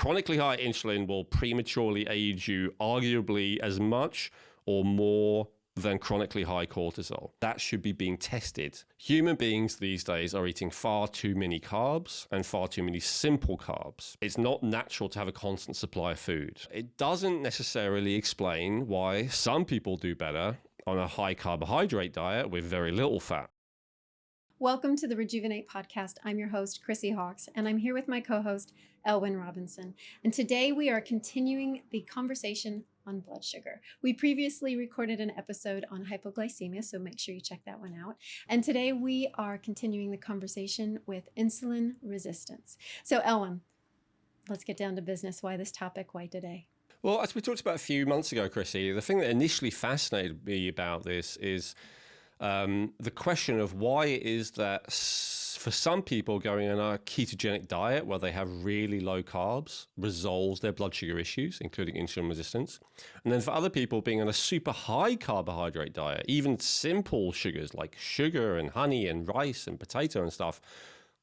chronically high insulin will prematurely age you arguably as much or more than chronically high cortisol. That should be being tested. Human beings these days are eating far too many carbs and far too many simple carbs. It's not natural to have a constant supply of food. It doesn't necessarily explain why some people do better on a high carbohydrate diet with very little fat. Welcome to the Rejuvenate podcast. I'm your host, Chrissy Hawks, and I'm here with my co-host, Elwin Robinson. And today we are continuing the conversation on blood sugar. We previously recorded an episode on hypoglycemia, so make sure you check that one out. And today we are continuing the conversation with insulin resistance. So Elwin, let's get down to business. Why this topic? Why today? Well, as we talked about a few months ago, Chrissy, the thing that initially fascinated me about this is the question of why it is that for some people going on a ketogenic diet where they have really low carbs resolves their blood sugar issues, including insulin resistance. And then for other people being on a super high carbohydrate diet, even simple sugars like sugar and honey and rice and potato and stuff,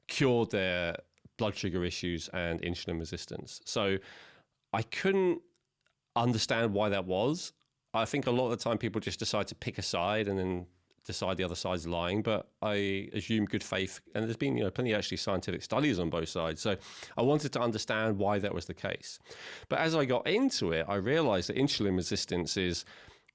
cured their blood sugar issues and insulin resistance. So I couldn't understand why that was. I think a lot of the time people just decide to pick a side and then decide the other side's lying, but I assume good faith, and there's been plenty of actually scientific studies on both sides, so I wanted to understand why that was the case. But as I got into it, I realized that insulin resistance is,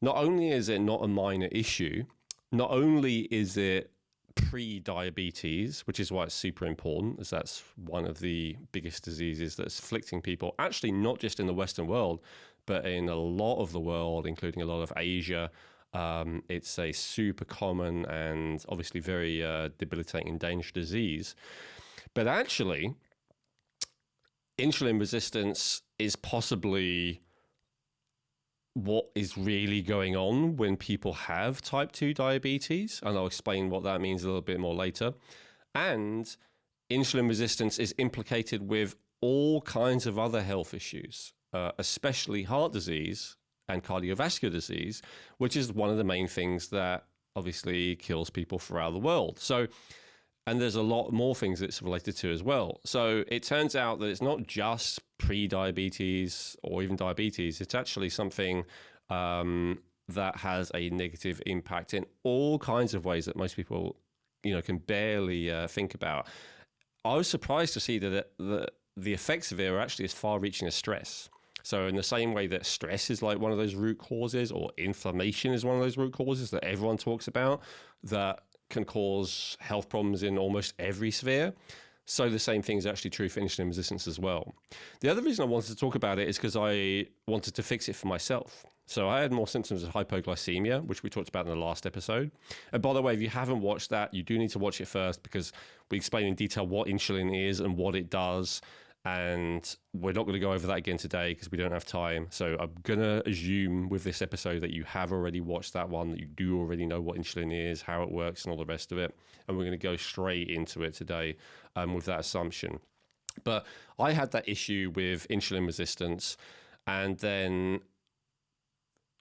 not only is it not a minor issue, not only is it pre-diabetes, which is why it's super important, as that's one of the biggest diseases that's afflicting people, actually not just in the Western world, but in a lot of the world, including a lot of Asia. It's a super common and obviously very debilitating and dangerous disease. But actually, insulin resistance is possibly what is really going on when people have type 2 diabetes. And I'll explain what that means a little bit more later. And insulin resistance is implicated with all kinds of other health issues, especially heart disease and cardiovascular disease, which is one of the main things that obviously kills people throughout the world. So, and there's a lot more things it's related to as well. So it turns out that it's not just pre-diabetes or even diabetes. It's actually something that has a negative impact in all kinds of ways that most people, can barely think about. I was surprised to see that the effects of it are actually as far-reaching as stress. So in the same way that stress is like one of those root causes, or inflammation is one of those root causes that everyone talks about that can cause health problems in almost every sphere, so the same thing is actually true for insulin resistance as well. The other reason I wanted to talk about it is because I wanted to fix it for myself. So I had more symptoms of hypoglycemia, which we talked about in the last episode. And by the way, if you haven't watched that, you do need to watch it first, because we explain in detail what insulin is and what it does. And we're not going to go over that again today because we don't have time. So I'm going to assume with this episode that you have already watched that one, that you do already know what insulin is, how it works, and all the rest of it. And we're going to go straight into it today with that assumption. But I had that issue with insulin resistance, and then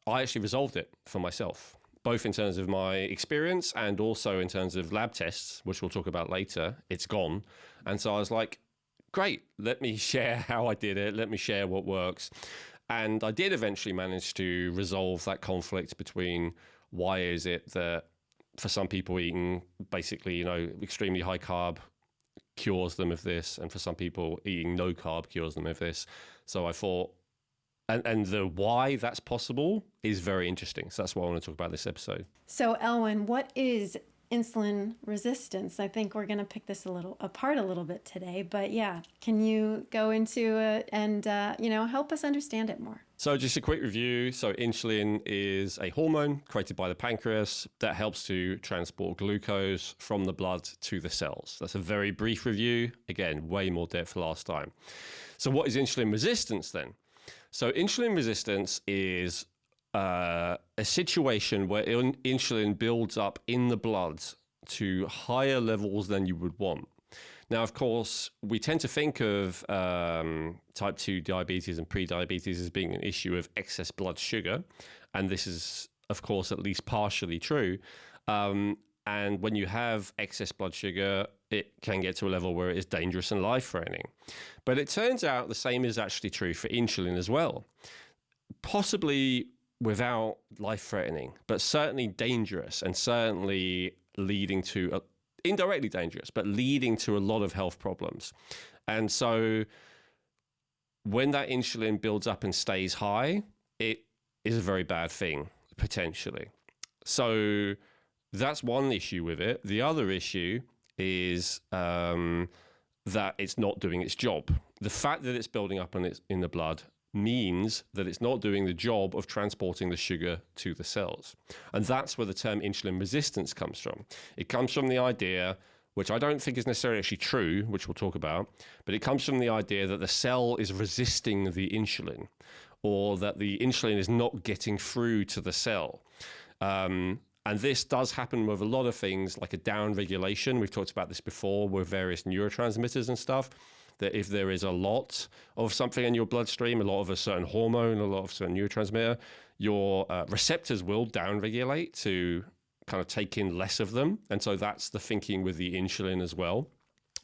I actually resolved it for myself, both in terms of my experience and also in terms of lab tests, which we'll talk about later. It's gone. And so I was like, great, let me share how I did it. Let me share what works. And I did eventually manage to resolve that conflict between why is it that for some people eating basically, extremely high carb cures them of this, and for some people eating no carb cures them of this. So I thought, and the why that's possible is very interesting. So that's what I want to talk about this episode. So Elwin, what is insulin resistance? I think we're going to pick this apart a little bit today, but yeah, can you go into it and help us understand it more? So just a quick review. So insulin is a hormone created by the pancreas that helps to transport glucose from the blood to the cells. That's a very brief review. Again, way more depth last time. So what is insulin resistance then? So insulin resistance is a situation where insulin builds up in the blood to higher levels than you would want. Now, of course, we tend to think of type 2 diabetes and pre-diabetes as being an issue of excess blood sugar. And this is, of course, at least partially true. And when you have excess blood sugar, it can get to a level where it is dangerous and life-threatening. But it turns out the same is actually true for insulin as well. Possibly without life-threatening, but certainly dangerous, and certainly leading to, indirectly dangerous, but leading to a lot of health problems. And so when that insulin builds up and stays high, it is a very bad thing, potentially. So that's one issue with it. The other issue is that it's not doing its job. The fact that it's building up and it's in the blood means that it's not doing the job of transporting the sugar to the cells. And that's where the term insulin resistance comes from. It comes from the idea, which I don't think is necessarily actually true, which we'll talk about, but it comes from the idea that the cell is resisting the insulin, or that the insulin is not getting through to the cell. And this does happen with a lot of things, like a down-regulation. We've talked about this before with various neurotransmitters and stuff, that if there is a lot of something in your bloodstream, a lot of a certain hormone, a lot of a certain neurotransmitter, your receptors will down-regulate to kind of take in less of them. And so that's the thinking with the insulin as well.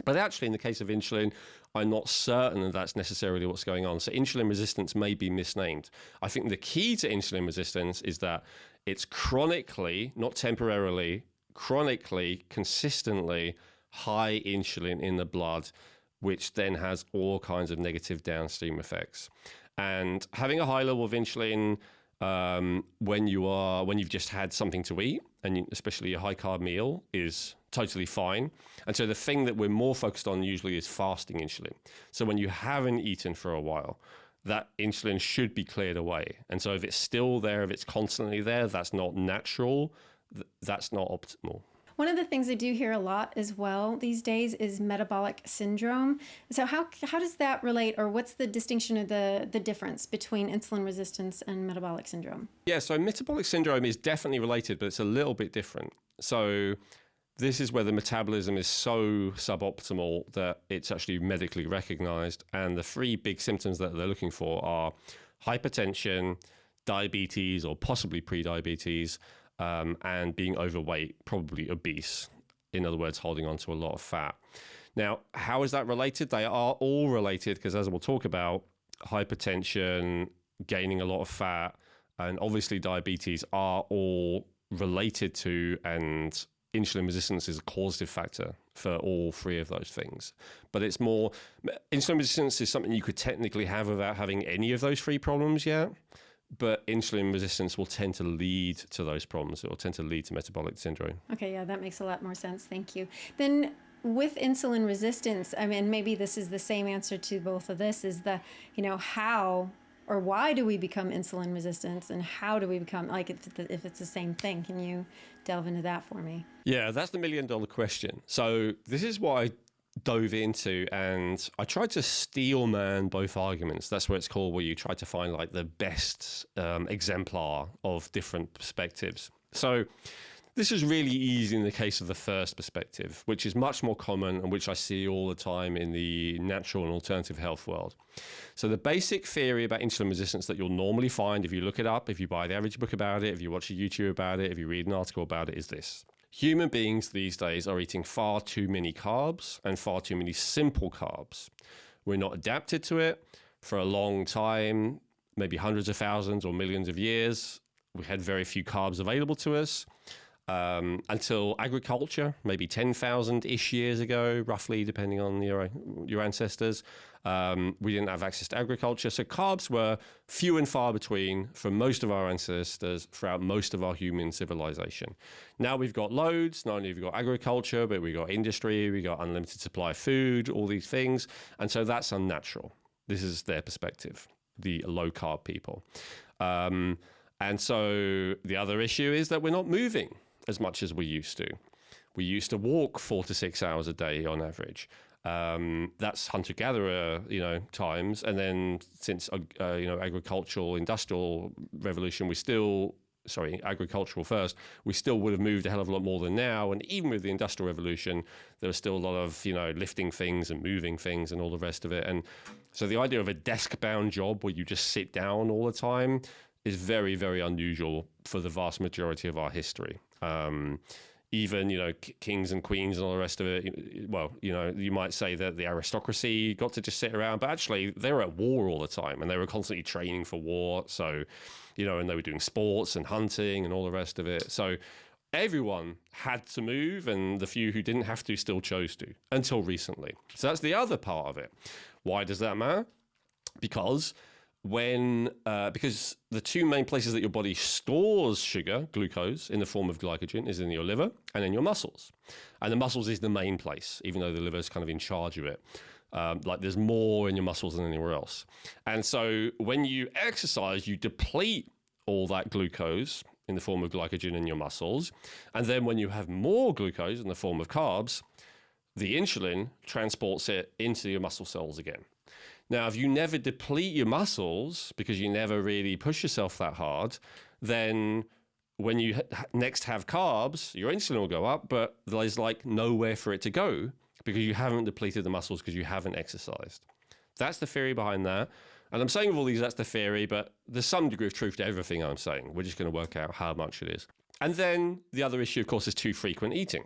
But actually, in the case of insulin, I'm not certain that that's necessarily what's going on. So insulin resistance may be misnamed. I think the key to insulin resistance is that it's chronically, not temporarily, chronically, consistently high insulin in the blood, which then has all kinds of negative downstream effects. And having a high level of insulin when you've just had something to eat, and especially a high carb meal, is totally fine. And so the thing that we're more focused on usually is fasting insulin. So when you haven't eaten for a while, that insulin should be cleared away. And so if it's still there, if it's constantly there, that's not natural, that's not optimal. One of the things I do hear a lot as well these days is metabolic syndrome. So how does that relate, or what's the distinction or the difference between insulin resistance and metabolic syndrome? Yeah, so metabolic syndrome is definitely related, but it's a little bit different. So this is where the metabolism is so suboptimal that it's actually medically recognized. And the three big symptoms that they're looking for are hypertension, diabetes or possibly prediabetes, and being overweight, probably obese. In other words, holding on to a lot of fat. Now, how is that related? They are all related because, as we'll talk about, hypertension, gaining a lot of fat, and obviously diabetes are all related to, and insulin resistance is a causative factor for all three of those things. But it's more, insulin resistance is something you could technically have without having any of those three problems yet. But insulin resistance will tend to lead to those problems. It will tend to lead to metabolic syndrome. Okay, yeah, that makes a lot more sense. Thank you. Then with insulin resistance, I mean, maybe this is the same answer to both of this, is the, how or why do we become insulin resistant, and how do we become, like, if it's the same thing? Can you delve into that for me? Yeah, that's the $1 million question. So this is what I dove into, and I tried to steel man both arguments. That's what it's called, where you try to find like the best exemplar of different perspectives. So this is really easy in the case of the first perspective, which is much more common and which I see all the time in the natural and alternative health world. So the basic theory about insulin resistance that you'll normally find if you look it up, if you buy the average book about it, if you watch a YouTube about it, if you read an article about it, is this: human beings these days are eating far too many carbs and far too many simple carbs. We're not adapted to it. For a long time, maybe hundreds of thousands or millions of years, we had very few carbs available to us. Until agriculture, maybe 10,000-ish years ago, roughly, depending on your ancestors. We didn't have access to agriculture. So carbs were few and far between for most of our ancestors throughout most of our human civilization. Now we've got loads. Not only have we got agriculture, but we've got industry, we've got unlimited supply of food, all these things. And so that's unnatural. This is their perspective, the low-carb people. And so the other issue is that we're not moving as much as we used to. We used to walk 4 to 6 hours a day on average. That's hunter-gatherer, times. And then since, agricultural, industrial revolution, agricultural first, we still would have moved a hell of a lot more than now. And even with the industrial revolution, there was still a lot of, lifting things and moving things and all the rest of it. And so the idea of a desk-bound job where you just sit down all the time is very, very unusual for the vast majority of our history. even, kings and queens and all the rest of it. Well, you might say that the aristocracy got to just sit around, but actually they were at war all the time and they were constantly training for war. So, and they were doing sports and hunting and all the rest of it. So everyone had to move, and the few who didn't have to still chose to until recently. So that's the other part of it. Why does that matter? Because because the two main places that your body stores sugar, glucose, in the form of glycogen is in your liver and in your muscles. And the muscles is the main place, even though the liver is kind of in charge of it. Like there's more in your muscles than anywhere else. And so when you exercise, you deplete all that glucose in the form of glycogen in your muscles. And then when you have more glucose in the form of carbs, the insulin transports it into your muscle cells again. Now, if you never deplete your muscles because you never really push yourself that hard, then when you next have carbs, your insulin will go up, but there's like nowhere for it to go because you haven't depleted the muscles because you haven't exercised. That's the theory behind that. And I'm saying with all these, that's the theory, but there's some degree of truth to everything I'm saying. We're just going to work out how much it is. And then the other issue, of course, is too frequent eating.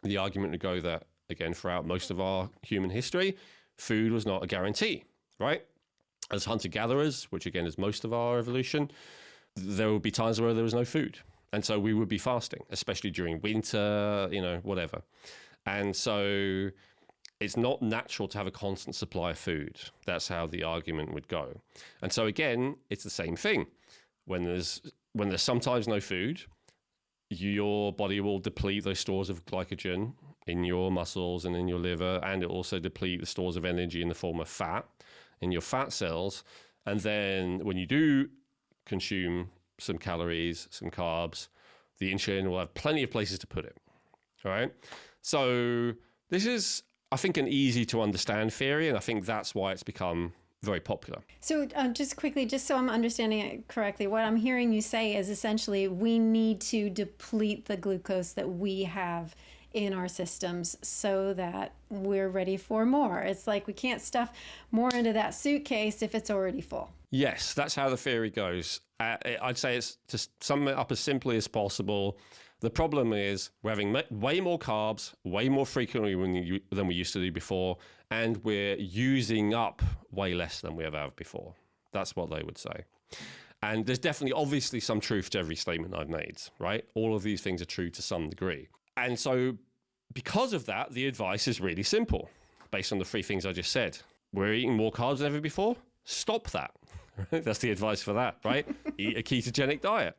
The argument would go that, again, throughout most of our human history, food was not a guarantee, right? As hunter-gatherers, which again is most of our evolution, there would be times where there was no food. And so we would be fasting, especially during winter, whatever. And so it's not natural to have a constant supply of food. That's how the argument would go. And so again, it's the same thing. When there's sometimes no food, your body will deplete those stores of glycogen in your muscles and in your liver, and it also deplete the stores of energy in the form of fat in your fat cells. And then when you do consume some calories, some carbs, the insulin will have plenty of places to put it. All right. So this is, I think, an easy to understand theory, and I think that's why it's become very popular. So just quickly, just so I'm understanding it correctly, what I'm hearing you say is essentially we need to deplete the glucose that we have in our systems so that we're ready for more. It's like we can't stuff more into that suitcase if it's already full. Yes, that's how the theory goes. I'd say it's to sum it up as simply as possible. The problem is we're having way more carbs, way more frequently than we used to do before, and we're using up way less than we ever have before. That's what they would say. And there's definitely, obviously, some truth to every statement I've made, right? All of these things are true to some degree. And so because of that, the advice is really simple, based on the three things I just said. We're eating more carbs than ever before. Stop that. That's the advice for that, right? Eat a ketogenic diet.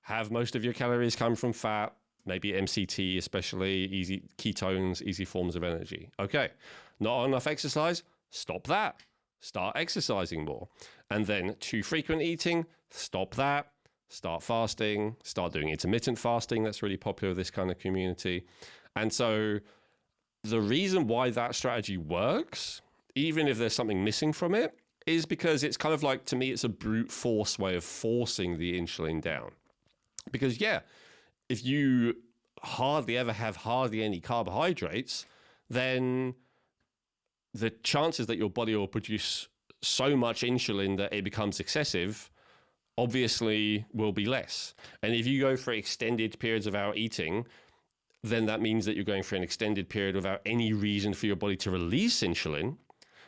Have most of your calories come from fat, maybe MCT especially, easy ketones, easy forms of energy. Okay, not enough exercise, stop that. Start exercising more. And then too frequent eating, stop that. Start fasting, start doing intermittent fasting. That's really popular with this kind of community. And so the reason why that strategy works, even if there's something missing from it, is because it's kind of like, to me, it's a brute force way of forcing the insulin down. Because, yeah, if you hardly ever have hardly any carbohydrates, then the chances that your body will produce so much insulin that it becomes excessive obviously will be less. And if you go for extended periods without eating, then that means that you're going for an extended period without any reason for your body to release insulin.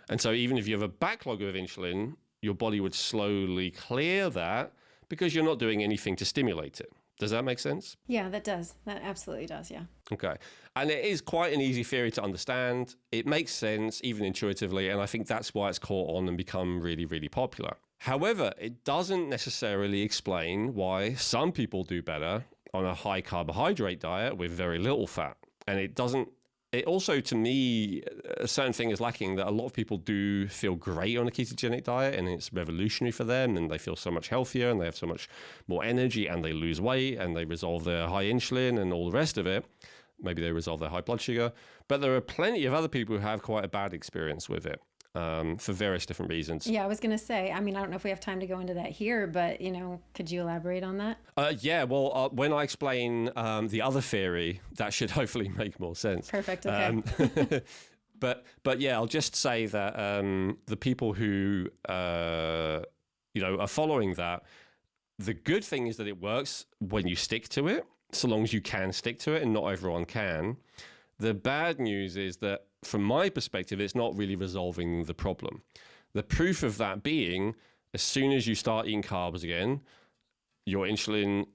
And so even if you have a backlog of insulin, your body would slowly clear that because you're not doing anything to stimulate it. Does that make sense? Yeah, that does. That absolutely does, yeah. Okay. And it is quite an easy theory to understand. It makes sense, even intuitively, and I think that's why it's caught on and become really, really popular. However, it doesn't necessarily explain why some people do better on a high carbohydrate diet with very little fat. And it also, to me, a certain thing is lacking, that a lot of people do feel great on a ketogenic diet and it's revolutionary for them and they feel so much healthier and they have so much more energy and they lose weight and they resolve their high insulin and all the rest of it. Maybe they resolve their high blood sugar. But there are plenty of other people who have quite a bad experience with it. For various different reasons. Yeah, I was going to say, I mean, I don't know if we have time to go into that here, but, could you elaborate on that? Yeah, well, when I explain the other theory, that should hopefully make more sense. Perfect, okay. But yeah, I'll just say that the people who, are following that, the good thing is that it works when you stick to it. so long as you can stick to it, and not everyone can. The bad news is that, from my perspective, it's not really resolving the problem. The proof of that being, as soon as you start eating carbs again, your insulin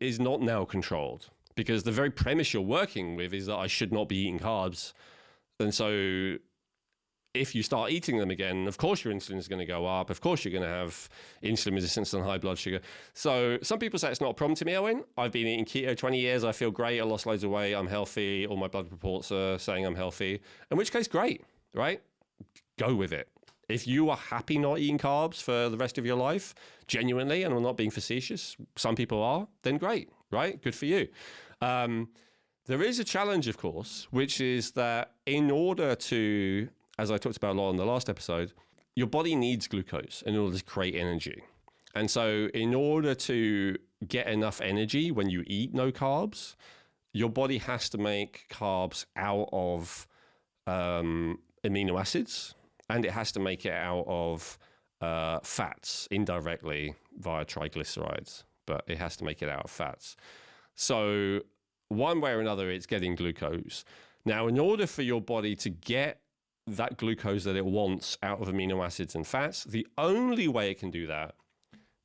is not now controlled, because the very premise you're working with is that I should not be eating carbs. And so if you start eating them again, of course your insulin is going to go up. Of course you're going to have insulin resistance and high blood sugar. So some people say it's not a problem to me, Elwin. I've been eating keto 20 years. I feel great. I lost loads of weight. I'm healthy. All my blood reports are saying I'm healthy. In which case, great, right? Go with it. If you are happy not eating carbs for the rest of your life, genuinely, and I'm not being facetious, some people are, then great, right? Good for you. There is a challenge, of course, which is that in order to, as I talked about a lot in the last episode, your body needs glucose in order to create energy. And so in order to get enough energy when you eat no carbs, your body has to make carbs out of amino acids, and it has to make it out of fats indirectly via triglycerides, but it has to make it out of fats. So one way or another, it's getting glucose. Now, in order for your body to get that glucose that it wants out of amino acids and fats, the only way it can do that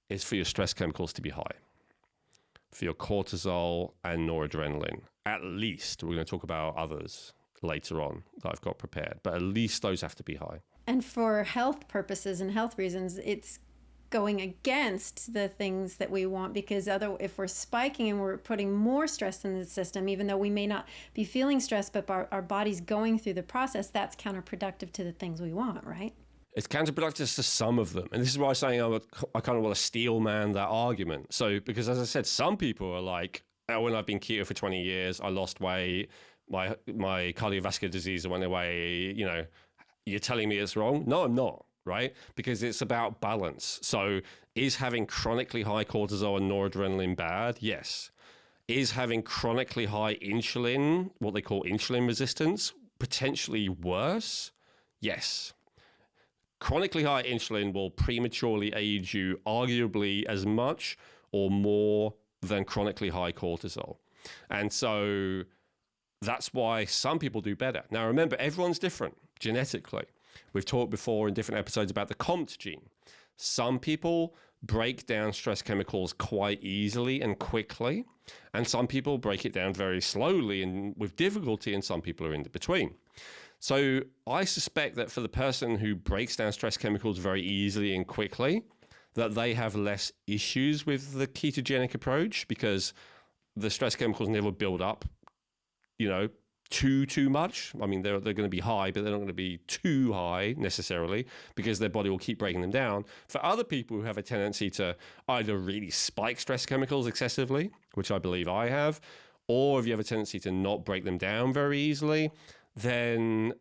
is for your stress chemicals to be high, for your cortisol and noradrenaline. At least, we're going to talk about others later on that I've got prepared, but at least those have to be high. And for health purposes and health reasons, it's going against the things that we want, because if we're spiking and we're putting more stress in the system, even though we may not be feeling stress, but our body's going through the process, that's counterproductive to the things we want, right? It's counterproductive to some of them. And this is why I'm saying I kind of want to steel man that argument. So, because as I said, some people are like, oh, when I've been keto for 20 years, I lost weight, my cardiovascular disease went away, you're telling me it's wrong? No, I'm not, right? Because it's about balance. So is having chronically high cortisol and noradrenaline bad? Yes. Is having chronically high insulin, what they call insulin resistance, potentially worse? Yes. Chronically high insulin will prematurely age you arguably as much or more than chronically high cortisol. And so that's why some people do better. Now, remember, everyone's different genetically. We've talked before in different episodes about the COMT gene. Some people break down stress chemicals quite easily and quickly, and some people break it down very slowly and with difficulty, and some people are in between. So I suspect that for the person who breaks down stress chemicals very easily and quickly, that they have less issues with the ketogenic approach, because the stress chemicals never build up, too much. I mean, they're going to be high, but they're not going to be too high necessarily, because their body will keep breaking them down. For other people who have a tendency to either really spike stress chemicals excessively, which I believe I have, or if you have a tendency to not break them down very easily, then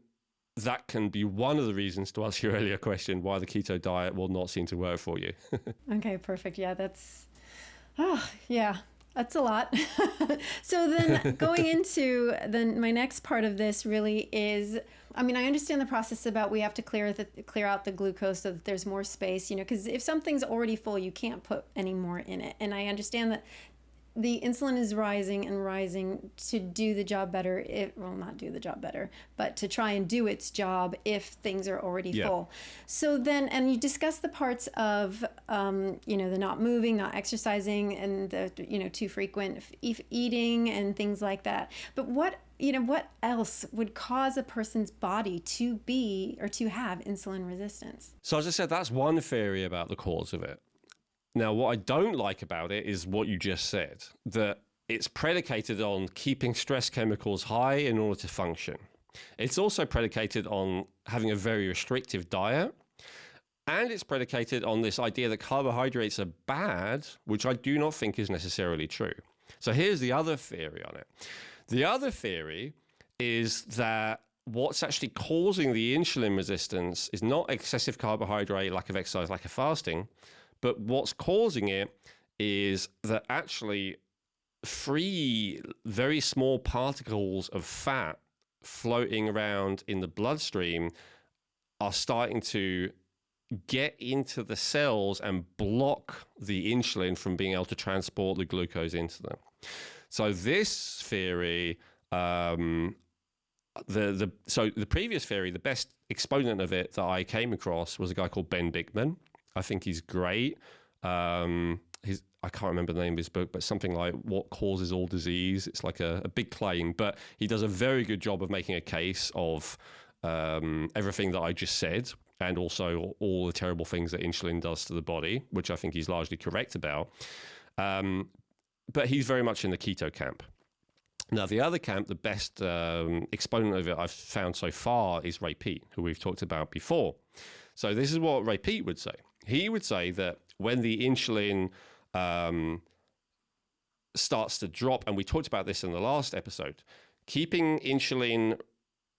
that can be one of the reasons, to answer your earlier question, why the keto diet will not seem to work for you. Okay, perfect. Yeah, that's a lot. So then going into my next part of this really is, I understand the process about we have to clear out the glucose so that there's more space, because if something's already full, you can't put any more in it. And I understand that the insulin is rising and rising to do the job better. Not do the job better, but to try and do its job if things are already full. So then, and you discuss the parts of, the not moving, not exercising, and the, too frequent eating and things like that. But what else would cause a person's body to be or to have insulin resistance? So as I said, that's one theory about the cause of it. Now, what I don't like about it is what you just said, that it's predicated on keeping stress chemicals high in order to function. It's also predicated on having a very restrictive diet. And it's predicated on this idea that carbohydrates are bad, which I do not think is necessarily true. So here's the other theory on it. The other theory is that what's actually causing the insulin resistance is not excessive carbohydrate, lack of exercise, lack of fasting, but what's causing it is that actually free, very small particles of fat floating around in the bloodstream are starting to get into the cells and block the insulin from being able to transport the glucose into them. So this theory, the previous theory, the best exponent of it that I came across was a guy called Ben Bickman. I think he's great. I can't remember the name of his book, but something like What Causes All Disease. It's like a big claim, but he does a very good job of making a case of everything that I just said, and also all the terrible things that insulin does to the body, which I think he's largely correct about. But he's very much in the keto camp. Now, the other camp, the best exponent of it I've found so far is Ray Peat, who we've talked about before. So this is what Ray Peat would say. He would say that when the insulin starts to drop, and we talked about this in the last episode, keeping insulin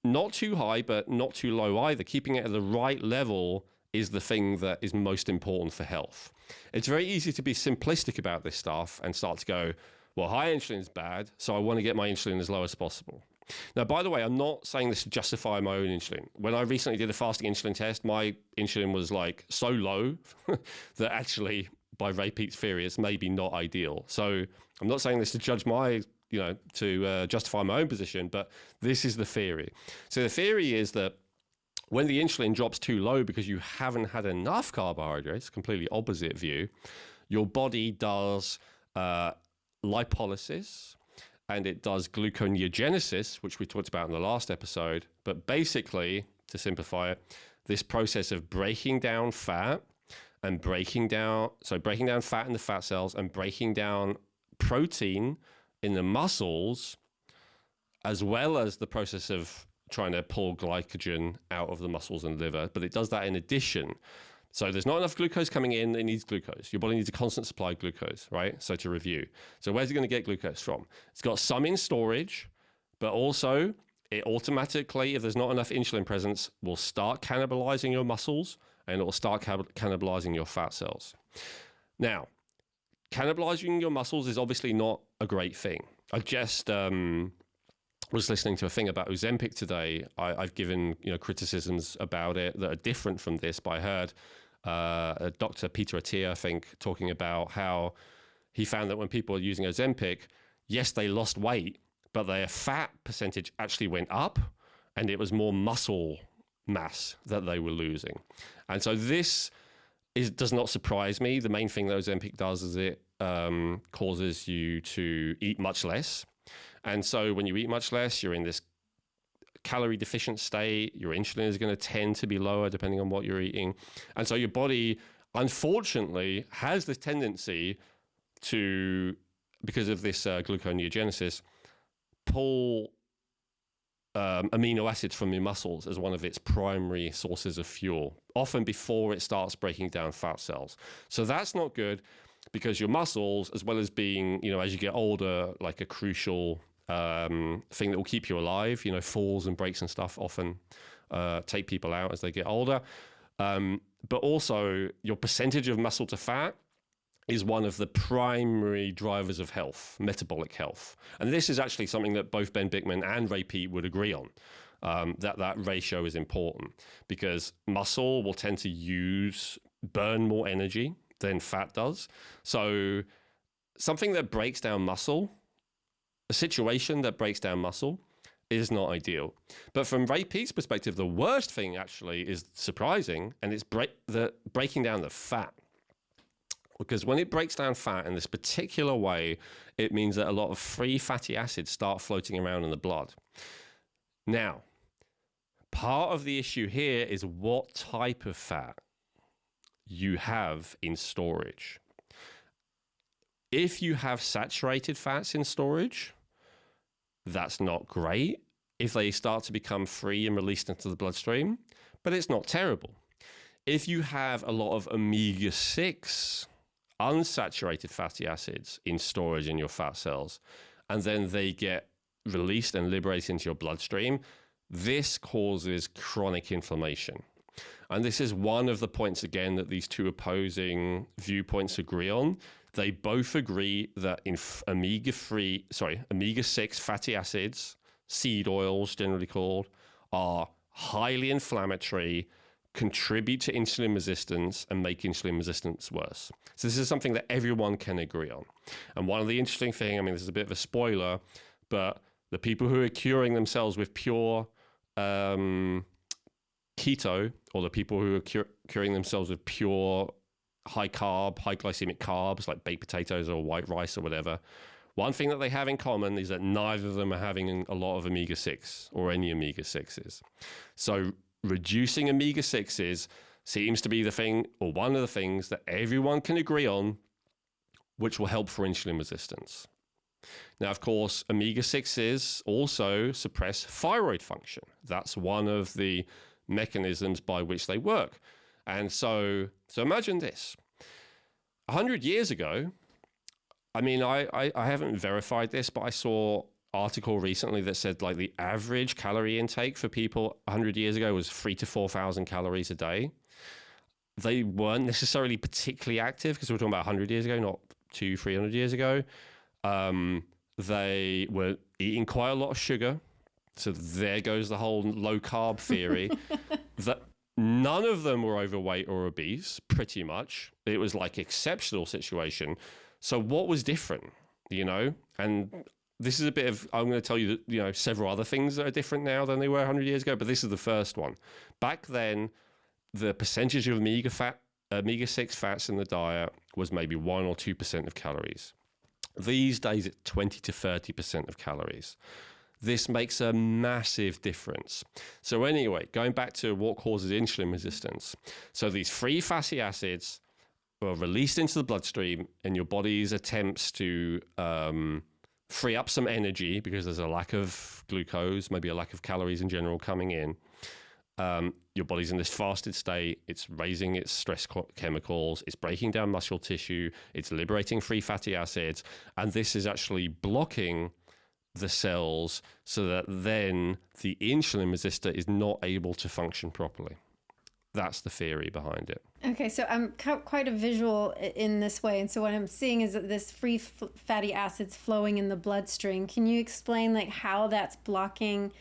not too high, but not too low either, keeping it at the right level is the thing that is most important for health. It's very easy to be simplistic about this stuff and start to go, well, high insulin is bad, so I want to get my insulin as low as possible. Now, by the way, I'm not saying this to justify my own insulin. When I recently did a fasting insulin test, my insulin was like so low that actually, by Ray Peat's theory, it's maybe not ideal. So I'm not saying this to judge to justify my own position, but this is the theory. So the theory is that when the insulin drops too low because you haven't had enough carbohydrates, completely opposite view, your body does lipolysis, and it does gluconeogenesis, which we talked about in the last episode. But basically, to simplify it, this process of breaking down fat and breaking down fat in the fat cells and breaking down protein in the muscles, as well as the process of trying to pull glycogen out of the muscles and liver. But it does that in addition. So there's not enough glucose coming in, it needs glucose. Your body needs a constant supply of glucose, right? So to review. So where's it going to get glucose from? It's got some in storage, but also it automatically, if there's not enough insulin presence, will start cannibalizing your muscles, and it will start cannibalizing your fat cells. Now, cannibalizing your muscles is obviously not a great thing. I just was listening to a thing about Ozempic today. I've given criticisms about it that are different from this, but I heard Dr. Peter Attia, I think, talking about how he found that when people are using Ozempic, yes, they lost weight, but their fat percentage actually went up, and it was more muscle mass that they were losing. And so this does not surprise me. The main thing that Ozempic does is it causes you to eat much less. And so when you eat much less, you're in this calorie deficient state. Your insulin is going to tend to be lower depending on what you're eating. And so your body, unfortunately, has this tendency to, because of this gluconeogenesis, pull amino acids from your muscles as one of its primary sources of fuel, often before it starts breaking down fat cells. So that's not good, because your muscles, as well as being, as you get older, like a crucial thing that will keep you alive, falls and breaks and stuff often take people out as they get older. But also your percentage of muscle to fat is one of the primary drivers of health, metabolic health. And this is actually something that both Ben Bickman and Ray Peat would agree on, that ratio is important, because muscle will tend to burn more energy than fat does. So something that breaks down muscle, a situation that breaks down muscle, is not ideal. But from Ray Peat's perspective, the worst thing actually is surprising, and it's breaking down the fat. Because when it breaks down fat in this particular way, it means that a lot of free fatty acids start floating around in the blood. Now, part of the issue here is what type of fat you have in storage. If you have saturated fats in storage, that's not great if they start to become free and released into the bloodstream, but it's not terrible. If you have a lot of omega-6 unsaturated fatty acids in storage in your fat cells, and then they get released and liberated into your bloodstream, this causes chronic inflammation. And this is one of the points, again, that these two opposing viewpoints agree on. They both agree that in omega-6 fatty acids, seed oils generally called, are highly inflammatory, contribute to insulin resistance and make insulin resistance worse. So this is something that everyone can agree on. And one of the interesting things, I mean, this is a bit of a spoiler, but the people who are curing themselves with pure keto, or the people who are curing themselves with pure high carb, high glycemic carbs like baked potatoes or white rice or whatever, one thing that they have in common is that neither of them are having a lot of omega-6 or any omega-6s. So reducing omega-6s seems to be the thing, or one of the things that everyone can agree on, which will help for insulin resistance. Now, of course, omega-6s also suppress thyroid function. That's one of the mechanisms by which they work. And so imagine this. 100 years ago, I mean, I haven't verified this, but I saw article recently that said like the average calorie intake for people 100 years ago was 3,000 to 4,000 calories a day. They weren't necessarily particularly active because we're talking about 100 years ago, not 200-300 years ago. They were eating quite a lot of sugar. So there goes the whole low carb theory. That none of them were overweight or obese, pretty much. It was like exceptional situation. So what was different, you know? And this is a bit of, I'm going to tell you, you know, several other things that are different now than they were 100 years ago, but this is the first one. Back then, the percentage of omega-6 fats in the diet was maybe 1 or 2% of calories. These days, it's 20 to 30% of calories. This makes a massive difference. So anyway, going back to what causes insulin resistance. So these free fatty acids are released into the bloodstream, and your body's attempts to free up some energy because there's a lack of glucose, maybe a lack of calories in general coming in. Your body's in this fasted state. It's raising its stress chemicals. It's breaking down muscle tissue. It's liberating free fatty acids. And this is actually blocking the cells so that then the insulin resistor is not able to function properly. That's the theory behind it. Okay, so I'm quite a visual in this way. And so what I'm seeing is that this free fatty acids flowing in the bloodstream. Can you explain like how that's blocking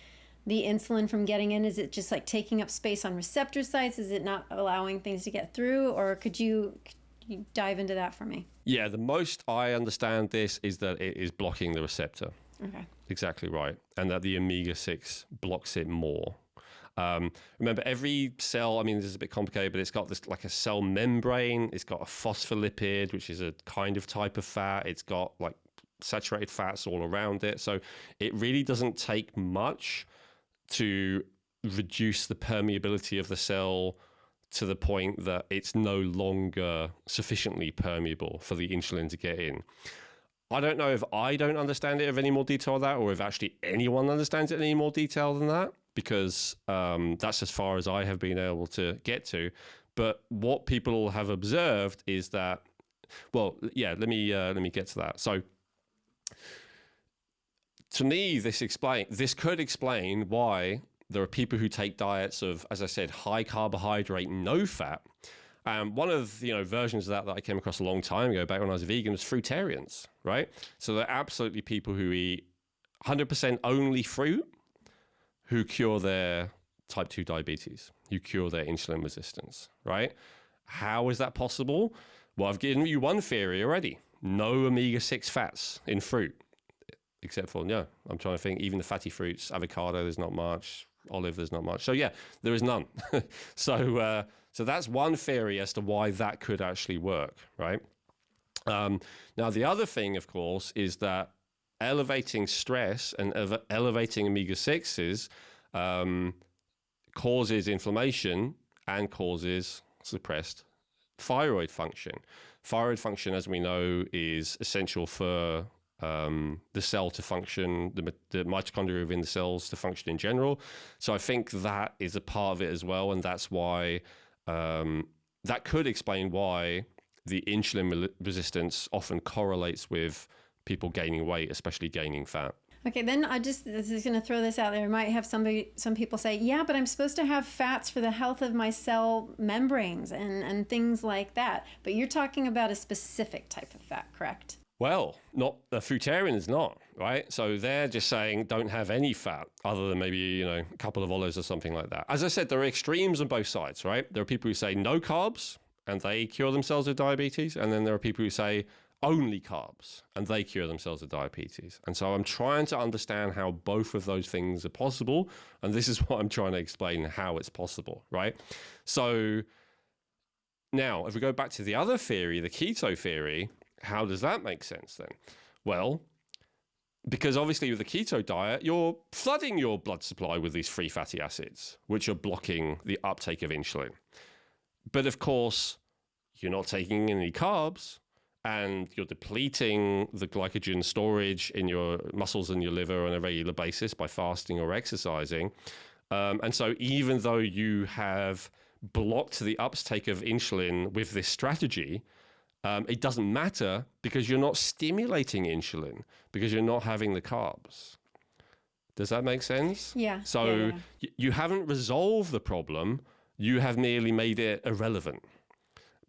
the insulin from getting in? Is it just like taking up space on receptor sites? Is it not allowing things to get through? Or could you dive into that for me? Yeah, the most I understand this is that it is blocking the receptor. Okay. Exactly right. And that the omega-6 blocks it more. Remember, every cell, I mean, this is a bit complicated, but it's got this like a cell membrane. It's got a phospholipid, which is a kind of type of fat. It's got like saturated fats all around it. So it really doesn't take much to reduce the permeability of the cell to the point that it's no longer sufficiently permeable for the insulin to get in. I don't know if I don't understand it of any more detail than that, or if actually anyone understands it in any more detail than that, because that's as far as I have been able to get to. But what people have observed is that, well, yeah, let me get to that. So to me, this could explain why there are people who take diets of, as I said, high carbohydrate, no fat. One of versions of that I came across a long time ago, back when I was a vegan, was fruitarians, right? So they're absolutely people who eat 100% only fruit, who cure their type 2 diabetes, who cure their insulin resistance, right? How is that possible? Well, I've given you one theory already. No omega-6 fats in fruit, except for, I'm trying to think, even the fatty fruits, avocado, there's not much, olive, there's not much. So yeah, there is none. So that's one theory as to why that could actually work, right? Now, the other thing, of course, is that elevating stress and elevating omega-6s causes inflammation and causes suppressed thyroid function. Thyroid function, as we know, is essential for the cell to function, the mitochondria within the cells to function in general. So I think that is a part of it as well, and that's why that could explain why the insulin resistance often correlates with people gaining weight, especially gaining fat. Okay, then this is going to throw this out there. I might have some people say, yeah, but I'm supposed to have fats for the health of my cell membranes and things like that. But you're talking about a specific type of fat, correct? Well, not the fruitarian is not, right? So they're just saying don't have any fat other than maybe, a couple of olives or something like that. As I said, there are extremes on both sides, right? There are people who say no carbs and they cure themselves of diabetes. And then there are people who say only carbs and they cure themselves of diabetes. And so I'm trying to understand how both of those things are possible. And this is what I'm trying to explain, how it's possible, right? So now, if we go back to the other theory, the keto theory, how does that make sense then? Well, because obviously with the keto diet, you're flooding your blood supply with these free fatty acids, which are blocking the uptake of insulin. But of course, you're not taking any carbs and you're depleting the glycogen storage in your muscles and your liver on a regular basis by fasting or exercising. And so even though you have blocked the uptake of insulin with this strategy, it doesn't matter because you're not stimulating insulin because you're not having the carbs. Does that make sense? Yeah. So you haven't resolved the problem. You have merely made it irrelevant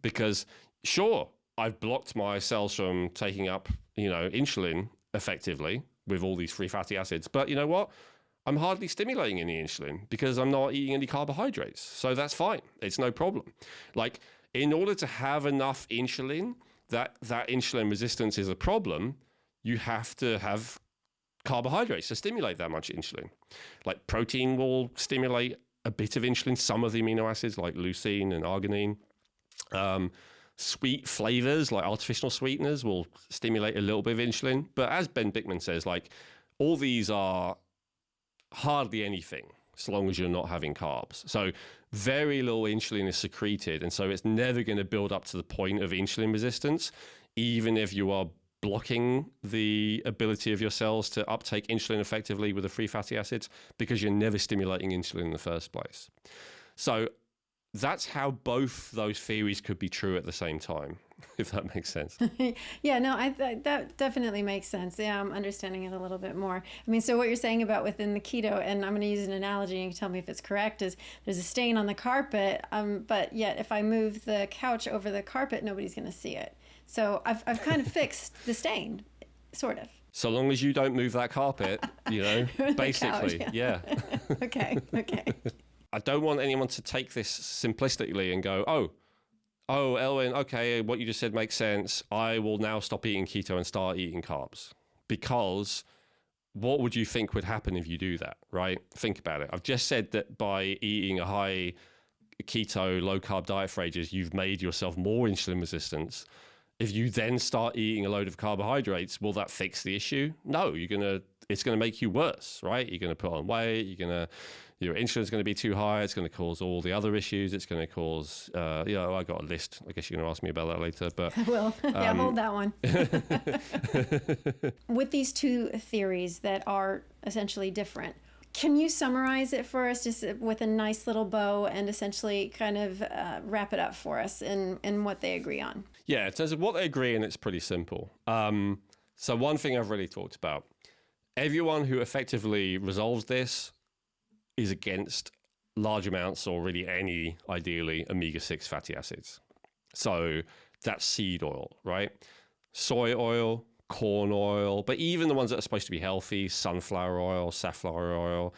because sure, I've blocked my cells from taking up, insulin effectively with all these free fatty acids. But you know what? I'm hardly stimulating any insulin because I'm not eating any carbohydrates. So that's fine. It's no problem. Like, in order to have enough insulin, that insulin resistance is a problem, you have to have carbohydrates to stimulate that much insulin. Like protein will stimulate a bit of insulin, some of the amino acids like leucine and arginine. Sweet flavors like artificial sweeteners will stimulate a little bit of insulin. But as Ben Bickman says, like all these are hardly anything as long as you're not having carbs. So very little insulin is secreted. And so it's never going to build up to the point of insulin resistance, even if you are blocking the ability of your cells to uptake insulin effectively with the free fatty acids because you're never stimulating insulin in the first place. So that's how both those theories could be true at the same time, if that makes sense. Yeah, no, that definitely makes sense. Yeah, I'm understanding it a little bit more. I mean, so what you're saying about within the keto, and I'm going to use an analogy and you can tell me if it's correct, is there's a stain on the carpet, but yet if I move the couch over the carpet, nobody's going to see it. So I've kind of fixed the stain, sort of. So long as you don't move that carpet, basically, couch, yeah. Okay. I don't want anyone to take this simplistically and go, oh, Elwin, okay, what you just said makes sense. I will now stop eating keto and start eating carbs. Because what would you think would happen if you do that, right? Think about it. I've just said that by eating a high keto, low carb diet for ages, you've made yourself more insulin resistant. If you then start eating a load of carbohydrates, will that fix the issue? No, it's going to make you worse, right? You're going to put on weight. Your insulin's going to be too high. It's going to cause all the other issues. It's going to cause, I got a list. I guess you're going to ask me about that later, but I will. Yeah, hold that one. With these two theories that are essentially different, can you summarize it for us just with a nice little bow and essentially kind of wrap it up for us in what they agree on? Yeah, in terms of what they agree on, it's pretty simple. So one thing I've really talked about, everyone who effectively resolves this is against large amounts or really any, ideally, omega-6 fatty acids. So that's seed oil, right? Soy oil, corn oil, but even the ones that are supposed to be healthy, sunflower oil, safflower oil.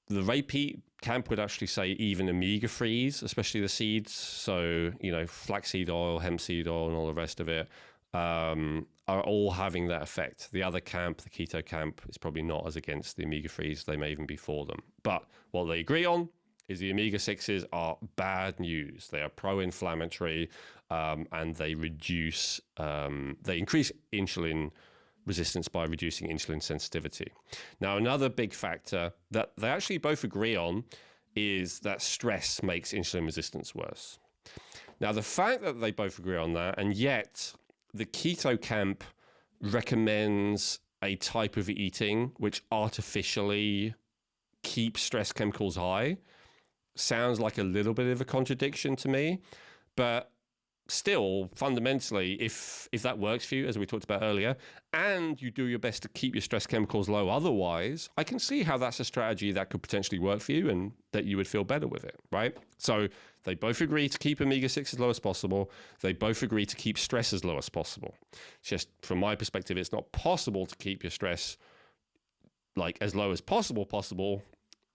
The repeat camp would actually say even omega-3s, especially the seeds. So, flaxseed oil, hemp seed oil, and all the rest of it are all having that effect. The other camp, the keto camp, is probably not as against the omega-3s. They may even be for them. But what they agree on is the omega-6s are bad news. They are pro-inflammatory and they increase insulin resistance by reducing insulin sensitivity. Now, another big factor that they actually both agree on is that stress makes insulin resistance worse. Now, the fact that they both agree on that, and yet the keto camp recommends a type of eating which artificially keeps stress chemicals high, sounds like a little bit of a contradiction to me. But still, fundamentally, if that works for you, as we talked about earlier, and you do your best to keep your stress chemicals low otherwise, I can see how that's a strategy that could potentially work for you and that you would feel better with it, right? So They both agree to keep omega-6 as low as possible. They both agree to keep stress as low as possible. It's just, from my perspective, it's not possible to keep your stress like as low as possible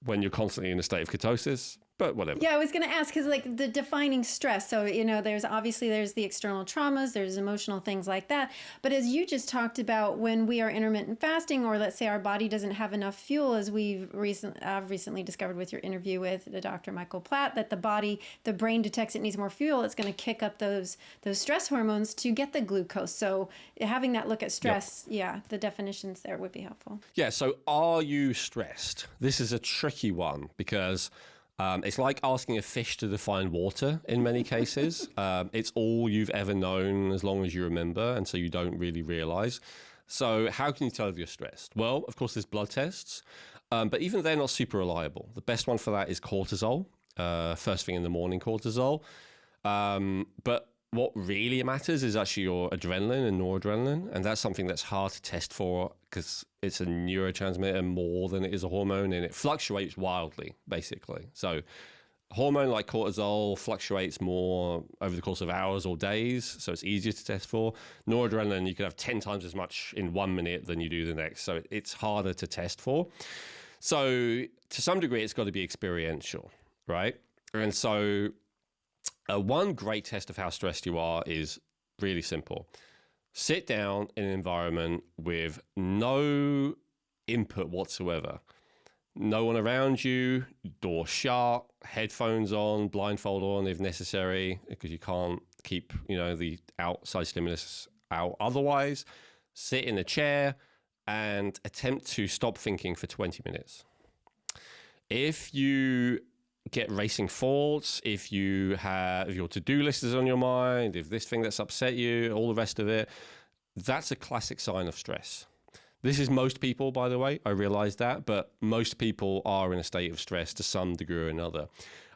when you're constantly in a state of ketosis. But whatever. Yeah, I was going to ask, because like the defining stress. So, there's the external traumas, there's emotional things like that. But as you just talked about, when we are intermittent fasting, or let's say our body doesn't have enough fuel, as I've recently discovered with your interview with the Dr. Michael Platt, that the brain detects it needs more fuel. It's going to kick up those stress hormones to get the glucose. So having that look at stress, the definitions there would be helpful. Yeah. So are you stressed? This is a tricky one because it's like asking a fish to define water in many cases. It's all you've ever known as long as you remember, and so you don't really realize. So how can you tell if you're stressed? Well, of course, there's blood tests, but even they're not super reliable. The best one for that is cortisol, first thing in the morning cortisol. But what really matters is actually your adrenaline and noradrenaline, and that's something that's hard to test for because it's a neurotransmitter more than it is a hormone, and it fluctuates wildly, basically. So hormone like cortisol fluctuates more over the course of hours or days, so it's easier to test for. Noradrenaline, you can have 10 times as much in 1 minute than you do the next, so it's harder to test for. So to some degree, it's got to be experiential, right? And so one great test of how stressed you are is really simple. Sit down in an environment with no input whatsoever. No one around you, door shut, headphones on, blindfold on if necessary, because you can't keep, the outside stimulus out otherwise. Sit in a chair and attempt to stop thinking for 20 minutes. If you get racing thoughts, if your to-do list is on your mind, if this thing that's upset you, all the rest of it, that's a classic sign of stress. This is most people, by the way, I realize that, but most people are in a state of stress to some degree or another.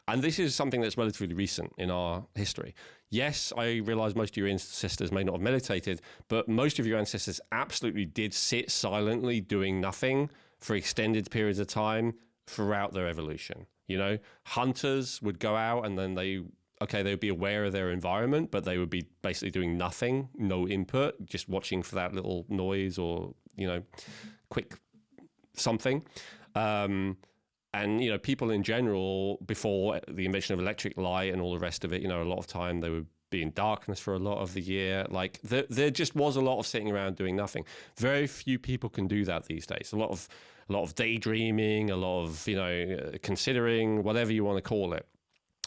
And this is something that's relatively recent in our history. Yes, I realize most of your ancestors may not have meditated, but most of your ancestors absolutely did sit silently doing nothing for extended periods of time throughout their evolution. Hunters would go out and then they would be aware of their environment, but they would be basically doing nothing, no input, just watching for that little noise or, quick something. And, people in general, before the invention of electric light and all the rest of it, a lot of time they would be in darkness for a lot of the year. Like there just was a lot of sitting around doing nothing. Very few people can do that these days. A lot of daydreaming, a lot of, considering, whatever you want to call it.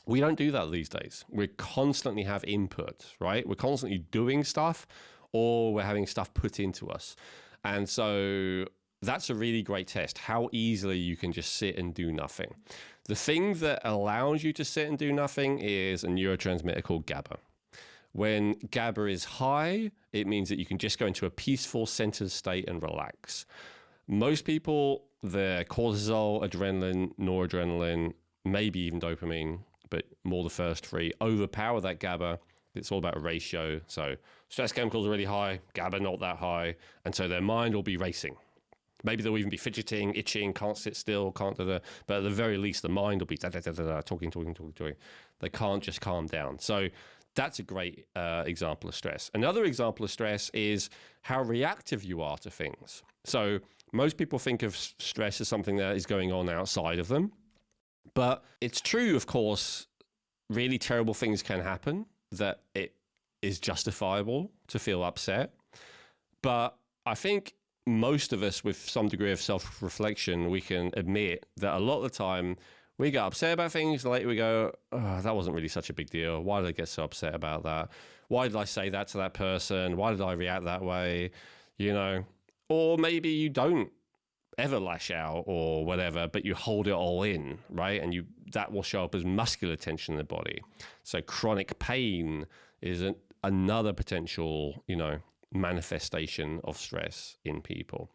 We don't do that these days. We constantly have input, right? We're constantly doing stuff or we're having stuff put into us. And so that's a really great test, how easily you can just sit and do nothing. The thing that allows you to sit and do nothing is a neurotransmitter called GABA. When GABA is high, it means that you can just go into a peaceful, centered state and relax. Most people, their cortisol, adrenaline, noradrenaline, maybe even dopamine, but more the first three, overpower that GABA. It's all about a ratio. So stress chemicals are really high, GABA not that high, and so their mind will be racing. Maybe they'll even be fidgeting, itching, can't sit still, can't da-da. But at the very least, the mind will be da-da-da-da-da, talking. They can't just calm down. So that's a great example of stress. Another example of stress is how reactive you are to things. So most people think of stress as something that is going on outside of them. But it's true, of course, really terrible things can happen, that it is justifiable to feel upset. But I think most of us with some degree of self-reflection, we can admit that a lot of the time we get upset about things and later we go, oh, that wasn't really such a big deal. Why did I get so upset about that? Why did I say that to that person? Why did I react that way? Or maybe you don't ever lash out or whatever, but you hold it all in, right? And that will show up as muscular tension in the body. So chronic pain is another potential, manifestation of stress in people.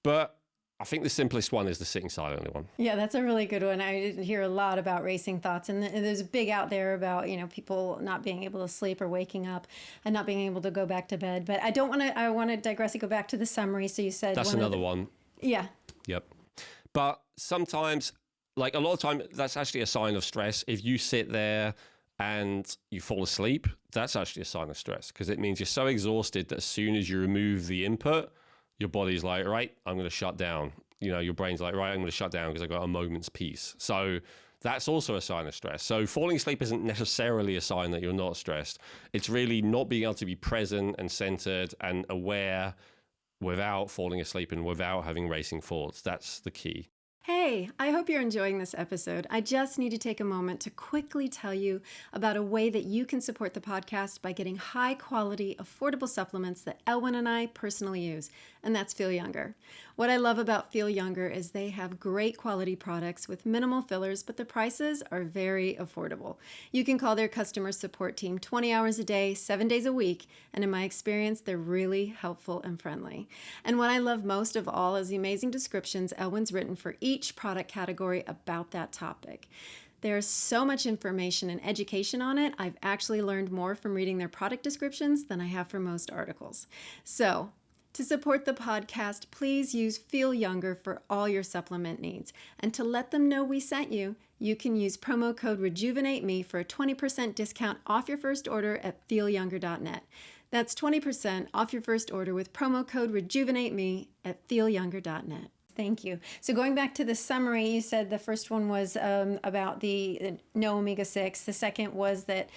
But I think the simplest one is the sitting silently one. Yeah, that's a really good one. I hear a lot about racing thoughts, and there's a big out there about, people not being able to sleep or waking up and not being able to go back to bed. But I want to digress and go back to the summary. So you said that's another one. Yeah. Yep. But sometimes like a lot of time, that's actually a sign of stress. If you sit there and you fall asleep, that's actually a sign of stress because it means you're so exhausted that as soon as you remove the input, your body's like, right, I'm going to shut down. Your brain's like, right, I'm going to shut down because I got a moment's peace. So that's also a sign of stress. So falling asleep isn't necessarily a sign that you're not stressed. It's really not being able to be present and centered and aware without falling asleep and without having racing thoughts. That's the key. Hey, I hope you're enjoying this episode. I just need to take a moment to quickly tell you about a way that you can support the podcast by getting high quality, affordable supplements that Elwin and I personally use, and that's Feel Younger. What I love about Feel Younger is they have great quality products with minimal fillers, but the prices are very affordable. You can call their customer support team 20 hours a day, 7 days a week, and in my experience, they're really helpful and friendly. And what I love most of all is the amazing descriptions Elwin's written for each product category about that topic. There's so much information and education on it. I've actually learned more from reading their product descriptions than I have from most articles. So, to support the podcast, please use Feel Younger for all your supplement needs. And to let them know we sent you, you can use promo code RejuvenateMe for a 20% discount off your first order at feelyounger.net. That's 20% off your first order with promo code RejuvenateMe at feelyounger.net. Thank you. So going back to the summary, you said the first one was about the no omega-6. The second was that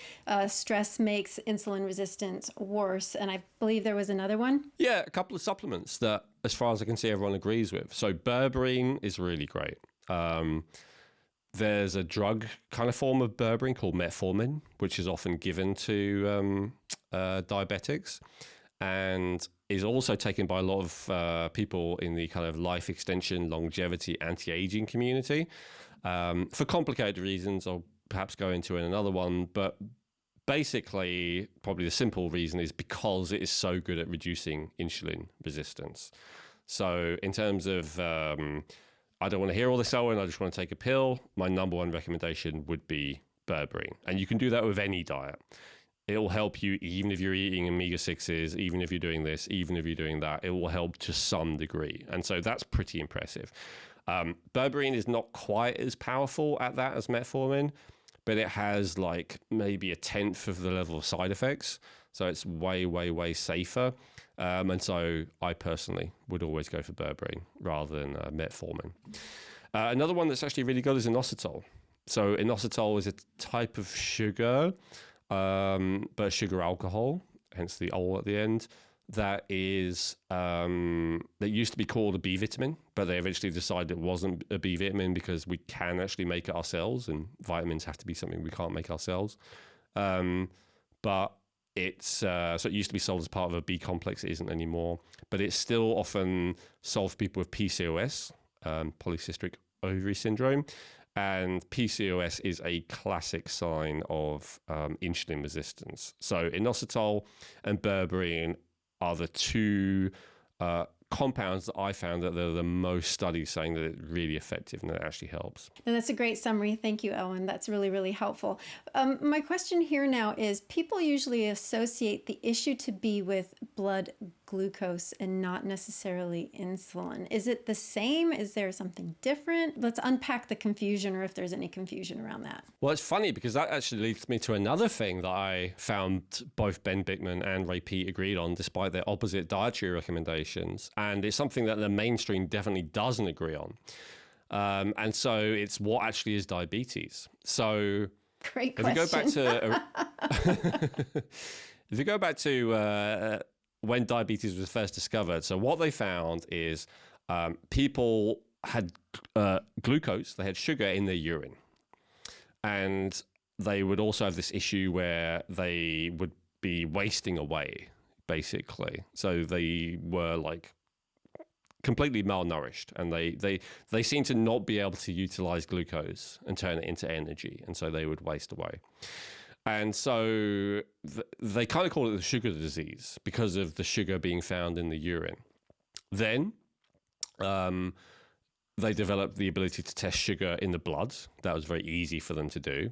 stress makes insulin resistance worse. And I believe there was another one. Yeah, a couple of supplements that, as far as I can see, everyone agrees with. So berberine is really great. There's a drug kind of form of berberine called metformin, which is often given to diabetics, and is also taken by a lot of people in the kind of life extension, longevity, anti-aging community for complicated reasons. I'll perhaps go into in another one, but basically, probably the simple reason is because it is so good at reducing insulin resistance. So in terms of, I don't want to hear all this, Elwin, I just want to take a pill, my number one recommendation would be berberine. And you can do that with any diet. It will help you even if you're eating omega-6s, even if you're doing this, even if you're doing that. It will help to some degree. And so that's pretty impressive. Berberine is not quite as powerful at that as metformin, but it has like maybe a tenth of the level of side effects. So it's way, way, way safer. And so I personally would always go for berberine rather than metformin. Another one that's actually really good is inositol. So inositol is a type of sugar, but sugar alcohol, hence the ol at the end, that is that used to be called a B vitamin, but they eventually decided it wasn't a B vitamin because we can actually make it ourselves, and vitamins have to be something we can't make ourselves. But it's so it used to be sold as part of a B complex. It isn't anymore, but it's still often sold for people with PCOS, polycystic ovary syndrome. And PCOS is a classic sign of insulin resistance. So inositol and berberine are the two compounds that I found that they're the most studied saying that it's really effective and that it actually helps. And that's a great summary. Thank you, Elwin. That's really, really helpful. My question here now is, people usually associate the issue to be with blood glucose and not necessarily insulin. Is it the same? Is there something different? Let's unpack the confusion, or if there's any confusion around that. Well, it's funny because that actually leads me to another thing that I found both Ben Bickman and Ray Peat agreed on, despite their opposite dietary recommendations. And it's something that the mainstream definitely doesn't agree on. And so it's what actually is diabetes. So great question. If you go back to when diabetes was first discovered, so what they found is people had glucose, they had sugar in their urine. And they would also have this issue where they would be wasting away, basically. So they were like completely malnourished, and they seem to not be able to utilize glucose and turn it into energy, and so they would waste away. And so they kind of call it the sugar disease because of the sugar being found in the urine. Then they developed the ability to test sugar in the blood. That was very easy for them to do.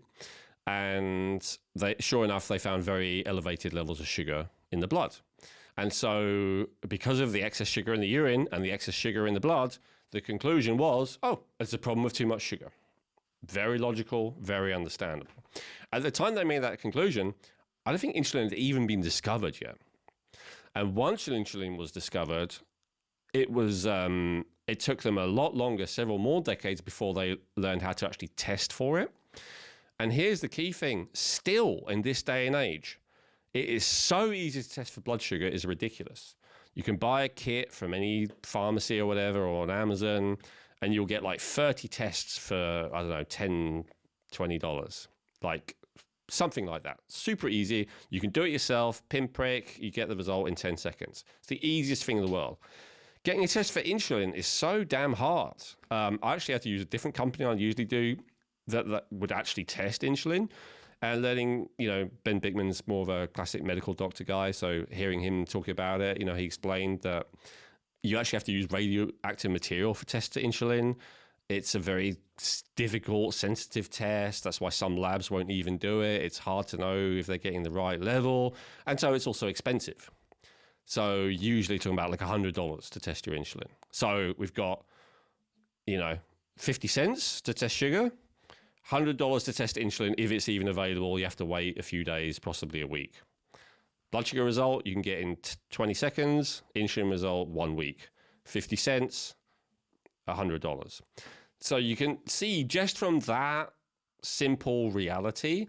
And sure enough, they found very elevated levels of sugar in the blood. And so because of the excess sugar in the urine and the excess sugar in the blood, the conclusion was, oh, it's a problem with too much sugar. Very logical, very understandable. At the time they made that conclusion, I don't think insulin had even been discovered yet. And once insulin was discovered, it took them a lot longer, several more decades before they learned how to actually test for it. And here's the key thing. Still, in this day and age, it is so easy to test for blood sugar, it's ridiculous. You can buy a kit from any pharmacy or whatever, or on Amazon, and you'll get like 30 tests for, I don't know, $10, $20. Like something like that. Super easy. You can do it yourself, pinprick, you get the result in 10 seconds. It's the easiest thing in the world. Getting a test for insulin is so damn hard. I actually had to use a different company I usually do that would actually test insulin. And letting, Ben Bickman's more of a classic medical doctor guy. So hearing him talk about it, he explained that you actually have to use radioactive material for tests to insulin. It's a very difficult, sensitive test. That's why some labs won't even do it. It's hard to know if they're getting the right level. And so it's also expensive. So usually talking about like $100 to test your insulin. So we've got, 50 cents to test sugar, $100 to test insulin. If it's even available, you have to wait a few days, possibly a week. Blood sugar result, you can get in 20 seconds. Insulin result, 1 week. 50 cents, $100. So you can see just from that simple reality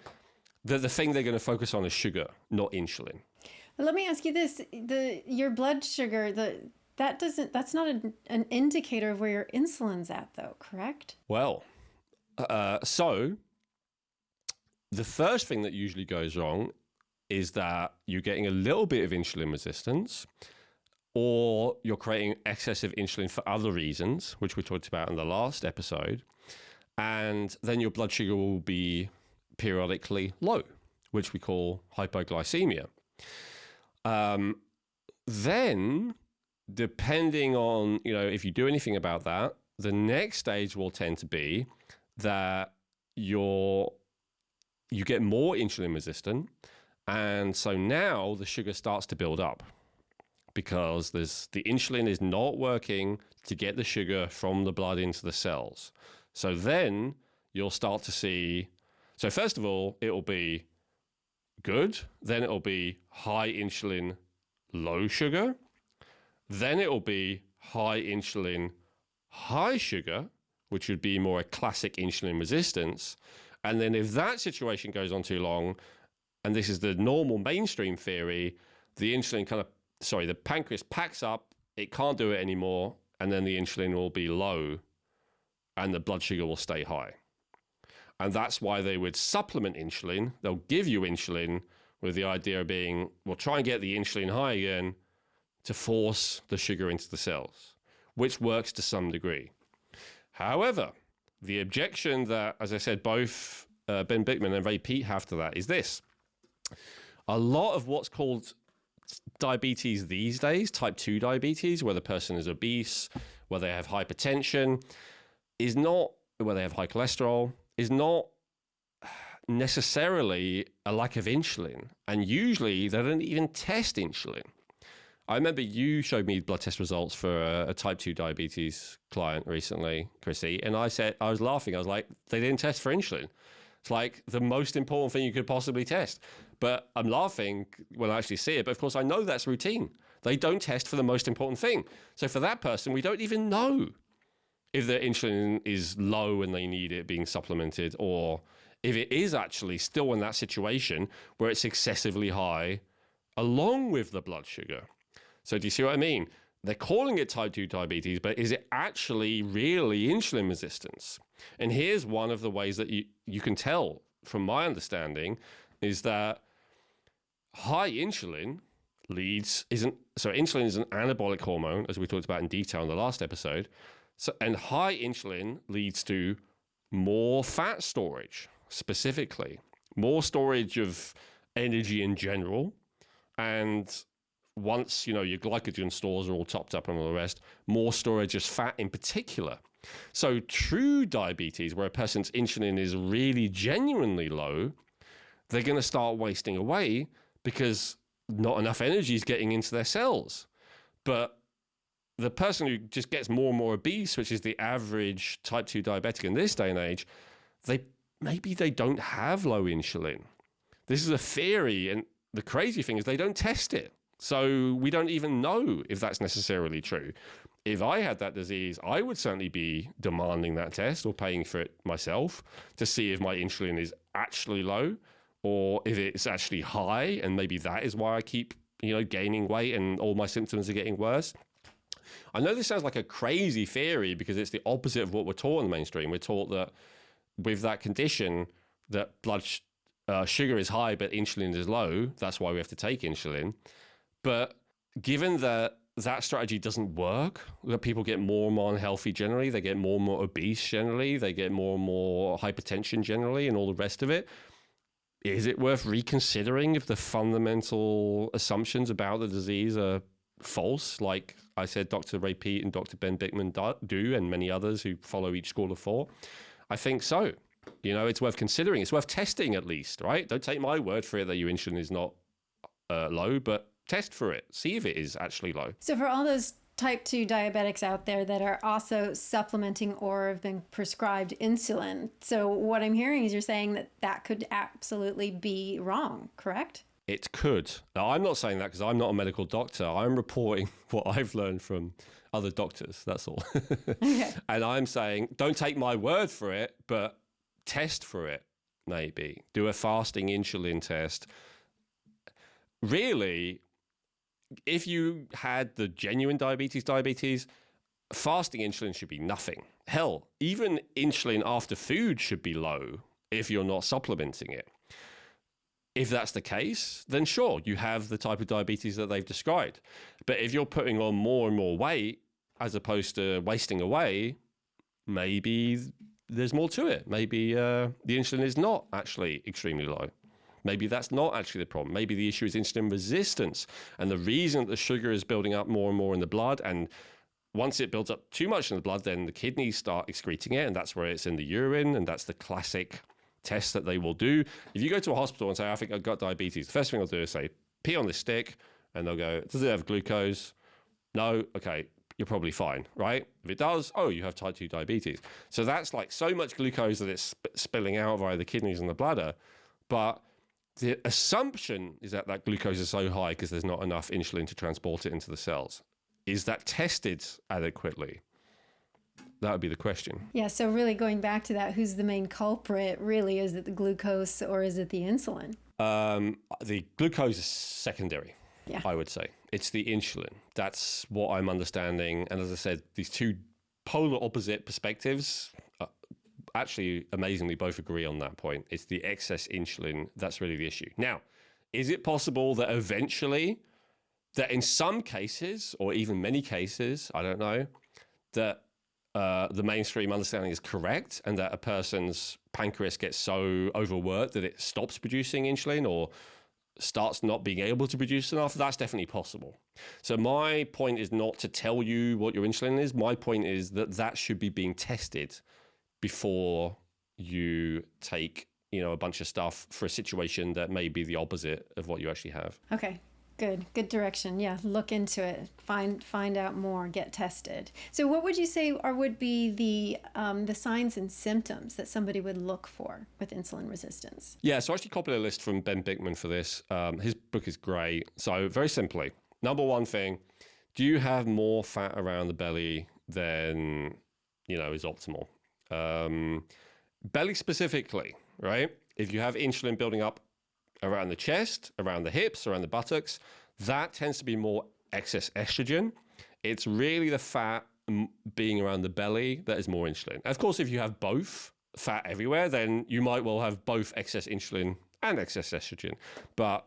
that the thing they're going to focus on is sugar, not insulin. Let me ask you this: your blood sugar, that's not an indicator of where your insulin's at, though, correct? Well, so the first thing that usually goes wrong is that you're getting a little bit of insulin resistance, or you're creating excessive insulin for other reasons, which we talked about in the last episode, and then your blood sugar will be periodically low, which we call hypoglycemia. Then, depending on, if you do anything about that, the next stage will tend to be that you get more insulin resistant. And so now the sugar starts to build up because the insulin is not working to get the sugar from the blood into the cells. So then you'll start to see, so first of all, it will be good. Then it will be high insulin, low sugar. Then it will be high insulin, high sugar, which would be more a classic insulin resistance. And then if that situation goes on too long, and this is the normal mainstream theory, the pancreas packs up, it can't do it anymore, and then the insulin will be low, and the blood sugar will stay high. And that's why they would supplement insulin. They'll give you insulin with the idea being, we'll try and get the insulin high again to force the sugar into the cells, which works to some degree. However, the objection that, as I said, both Ben Bickman and Ray Peat have to that is this. A lot of what's called diabetes these days, type 2 diabetes, where the person is obese, where they have hypertension, where they have high cholesterol, is not necessarily a lack of insulin. And usually they don't even test insulin. I remember you showed me blood test results for a type 2 diabetes client recently, Chrissy, and I was laughing. I was like, they didn't test for insulin. It's like the most important thing you could possibly test. But I'm laughing when I actually see it. But of course, I know that's routine. They don't test for the most important thing. So for that person, we don't even know if their insulin is low and they need it being supplemented, or if it is actually still in that situation where it's excessively high along with the blood sugar. So do you see what I mean? They're calling it type 2 diabetes, but is it actually really insulin resistance? And here's one of the ways that you can tell, from my understanding, is that high insulin insulin is an anabolic hormone, as we talked about in detail in the last episode. And high insulin leads to more fat storage, specifically, more storage of energy in general. And once, your glycogen stores are all topped up and all the rest, more storage of fat in particular. So true diabetes, where a person's insulin is really genuinely low, they're going to start wasting away because not enough energy is getting into their cells. But the person who just gets more and more obese, which is the average type 2 diabetic in this day and age, maybe they don't have low insulin. This is a theory, and the crazy thing is they don't test it. So we don't even know if that's necessarily true. If I had that disease, I would certainly be demanding that test or paying for it myself to see if my insulin is actually low or if it's actually high, and maybe that is why I keep, gaining weight and all my symptoms are getting worse. I know this sounds like a crazy theory because it's the opposite of what we're taught in the mainstream. We're taught that with that condition, that blood sugar is high but insulin is low. That's why we have to take insulin. But given that strategy doesn't work, that people get more and more unhealthy generally, they get more and more obese generally, they get more and more hypertension generally, and all the rest of it, is it worth reconsidering if the fundamental assumptions about the disease are false, like I said Dr. Ray Peat and Dr. Ben Bickman do, and many others who follow each school of thought? I think so. It's worth considering. It's worth testing at least, right? Don't take my word for it that your insulin is not low, but test for it. See if it is actually low. So for all those type 2 diabetics out there that are also supplementing or have been prescribed insulin, so what I'm hearing is you're saying that could absolutely be wrong, correct? It could. Now, I'm not saying that because I'm not a medical doctor. I'm reporting what I've learned from other doctors. That's all. Okay. And I'm saying, don't take my word for it, but test for it, maybe. Do a fasting insulin test. Really, if you had the genuine diabetes, fasting insulin should be nothing. Hell, even insulin after food should be low if you're not supplementing it. If that's the case, then sure, you have the type of diabetes that they've described. But if you're putting on more and more weight as opposed to wasting away, maybe there's more to it. Maybe the insulin is not actually extremely low. Maybe that's not actually the problem. Maybe the issue is insulin resistance. And the reason that the sugar is building up more and more in the blood, and once it builds up too much in the blood, then the kidneys start excreting it, and that's where it's in the urine, and that's the classic test that they will do. If you go to a hospital and say, I think I've got diabetes, the first thing they'll do is say, pee on this stick, and they'll go, does it have glucose? No? Okay, you're probably fine, right? If it does, oh, you have type 2 diabetes. So that's like so much glucose that it's spilling out via the kidneys and the bladder. But the assumption is that glucose is so high because there's not enough insulin to transport it into the cells. Is that tested adequately? That would be the question. Yeah, so really going back to that, who's the main culprit really? Is it the glucose or is it the insulin? The glucose is secondary, yeah. I would say. It's the insulin. That's what I'm understanding. And as I said, these two polar opposite perspectives actually, amazingly, both agree on that point. It's the excess insulin that's really the issue. Now, is it possible that eventually, that in some cases, or even many cases, I don't know, that the mainstream understanding is correct and that a person's pancreas gets so overworked that it stops producing insulin or starts not being able to produce enough? That's definitely possible. So my point is not to tell you what your insulin is. My point is that should be being tested before you take, a bunch of stuff for a situation that may be the opposite of what you actually have. Okay, good direction. Yeah, look into it, find out more, get tested. So what would you say would be the signs and symptoms that somebody would look for with insulin resistance? Yeah, so I actually copied a list from Ben Bickman for this. His book is great. So very simply, number one thing, do you have more fat around the belly than, is optimal? Belly specifically, right? If you have insulin building up around the chest, around the hips, around the buttocks, that tends to be more excess estrogen. It's really the fat being around the belly that is more insulin. Of course, if you have both fat everywhere, then you might well have both excess insulin and excess estrogen. But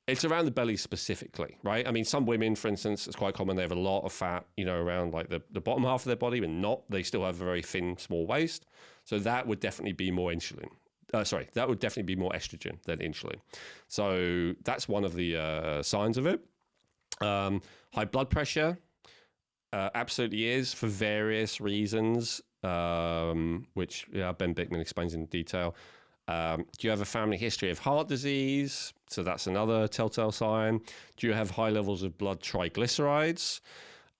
it's around the belly specifically, right? I mean, some women, for instance, it's quite common. They have a lot of fat, around like the bottom half of their body, but they still have a very thin, small waist. So that would definitely be more insulin. That would definitely be more estrogen than insulin. So that's one of the signs of it. High blood pressure absolutely is for various reasons, which Ben Bickman explains in detail. Do you have a family history of heart disease? So that's another telltale sign. Do you have high levels of blood triglycerides?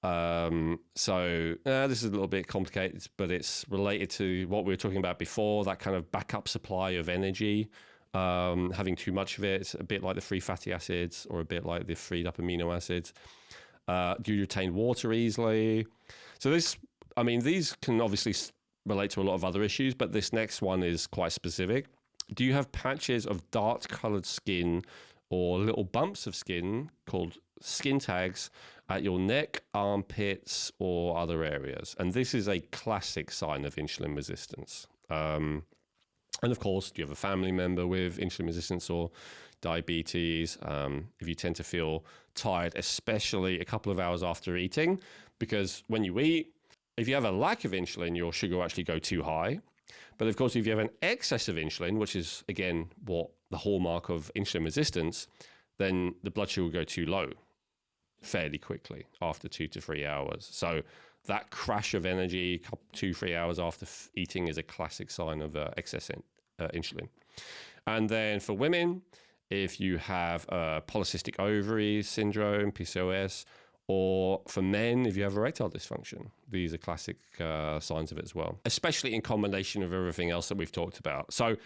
This is a little bit complicated, but it's related to what we were talking about before, that kind of backup supply of energy. Having too much of it, it's a bit like the free fatty acids or a bit like the freed up amino acids. Do you retain water easily? So these can obviously relate to a lot of other issues, but this next one is quite specific. Do you have patches of dark colored skin or little bumps of skin called skin tags at your neck, armpits, or other areas? And this is a classic sign of insulin resistance. And of course, do you have a family member with insulin resistance or diabetes? If you tend to feel tired, especially a couple of hours after eating, because when you eat, if you have a lack of insulin, your sugar will actually go too high. But of course, if you have an excess of insulin, which is, again, what the hallmark of insulin resistance, then the blood sugar will go too low fairly quickly after 2 to 3 hours. So that crash of energy 2-3 hours after eating is a classic sign of excess insulin. And then for women, if you have polycystic ovaries syndrome, PCOS, or for men, if you have erectile dysfunction, these are classic signs of it as well, especially in combination with everything else that we've talked about. So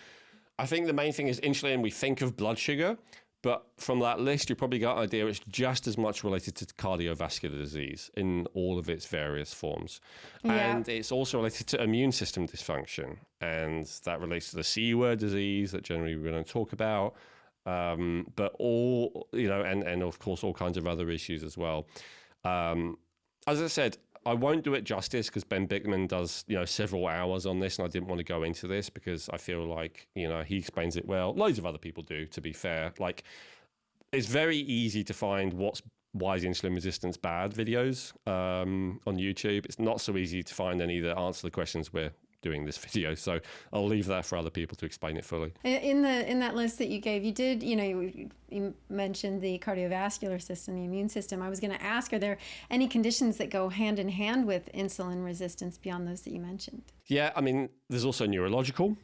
I think the main thing is insulin. We think of blood sugar, but from that list, you probably got an idea it's just as much related to cardiovascular disease in all of its various forms. Yeah. And it's also related to immune system dysfunction. And that relates to the C word disease that generally we're going to talk about. But all, and of course, all kinds of other issues as well. As I said, I won't do it justice because Ben Bickman does, several hours on this, and I didn't want to go into this because I feel like, he explains it well. Loads of other people do, to be fair. Like, it's very easy to find why is insulin resistance bad videos on YouTube. It's not so easy to find any that answer the questions we're doing this video, so I'll leave that for other people to explain it fully. In that list that you gave, you did, you mentioned the cardiovascular system, the immune system. I was going to ask, are there any conditions that go hand in hand with insulin resistance beyond those that you mentioned? Yeah, there's also neurological,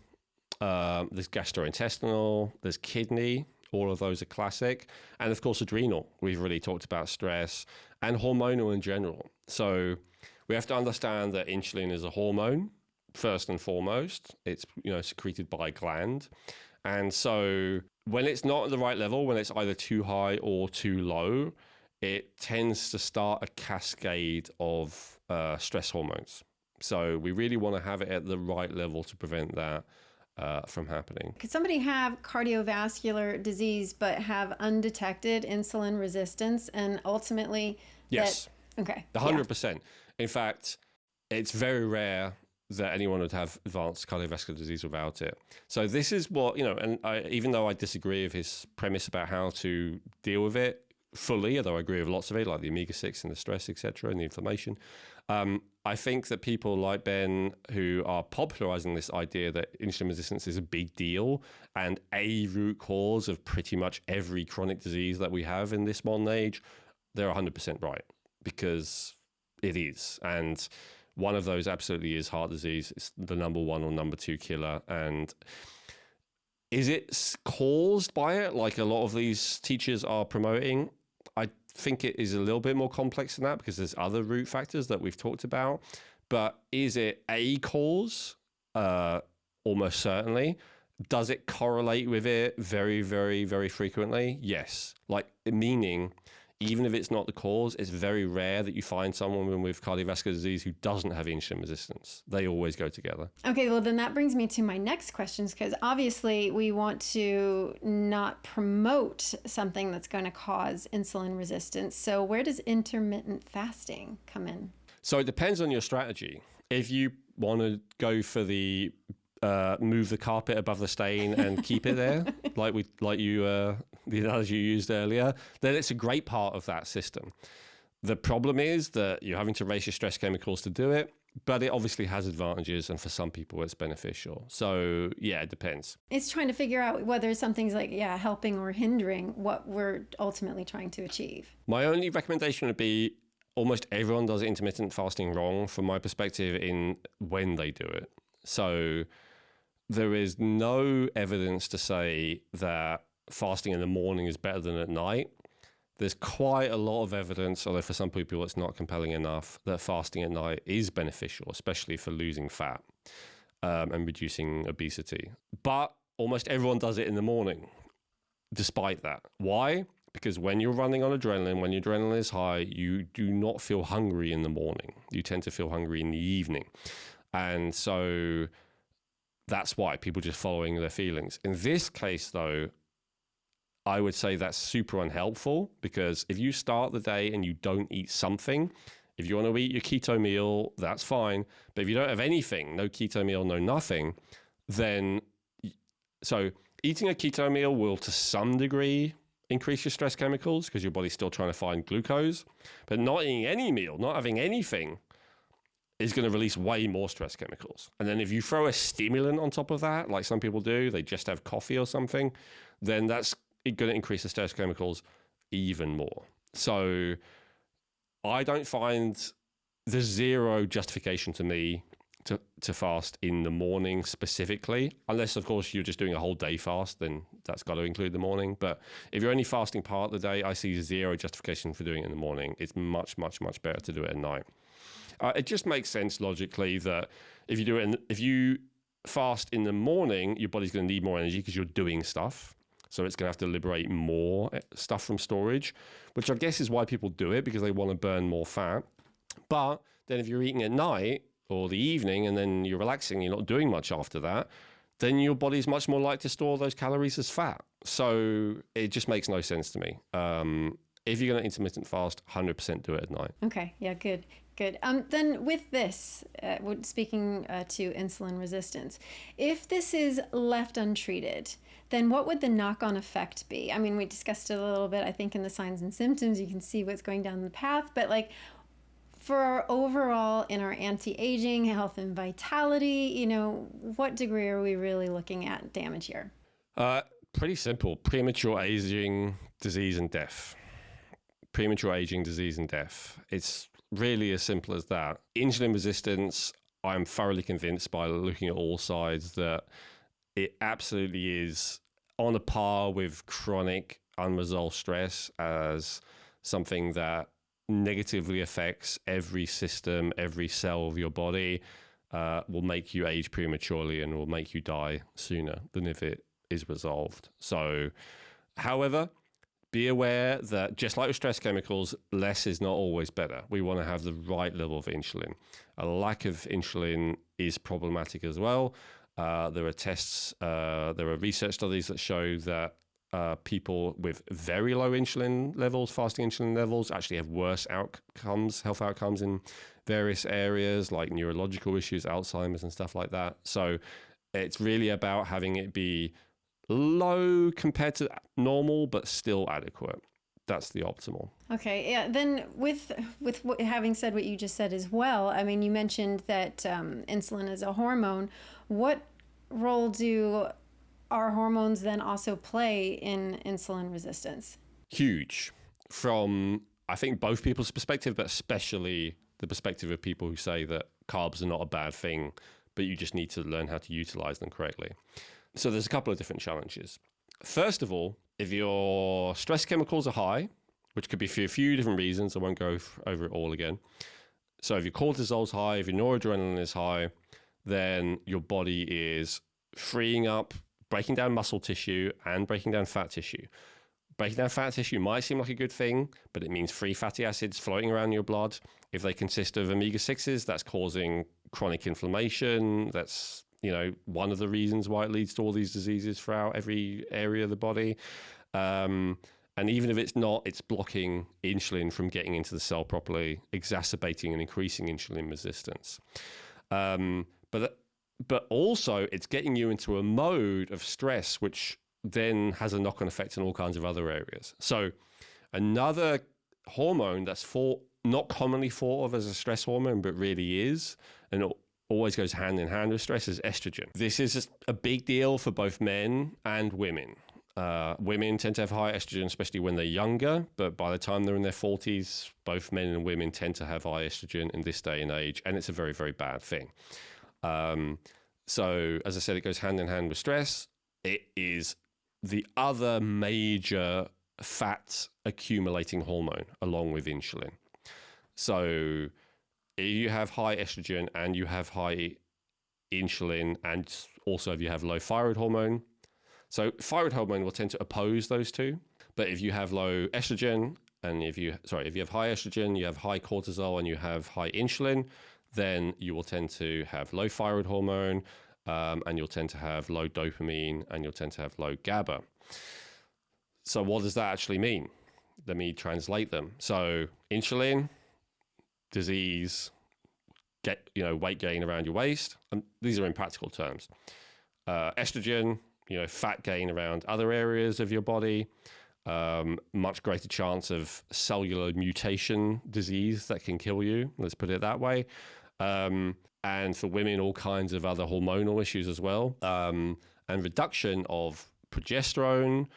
there's gastrointestinal, there's kidney. All of those are classic. And of course, adrenal. We've really talked about stress and hormonal in general. So we have to understand that insulin is a hormone. First and foremost, it's secreted by a gland, and so when it's not at the right level, when it's either too high or too low, it tends to start a cascade of stress hormones. So we really want to have it at the right level to prevent that from happening. Could somebody have cardiovascular disease but have undetected insulin resistance, and ultimately? Yes. Okay. 100%. Yeah. In fact, it's very rare that anyone would have advanced cardiovascular disease without it. So this is what, and even though I disagree with his premise about how to deal with it fully, although I agree with lots of it, like the omega-6 and the stress, etc., and the inflammation, I think that people like Ben who are popularizing this idea that insulin resistance is a big deal and a root cause of pretty much every chronic disease that we have in this modern age, they're 100% right, because it is. And one of those absolutely is heart disease. It's the number 1 or number 2 killer. And is it caused by it, like a lot of these teachers are promoting? I think it is a little bit more complex than that because there's other root factors that we've talked about. But is it a cause? Almost certainly. Does it correlate with it very, very, very frequently? Yes. Meaning, even if it's not the cause, it's very rare that you find someone with cardiovascular disease who doesn't have insulin resistance. They always go together. Okay, well, then that brings me to my next questions, because obviously we want to not promote something that's going to cause insulin resistance. So where does intermittent fasting come in? So it depends on your strategy. If you want to go for the move the carpet above the stain and keep it there, the analogy you used earlier, then it's a great part of that system. The problem is that you're having to raise your stress chemicals to do it, but it obviously has advantages, and for some people it's beneficial. So yeah, it depends. It's trying to figure out whether something's helping or hindering what we're ultimately trying to achieve. My only recommendation would be almost everyone does intermittent fasting wrong from my perspective in when they do it. So there is no evidence to say that fasting in the morning is better than at night. there's quite a lot of evidence, although for some people it's not compelling enough, that fasting at night is beneficial, especially for losing fat and reducing obesity. But almost everyone does it in the morning, despite that. Why? Because when you're running on adrenaline, when your adrenaline is high, you do not feel hungry in the morning. You tend to feel hungry in the evening. And so that's why people just following their feelings. In this case, though, I would say that's super unhelpful, because if you start the day and you don't eat something, if you want to eat your keto meal, that's fine. But if you don't have anything, no keto meal, no nothing, then so eating a keto meal will to some degree increase your stress chemicals because your body's still trying to find glucose. But not eating any meal, not having anything, is going to release way more stress chemicals. And then if you throw a stimulant on top of that, like some people do, they just have coffee or something, then that's going to increase the stress chemicals even more. So I don't find there's zero justification to me to fast in the morning specifically, unless of course you're just doing a whole day fast, then that's got to include the morning. But if you're only fasting part of the day, I see zero justification for doing it in the morning. It's much, much, much better to do it at night. It just makes sense logically that if you fast in the morning, your body's going to need more energy because you're doing stuff. So it's going to have to liberate more stuff from storage, which I guess is why people do it, because they want to burn more fat. But then if you're eating at night or the evening and then you're relaxing, you're not doing much after that, then your body's much more likely to store those calories as fat. So it just makes no sense to me. If you're going to intermittent fast, 100% do it at night. Okay. Yeah, good. Good. Then with this, speaking to insulin resistance, if this is left untreated, then what would the knock-on effect be? I mean, we discussed it a little bit, I think, in the signs and symptoms. You can see what's going down the path, but like for our overall, in our anti-aging, health and vitality, what degree are we really looking at damage here? Pretty simple. Premature aging, disease and death. Premature aging, disease and death. It's really as simple as that. Insulin resistance, I'm thoroughly convinced by looking at all sides that it absolutely is on a par with chronic unresolved stress as something that negatively affects every system, every cell of your body, will make you age prematurely and will make you die sooner than if it is resolved. So, however, be aware that just like with stress chemicals, less is not always better. We want to have the right level of insulin. A lack of insulin is problematic as well. There are tests, there are research studies that show that people with very low insulin levels, fasting insulin levels, actually have worse outcomes, health outcomes in various areas like neurological issues, Alzheimer's and stuff like that. So it's really about having it be low compared to normal, but still adequate. That's the optimal. Okay, yeah. Then with having said what you just said as well, I mean, you mentioned that insulin is a hormone. What role do our hormones then also play in insulin resistance? Huge. From, I think, both people's perspective, but especially the perspective of people who say that carbs are not a bad thing, but you just need to learn how to utilize them correctly. So there's a couple of different challenges. First of all, if your stress chemicals are high, which could be for a few different reasons, I won't go over it all again. So if your cortisol's high, if your noradrenaline is high, then your body is freeing up, breaking down muscle tissue and breaking down fat tissue. Breaking down fat tissue might seem like a good thing, but it means free fatty acids floating around your blood. If they consist of omega-6s, that's causing chronic inflammation. That's one of the reasons why it leads to all these diseases throughout every area of the body. And even if it's not, it's blocking insulin from getting into the cell properly, exacerbating and increasing insulin resistance. But also it's getting you into a mode of stress, which then has a knock-on effect in all kinds of other areas. So another hormone that's not commonly thought of as a stress hormone, but really is, and it always goes hand in hand with stress, is estrogen. This is a big deal for both men and women. Women tend to have high estrogen, especially when they're younger, but by the time they're in their 40s, both men and women tend to have high estrogen in this day and age, and it's a very, very bad thing. So, as I said, it goes hand in hand with stress. It is the other major fat accumulating hormone along with insulin. So if you have high estrogen and you have high insulin, and also if you have low thyroid hormone, so thyroid hormone will tend to oppose those two. But if you have low estrogen and if you have high estrogen, you have high cortisol and you have high insulin, then you will tend to have low thyroid hormone, and you'll tend to have low dopamine, and you'll tend to have low GABA. So what does that actually mean? Let me translate them. So insulin, disease, weight gain around your waist. And these are in practical terms. Estrogen, fat gain around other areas of your body. Much greater chance of cellular mutation disease that can kill you. Let's put it that way. And for women, all kinds of other hormonal issues as well. And reduction of progesterone,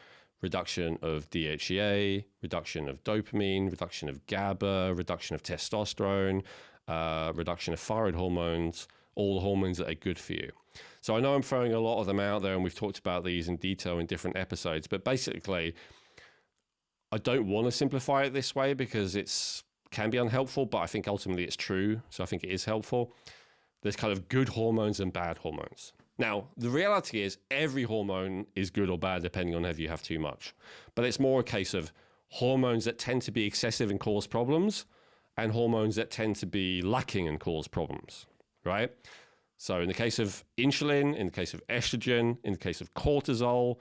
reduction of DHEA, reduction of dopamine, reduction of GABA, reduction of testosterone, reduction of thyroid hormones, all the hormones that are good for you. So I know I'm throwing a lot of them out there, and we've talked about these in detail in different episodes, but basically, I don't want to simplify it this way because it can be unhelpful, but I think ultimately it's true. So I think it is helpful. There's kind of good hormones and bad hormones. Now, the reality is every hormone is good or bad depending on if you have too much. But it's more a case of hormones that tend to be excessive and cause problems and hormones that tend to be lacking and cause problems, right? So in the case of insulin, in the case of estrogen, in the case of cortisol,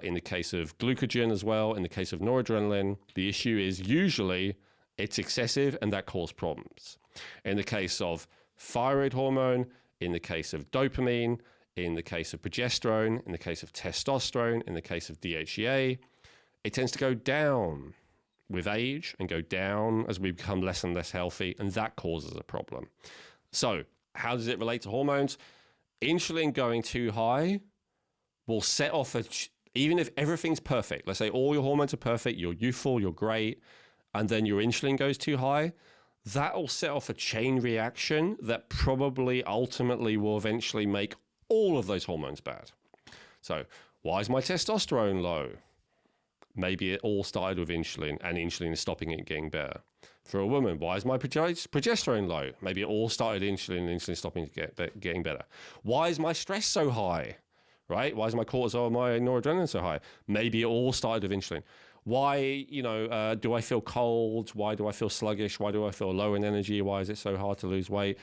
in the case of glucagon as well, in the case of noradrenaline, the issue is usually it's excessive and that causes problems. In the case of thyroid hormone, in the case of dopamine, in the case of progesterone, in the case of testosterone, in the case of DHEA, it tends to go down with age and go down as we become less and less healthy, and that causes a problem. So how does it relate to hormones? Insulin going too high will set off even if everything's perfect, let's say all your hormones are perfect, you're youthful, you're great, and then your insulin goes too high, that will set off a chain reaction that probably ultimately will eventually make all of those hormones bad. So why is my testosterone low? Maybe it all started with insulin and insulin is stopping it getting better. For a woman, why is my progesterone low? Maybe it all started insulin and insulin stopping it getting better. Why is my stress so high? Right? Why is my cortisol and my noradrenaline so high? Maybe it all started with insulin. Why, do I feel cold? Why do I feel sluggish? Why do I feel low in energy? Why is it so hard to lose weight?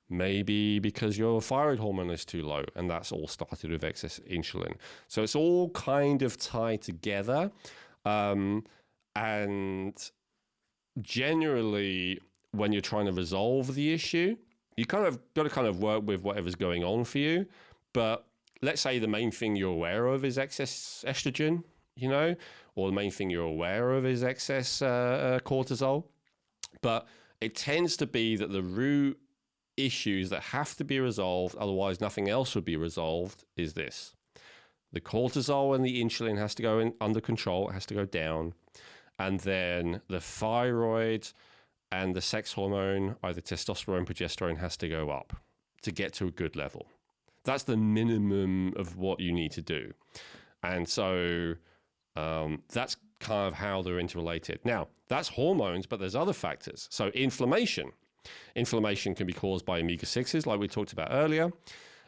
Maybe because your thyroid hormone is too low, and that's all started with excess insulin. So it's all kind of tied together. And generally, when you're trying to resolve the issue, you kind of got to kind of work with whatever's going on for you. But let's say the main thing you're aware of is excess estrogen, or the main thing you're aware of is excess cortisol. But it tends to be that the root issues that have to be resolved, otherwise nothing else would be resolved, is this. The cortisol and the insulin has to go under control, it has to go down. And then the thyroid and the sex hormone, either testosterone, progesterone, has to go up to get to a good level. That's the minimum of what you need to do. And so that's kind of how they're interrelated. Now, that's hormones, but there's other factors. So inflammation. Inflammation can be caused by omega-6s, like we talked about earlier.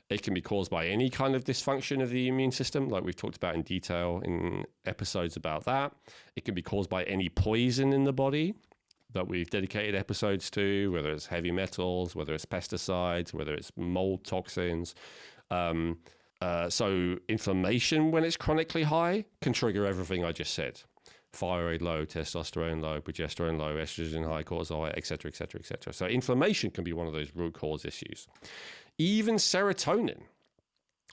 It can be caused by any kind of dysfunction of the immune system, like we've talked about in detail in episodes about that. It can be caused by any poison in the body that we've dedicated episodes to, whether it's heavy metals, whether it's pesticides, whether it's mold toxins. So inflammation, when it's chronically high, can trigger everything I just said. Thyroid low, testosterone low, progesterone low, estrogen high, cortisol, et cetera, et cetera, et cetera. So inflammation can be one of those root cause issues. Even serotonin.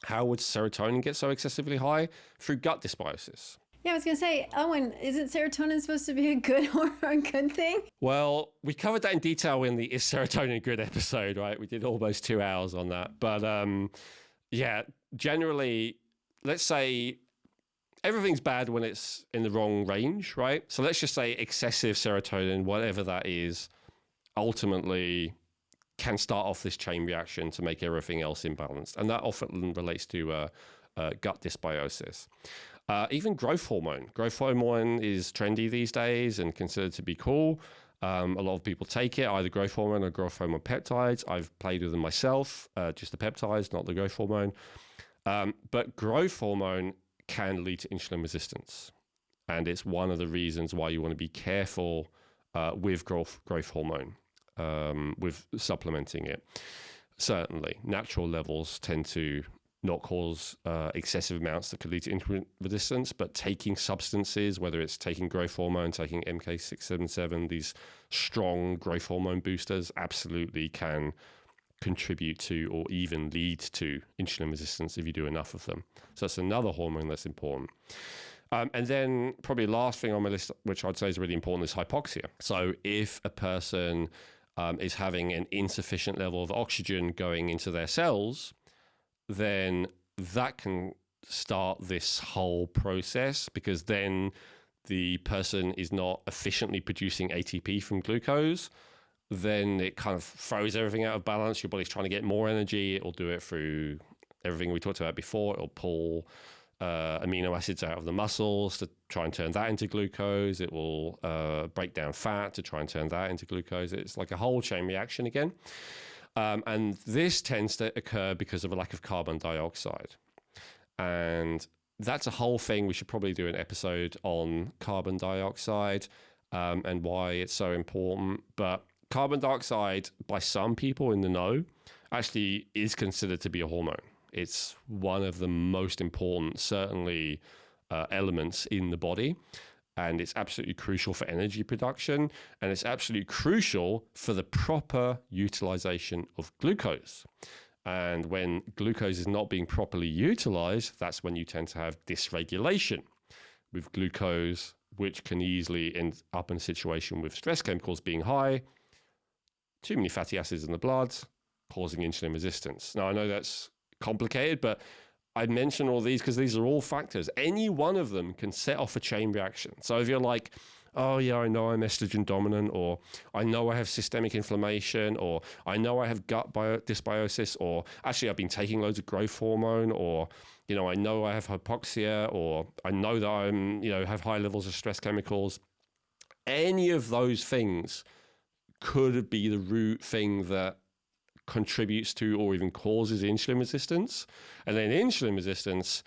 How would serotonin get so excessively high? Through gut dysbiosis. Yeah, I was going to say, Elwin, isn't serotonin supposed to be a good or a good thing? Well, we covered that in detail in the Is Serotonin Good episode, right? We did almost 2 hours on that. But yeah, generally, let's say everything's bad when it's in the wrong range, right? So let's just say excessive serotonin, whatever that is, ultimately can start off this chain reaction to make everything else imbalanced. And that often relates to gut dysbiosis. Even growth hormone. Growth hormone is trendy these days and considered to be cool. A lot of people take it, either growth hormone or growth hormone peptides. I've played with them myself, just the peptides, not the growth hormone. But growth hormone can lead to insulin resistance. And it's one of the reasons why you want to be careful with growth hormone, with supplementing it. Certainly, natural levels tend to not cause excessive amounts that could lead to insulin resistance, but taking substances, whether it's taking growth hormone, taking MK677, these strong growth hormone boosters, absolutely can contribute to or even lead to insulin resistance if you do enough of them. So that's another hormone that's important. And then probably last thing on my list, which I'd say is really important, is hypoxia. So if a person is having an insufficient level of oxygen going into their cells, then that can start this whole process, because then the person is not efficiently producing ATP from glucose. Then it kind of throws everything out of balance. Your body's trying to get more energy. It will do it through everything we talked about before. It'll pull amino acids out of the muscles to try and turn that into glucose. It will break down fat to try and turn that into glucose. It's like a whole chain reaction again. And this tends to occur because of a lack of carbon dioxide. And that's a whole thing. We should probably do an episode on carbon dioxide and why it's so important. But carbon dioxide, by some people in the know, actually is considered to be a hormone. It's one of the most important, certainly, elements in the body. And it's absolutely crucial for energy production. And it's absolutely crucial for the proper utilization of glucose. And when glucose is not being properly utilized, that's when you tend to have dysregulation with glucose, which can easily end up in a situation with stress chemicals being high, too many fatty acids in the blood, causing insulin resistance. Now, I know that's complicated, but I mention all these because these are all factors. Any one of them can set off a chain reaction. So if you're like, oh yeah, I know I'm estrogen dominant, or I know I have systemic inflammation, or I know I have gut dysbiosis, or actually I've been taking loads of growth hormone, or I know I have hypoxia, or I know that I'm have high levels of stress chemicals. Any of those things could be the root thing that contributes to or even causes insulin resistance. And then insulin resistance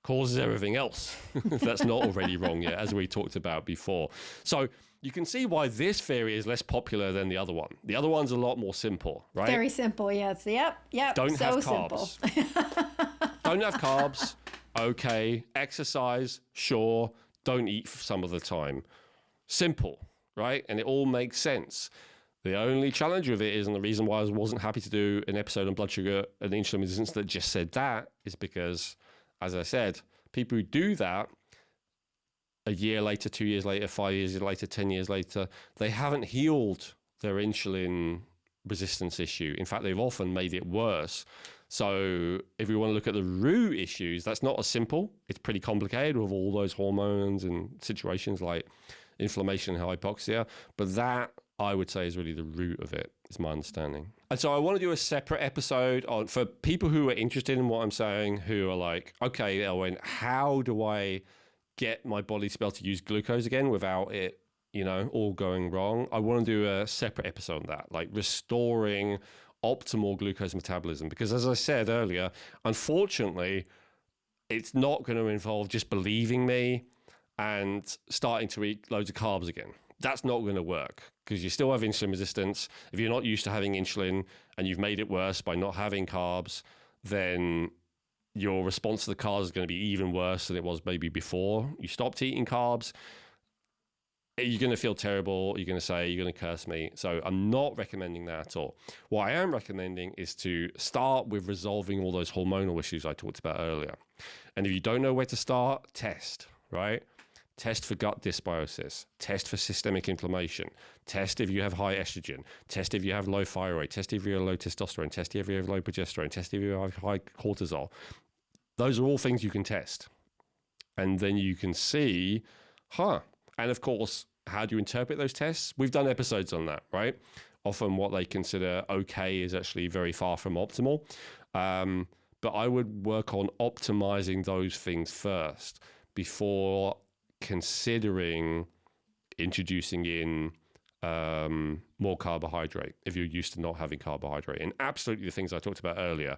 causes everything else that's not already wrong yet, as we talked about before. So you can see why this theory is less popular than the other one. The other one's a lot more simple, right? Very simple, yes. Yep. Don't so have carbs. Simple. Don't have carbs. Okay. Exercise. Sure. Don't eat some of the time. Simple, right? And it all makes sense. The only challenge with it is, and the reason why I wasn't happy to do an episode on blood sugar and insulin resistance that just said that, is because, as I said, people who do that a year later, 2 years later, 5 years later, 10 years later, they haven't healed their insulin resistance issue. In fact, they've often made it worse. So if we want to look at the root issues, that's not as simple. It's pretty complicated with all those hormones and situations like inflammation and hypoxia. But that, I would say, is really the root of it, is my understanding. And so I want to do a separate episode on, for people who are interested in what I'm saying, who are like, okay, Elwin, how do I get my body to be able to use glucose again without it, all going wrong? I want to do a separate episode on that, like restoring optimal glucose metabolism. Because as I said earlier, unfortunately, it's not going to involve just believing me and starting to eat loads of carbs again. That's not going to work, because you still have insulin resistance. If you're not used to having insulin and you've made it worse by not having carbs, then your response to the carbs is going to be even worse than it was maybe before you stopped eating carbs. You're going to feel terrible. You're going to say, you're going to curse me. So I'm not recommending that at all. What I am recommending is to start with resolving all those hormonal issues I talked about earlier. And if you don't know where to start, test, right? Test for gut dysbiosis, test for systemic inflammation, test if you have high estrogen, test if you have low thyroid, test if you have low testosterone, test if you have low progesterone, test if you have high cortisol. Those are all things you can test. And then you can see, and of course, how do you interpret those tests? We've done episodes on that, right? Often what they consider okay is actually very far from optimal. But I would work on optimizing those things first, before considering introducing in more carbohydrate if you're used to not having carbohydrate. And absolutely the things I talked about earlier,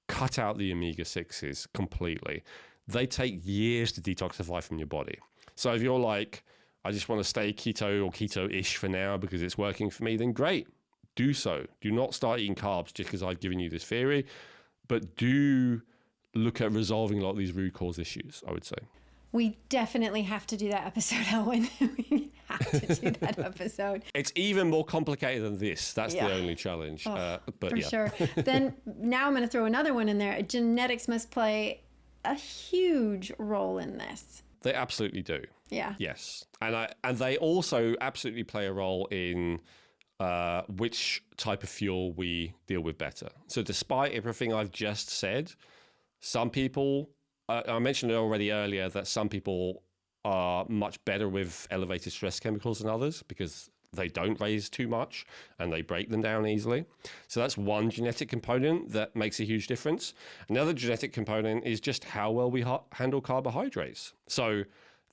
cut out the omega-6s completely. They take years to detoxify from your body. So if you're like, I just want to stay keto or keto-ish for now because it's working for me, then great, do so. Do not start eating carbs just because I've given you this theory, but do look at resolving a lot of these root cause issues, I would say. We definitely have to do that episode, Elwin. We have to do that episode. It's even more complicated than this. That's the only challenge. But for sure. Then now I'm going to throw another one in there. Genetics must play a huge role in this. They absolutely do. Yeah. Yes. And they also absolutely play a role in which type of fuel we deal with better. So despite everything I've just said, some people, I mentioned it already earlier, that some people are much better with elevated stress chemicals than others because they don't raise too much and they break them down easily. So that's one genetic component that makes a huge difference. Another genetic component is just how well we handle carbohydrates. So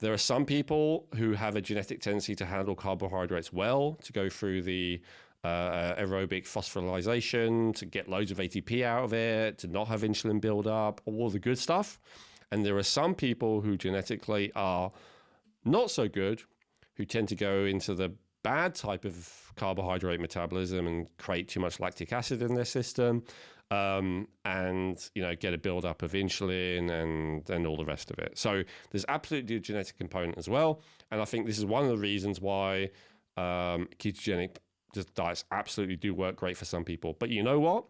there are some people who have a genetic tendency to handle carbohydrates well, to go through the aerobic phosphorylation, to get loads of ATP out of it, to not have insulin buildup, all the good stuff. And there are some people who genetically are not so good, who tend to go into the bad type of carbohydrate metabolism and create too much lactic acid in their system, and get a buildup of insulin and all the rest of it. So there's absolutely a genetic component as well. And I think this is one of the reasons why ketogenic diets absolutely do work great for some people. But you know what?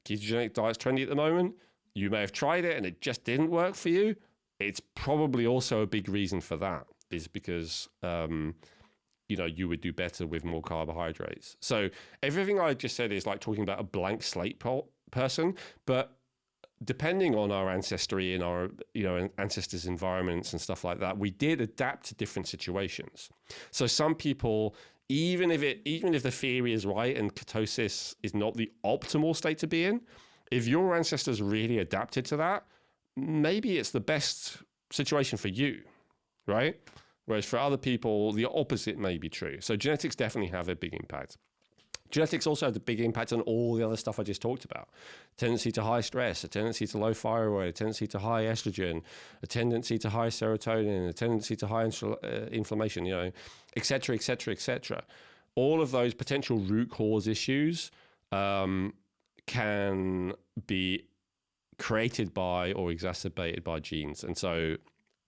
Ketogenic diet's trendy at the moment. You may have tried it and it just didn't work for you. It's probably also a big reason for that, is because you would do better with more carbohydrates. So everything I just said is like talking about a blank slate person, but depending on our ancestry and our ancestors' environments and stuff like that, we did adapt to different situations. So some people, even if the theory is right and ketosis is not the optimal state to be in, if your ancestors really adapted to that, maybe it's the best situation for you, right? Whereas for other people, the opposite may be true. So genetics definitely have a big impact. Genetics also have a big impact on all the other stuff I just talked about. Tendency to high stress, a tendency to low thyroid, a tendency to high estrogen, a tendency to high serotonin, a tendency to high inflammation, et cetera, et cetera, et cetera. All of those potential root cause issues can be created by or exacerbated by genes. And so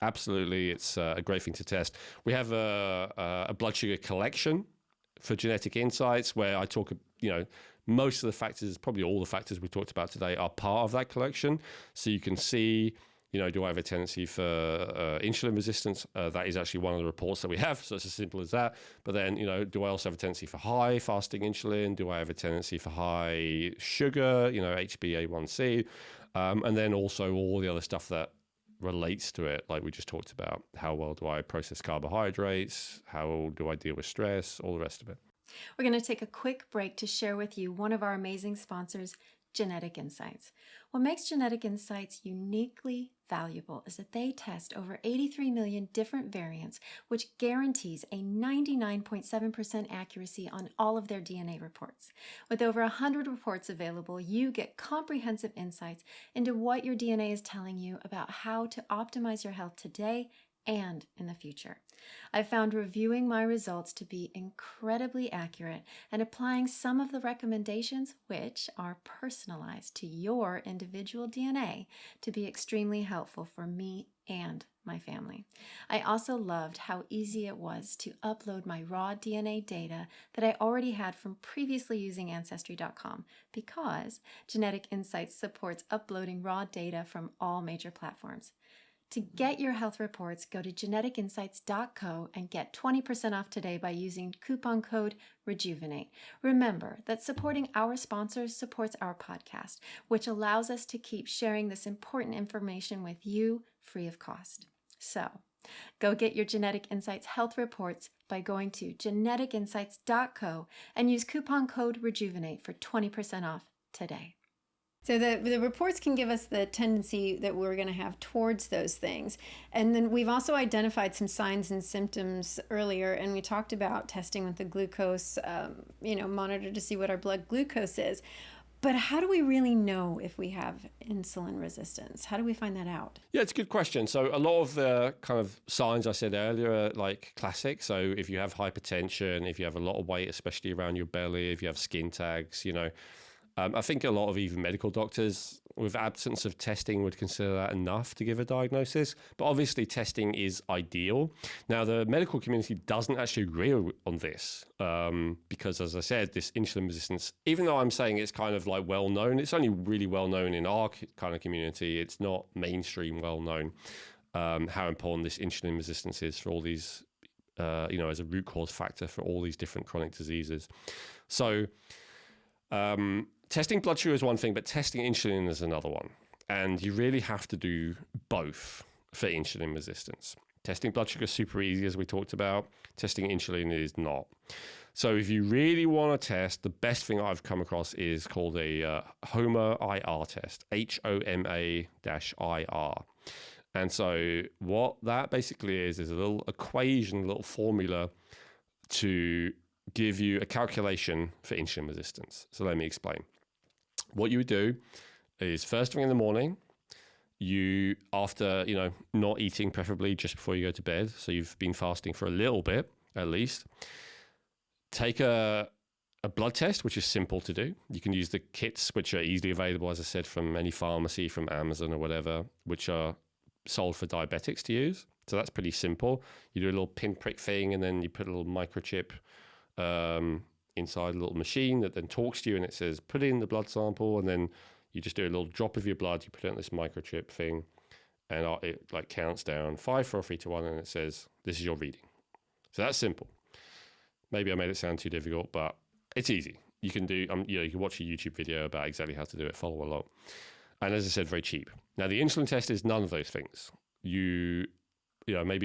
absolutely, it's a great thing to test. We have a blood sugar collection for genetic insights where I talk, most of the factors, probably all the factors we talked about today are part of that collection. So you can see, do I have a tendency for insulin resistance? That is actually one of the reports that we have. So it's as simple as that. But then, do I also have a tendency for high fasting insulin? Do I have a tendency for high sugar, HbA1c? And then also all the other stuff that relates to it, like we just talked about. How well do I process carbohydrates? How do I deal with stress? All the rest of it. We're going to take a quick break to share with you one of our amazing sponsors, Genetic Insights. What makes Genetic Insights uniquely valuable is that they test over 83 million different variants, which guarantees a 99.7% accuracy on all of their DNA reports. With over 100 reports available, you get comprehensive insights into what your DNA is telling you about how to optimize your health today and in the future. I found reviewing my results to be incredibly accurate and applying some of the recommendations, which are personalized to your individual DNA, to be extremely helpful for me and my family. I also loved how easy it was to upload my raw DNA data that I already had from previously using Ancestry.com, because Genetic Insights supports uploading raw data from all major platforms. To get your health reports, go to geneticinsights.co and get 20% off today by using coupon code Rejuvenate. Remember that supporting our sponsors supports our podcast, which allows us to keep sharing this important information with you free of cost. So, go get your Genetic Insights health reports by going to geneticinsights.co and use coupon code Rejuvenate for 20% off today. So the reports can give us the tendency that we're going to have towards those things. And then we've also identified some signs and symptoms earlier, and we talked about testing with the glucose, monitor to see what our blood glucose is. But how do we really know if we have insulin resistance? How do we find that out? Yeah, it's a good question. So a lot of the kind of signs I said earlier are like classic. So if you have hypertension, if you have a lot of weight, especially around your belly, if you have skin tags, I think a lot of even medical doctors with absence of testing would consider that enough to give a diagnosis. But obviously testing is ideal. Now, the medical community doesn't actually agree on this because, as I said, this insulin resistance, even though I'm saying it's kind of like well known, it's only really well known in our kind of community. It's not mainstream well known how important this insulin resistance is for all these, as a root cause factor for all these different chronic diseases. So, testing blood sugar is one thing, but testing insulin is another one. And you really have to do both for insulin resistance. Testing blood sugar is super easy, as we talked about. Testing insulin is not. So if you really want to test, the best thing I've come across is called a Homa IR test, HOMA-IR. And so what that basically is a little equation, a little formula to give you a calculation for insulin resistance. So let me explain. What you would do is first thing in the morning, you, after, not eating, preferably just before you go to bed, so you've been fasting for a little bit at least, take a blood test, which is simple to do. You can use the kits, which are easily available, as I said, from any pharmacy, from Amazon or whatever, which are sold for diabetics to use. So that's pretty simple. You do a little pinprick thing, and then you put a little microchip inside a little machine that then talks to you, and it says, put in the blood sample, and then you just do a little drop of your blood, you put it in this microchip thing, and it like counts down 5, 4, 3, 2, 1, and it says, this is your reading. So that's simple. Maybe I made it sound too difficult, but it's easy. You can do, you can watch a YouTube video about exactly how to do it, follow along. And as I said, very cheap. Now, the insulin test is none of those things. Maybe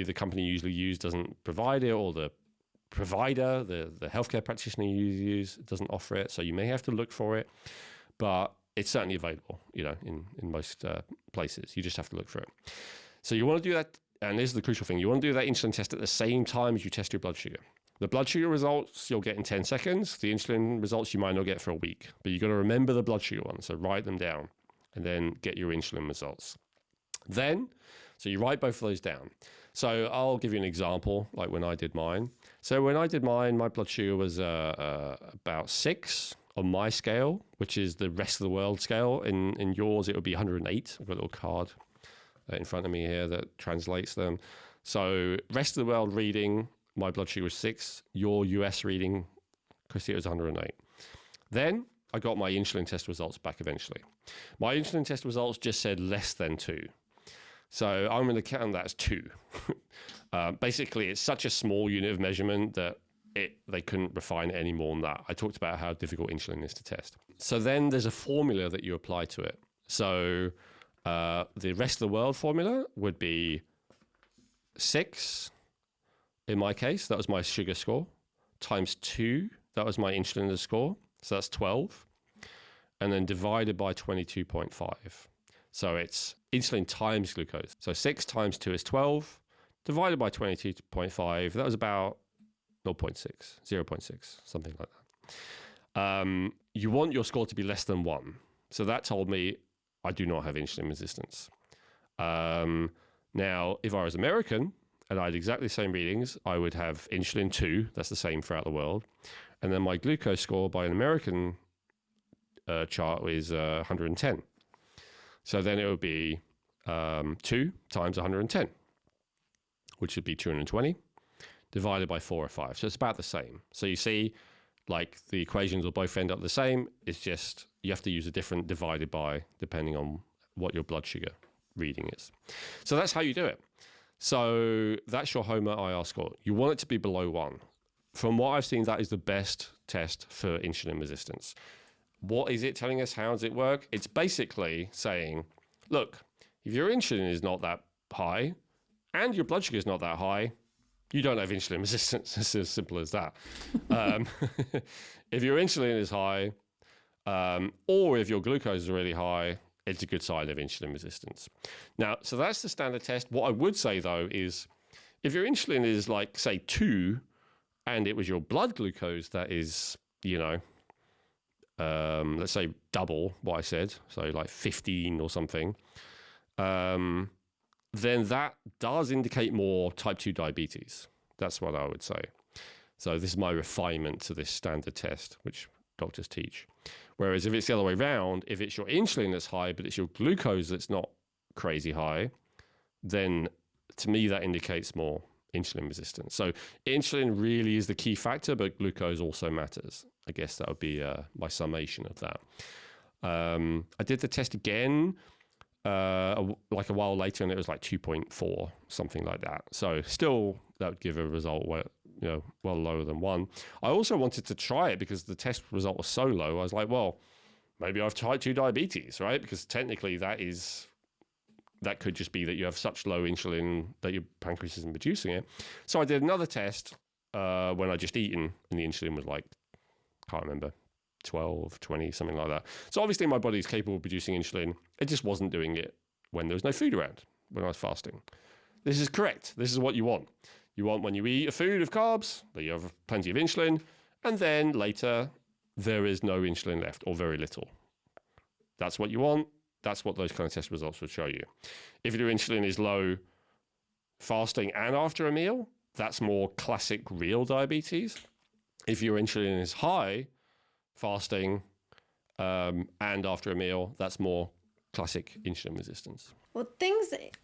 the company you usually use doesn't provide it, or the provider, the healthcare practitioner you use doesn't offer it. So you may have to look for it, but it's certainly available, in most places. You just have to look for it. So you want to do that. And this is the crucial thing. You want to do that insulin test at the same time as you test your blood sugar. The blood sugar results you'll get in 10 seconds. The insulin results you might not get for a week. But you've got to remember the blood sugar one. So write them down and then get your insulin results. So you write both of those down. So I'll give you an example, like when I did mine. So when I did mine, my blood sugar was about 6 on my scale, which is the rest of the world scale. In yours, it would be 108. I've got a little card in front of me here that translates them. So rest of the world reading, my blood sugar was 6. Your US reading, Chrissy, it was 108. Then I got my insulin test results back eventually. My insulin test results just said less than 2. So I'm going to count that as 2. Basically, it's such a small unit of measurement that they couldn't refine it any more than that. I talked about how difficult insulin is to test. So then there's a formula that you apply to it. So the rest of the world formula would be 6, in my case, that was my sugar score, times 2, that was my insulin score, so that's 12, and then divided by 22.5. So it's insulin times glucose. So 6 times 2 is 12, divided by 22.5, that was about 0.6, something like that. You want your score to be less than 1. So that told me I do not have insulin resistance. Now, if I was American and I had exactly the same readings, I would have insulin 2, that's the same throughout the world. And then my glucose score by an American chart is 110. So then it would be 2 times 110, which would be 220, divided by 4 or 5. So it's about the same. So you see, like, the equations will both end up the same. It's just you have to use a different divided by depending on what your blood sugar reading is. So that's how you do it. So that's your Homa IR score. You want it to be below 1. From what I've seen, that is the best test for insulin resistance. What is it telling us? How does it work? It's basically saying, look, if your insulin is not that high and your blood sugar is not that high, you don't have insulin resistance. It's as simple as that. If your insulin is high Or if your glucose is really high, it's a good sign of insulin resistance. Now, so that's the standard test. What I would say, though, is if your insulin is like, say, 2, and it was your blood glucose that is, let's say double what I said, so like 15 or something, then that does indicate more type 2 diabetes. That's what I would say. So this is my refinement to this standard test, which doctors teach. Whereas if it's the other way around, if it's your insulin that's high, but it's your glucose that's not crazy high, then to me that indicates more insulin resistance. So insulin really is the key factor, but glucose also matters. I guess that would be my summation of that. I did the test again like a while later, and it was like 2.4, something like that. So still, that would give a result where, well lower than 1. I also wanted to try it because the test result was so low. I was like, well, maybe I have type 2 diabetes, right? Because technically that could just be that you have such low insulin that your pancreas isn't producing it. So I did another test when I just eaten, and the insulin was like, can't remember, 12, 20, something like that. So obviously my body's capable of producing insulin. It just wasn't doing it when there was no food around, when I was fasting. This is correct. This is what you want. You want when you eat a food of carbs, that you have plenty of insulin, and then later there is no insulin left or very little. That's what you want. That's what those kind of test results would show you. If your insulin is low fasting and after a meal, that's more classic real diabetes. If your insulin is high fasting and after a meal, that's more classic insulin resistance. Well,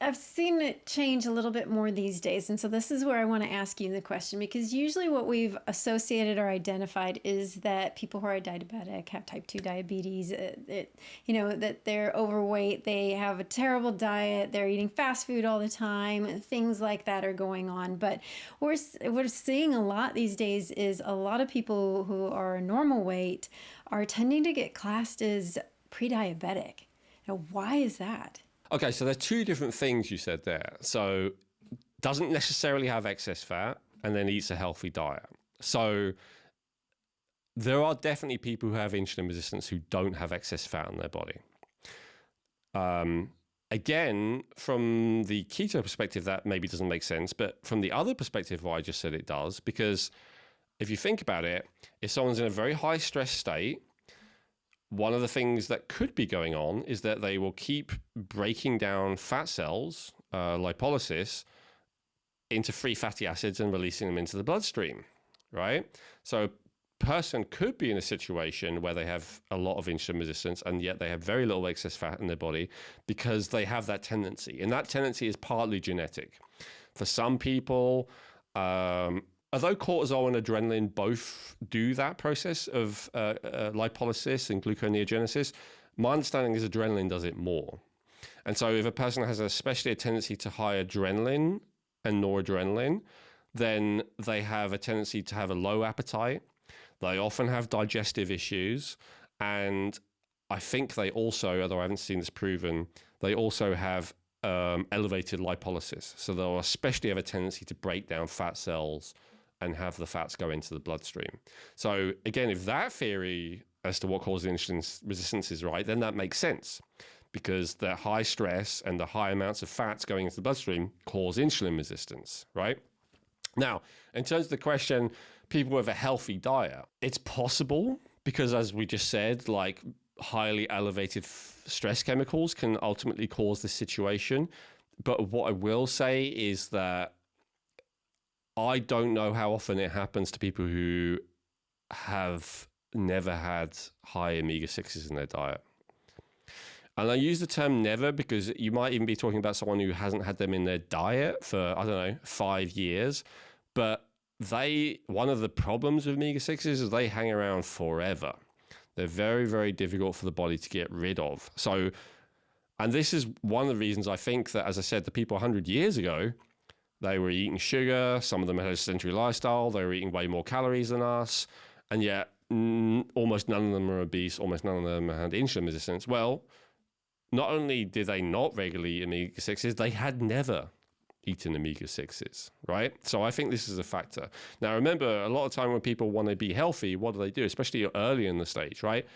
I've seen it change a little bit more these days. And so this is where I want to ask you the question, because usually what we've associated or identified is that people who are diabetic have type 2 diabetes, that they're overweight, they have a terrible diet, they're eating fast food all the time, things like that are going on. But we're seeing a lot these days is a lot of people who are normal weight are tending to get classed as pre-diabetic. Now, why is that? Okay, so there's 2 different things you said there. So doesn't necessarily have excess fat and then eats a healthy diet. So there are definitely people who have insulin resistance who don't have excess fat in their body. Again, from the keto perspective, that maybe doesn't make sense. But from the other perspective, what I just said, it does. Because if you think about it, if someone's in a very high stress state, one of the things that could be going on is that they will keep breaking down fat cells, lipolysis, into free fatty acids and releasing them into the bloodstream, right? So a person could be in a situation where they have a lot of insulin resistance and yet they have very little excess fat in their body because they have that tendency. And that tendency is partly genetic. For some people, although cortisol and adrenaline both do that process of lipolysis and gluconeogenesis, my understanding is adrenaline does it more. And so if a person has especially a tendency to high adrenaline and noradrenaline, then they have a tendency to have a low appetite. They often have digestive issues. And I think they also, although I haven't seen this proven, they also have elevated lipolysis. So they'll especially have a tendency to break down fat cells and have the fats go into the bloodstream. So again, if that theory as to what causes insulin resistance is right, then that makes sense because the high stress and the high amounts of fats going into the bloodstream cause insulin resistance, right? Now, in terms of the question, people with a healthy diet, it's possible because as we just said, like highly elevated stress chemicals can ultimately cause this situation. But what I will say is that I don't know how often it happens to people who have never had high omega-6s in their diet. And I use the term never because you might even be talking about someone who hasn't had them in their diet for, 5 years. But one of the problems with omega-6s is they hang around forever. They're very, very difficult for the body to get rid of. So, and this is one of the reasons I think that, as I said, the people 100 years ago, they were eating sugar. Some of them had a sedentary lifestyle. They were eating way more calories than us. And yet almost none of them are obese. Almost none of them had insulin resistance. Well, not only did they not regularly eat omega-6s, they had never eaten omega-6s, right? So I think this is a factor. Now, remember, a lot of time when people want to be healthy, what do? Especially early in the stage, right?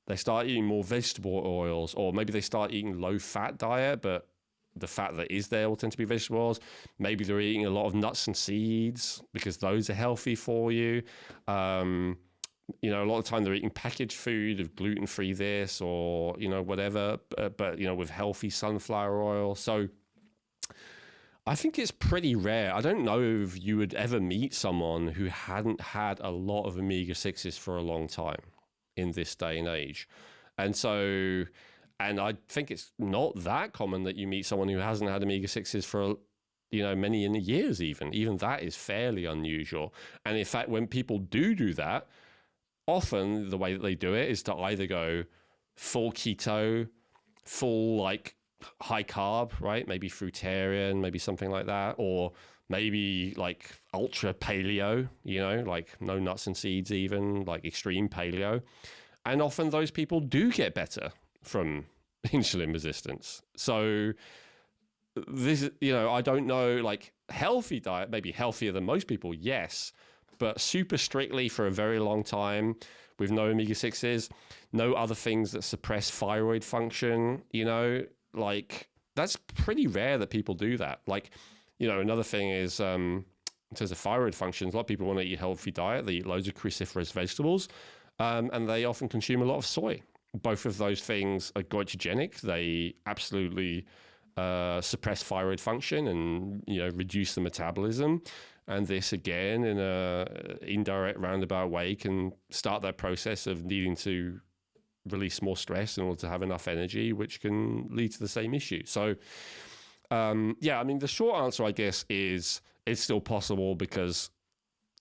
they start eating more vegetable oils, or maybe they start eating low-fat diet, but the fat that is there will tend to be vegetable oils. Maybe they're eating a lot of nuts and seeds because those are healthy for you. A lot of the time they're eating packaged food of gluten-free this or, whatever, but with healthy sunflower oil. So I think it's pretty rare. I don't know if you would ever meet someone who hadn't had a lot of omega-6s for a long time in this day and age. And I think it's not that common that you meet someone who hasn't had omega-6s for, many years even. Even that is fairly unusual. And in fact, when people do that, often the way that they do it is to either go full keto, full high carb, right? Maybe fruitarian, maybe something like that, or maybe ultra paleo, no nuts and seeds, even extreme paleo. And often those people do get better from insulin resistance. So this, I don't know, healthy diet, maybe healthier than most people, yes, but super strictly for a very long time with no omega-6s, no other things that suppress thyroid function, that's pretty rare that people do that. Another thing is, in terms of thyroid functions, a lot of people want to eat a healthy diet. They eat loads of cruciferous vegetables, and they often consume a lot of soy. Both of those things are goitrogenic. They absolutely suppress thyroid function and reduce the metabolism. And this, again, in a indirect, roundabout way, can start that process of needing to release more stress in order to have enough energy, which can lead to the same issue. So, the short answer, I guess, is it's still possible because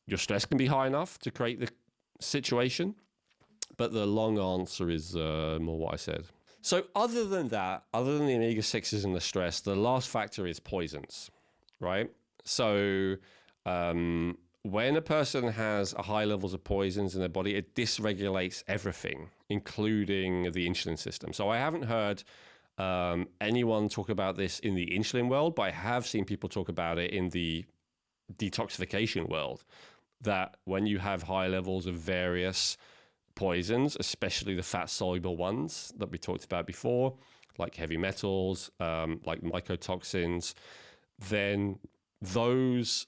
your stress can be high enough to create the situation. But the long answer is more what I said. So other than that, other than the omega-6s and the stress, the last factor is poisons, right? So when a person has a high levels of poisons in their body, it dysregulates everything, including the insulin system. So I haven't heard anyone talk about this in the insulin world, but I have seen people talk about it in the detoxification world, that when you have high levels of various poisons, especially the fat-soluble ones that we talked about before, like heavy metals, like mycotoxins, then those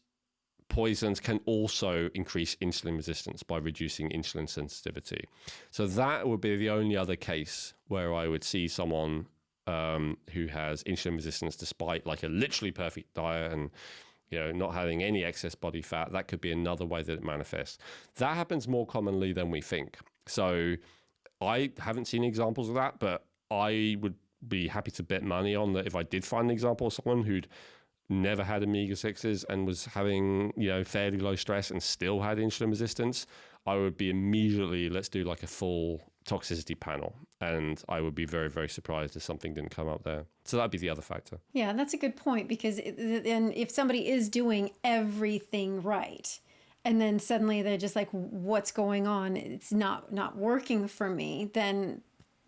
poisons can also increase insulin resistance by reducing insulin sensitivity. So that would be the only other case where I would see someone who has insulin resistance despite a literally perfect diet and not having any excess body fat. That could be another way that it manifests. That happens more commonly than we think. So I haven't seen examples of that, but I would be happy to bet money on that if I did find an example of someone who'd never had omega-6s and was having, fairly low stress and still had insulin resistance, I would be immediately, let's do a full toxicity panel. And I would be very, very surprised if something didn't come up there. So that'd be the other factor. Yeah, that's a good point, because then if somebody is doing everything right, and then suddenly they're just what's going on? It's not working for me. Then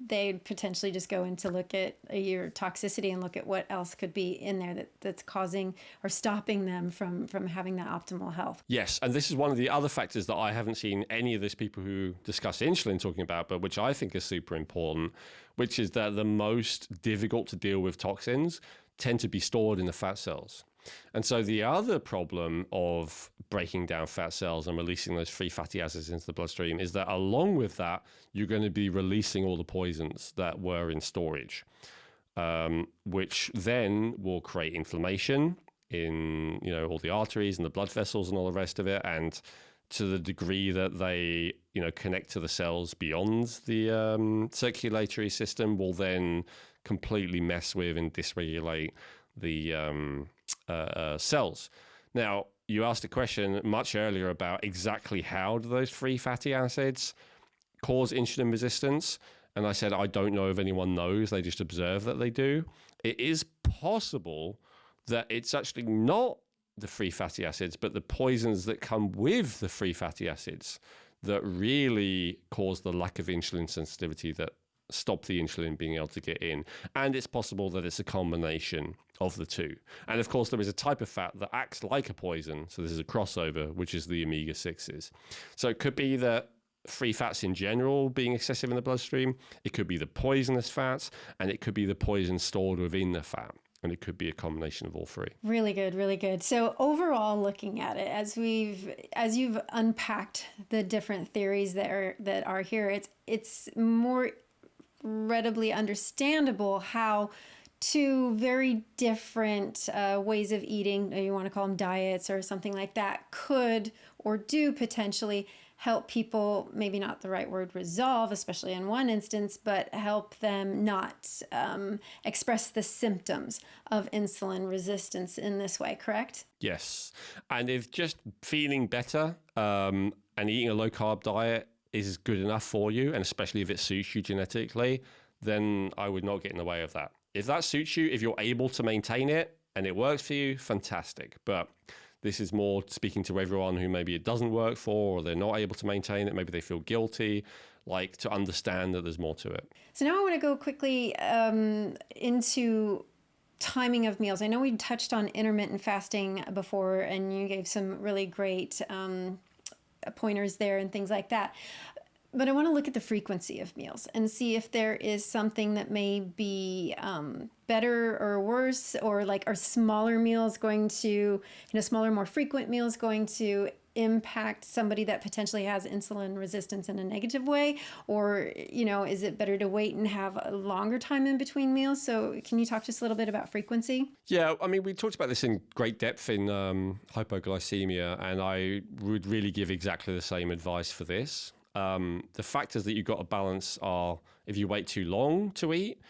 they'd potentially just go in to look at your toxicity and look at what else could be in there that's causing or stopping them from having that optimal health. Yes, and this is one of the other factors that I haven't seen any of these people who discuss insulin talking about, but which I think is super important, which is that the most difficult to deal with toxins tend to be stored in the fat cells. And so the other problem of breaking down fat cells and releasing those free fatty acids into the bloodstream is that along with that, you're going to be releasing all the poisons that were in storage, which then will create inflammation in, all the arteries and the blood vessels and all the rest of it. And to the degree that they, connect to the cells beyond the circulatory system, will then completely mess with and dysregulate the cells. Now, you asked a question much earlier about exactly how do those free fatty acids cause insulin resistance, and I said I don't know if anyone knows. They just observe that they do. It is possible that it's actually not the free fatty acids, but the poisons that come with the free fatty acids that really cause the lack of insulin sensitivity that stop the insulin being able to get in. And it's possible that it's a combination of the two. And of course, there is a type of fat that acts like a poison. So this is a crossover, which is the omega-6s. So it could be that free fats in general being excessive in the bloodstream. It could be the poisonous fats, and it could be the poison stored within the fat. And it could be a combination of all three. Really good, really good. So overall, looking at it, as you've unpacked the different theories that are here, it's more readily understandable how two very different ways of eating, you want to call them diets or something like that, could or do potentially help people, maybe not the right word, resolve, especially in one instance, but help them not express the symptoms of insulin resistance in this way, correct? Yes. And if just feeling better and eating a low carb diet is good enough for you, and especially if it suits you genetically, then I would not get in the way of that. If that suits you, if you're able to maintain it and it works for you, fantastic. But this is more speaking to everyone who maybe it doesn't work for, or they're not able to maintain it. Maybe they feel guilty, like to understand that there's more to it. So now I want to go quickly into timing of meals. I know we touched on intermittent fasting before, and you gave some really great pointers there and things like that. But I want to look at the frequency of meals and see if there is something that may be better or worse, or like are smaller meals going to, smaller, more frequent meals going to impact somebody that potentially has insulin resistance in a negative way? Or, is it better to wait and have a longer time in between meals? So can you talk just a little bit about frequency? Yeah, I mean, we talked about this in great depth in hypoglycemia, and I would really give exactly the same advice for this. The factors that you've got to balance are, if you wait too long to eat,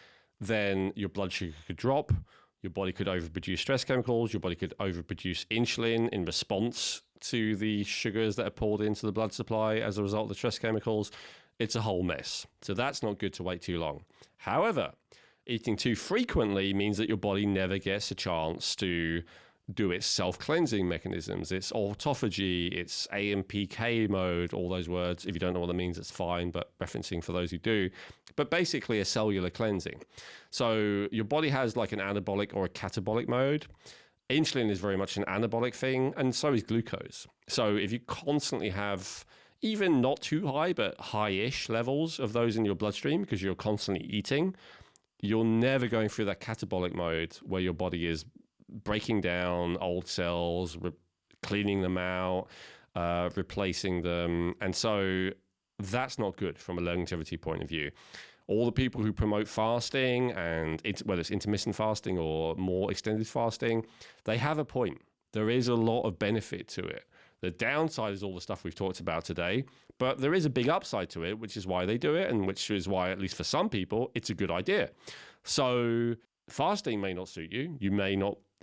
then your blood sugar could drop, your body could overproduce stress chemicals, your body could overproduce insulin in response to the sugars that are poured into the blood supply as a result of the stress chemicals. It's a whole mess. So that's not good to wait too long. However, eating too frequently means that your body never gets a chance to do its self-cleansing mechanisms, its autophagy, its AMPK mode, all those words. If you don't know what that means, it's fine, but referencing for those who do. But basically a cellular cleansing. So your body has like an anabolic or a catabolic mode. Insulin is very much an anabolic thing, and so is glucose. So if you constantly have even not too high, but high-ish levels of those in your bloodstream because you're constantly eating, you're never going through that catabolic mode where your body is breaking down old cells, cleaning them out, replacing them. And so that's not good from a longevity point of view. All the people who promote fasting, and whether it's intermittent fasting or more extended fasting, they have a point. There is a lot of benefit to it. The downside is all the stuff we've talked about today, but there is a big upside to it, which is why they do it, and which is why, at least for some people, it's a good idea. So fasting may not suit you.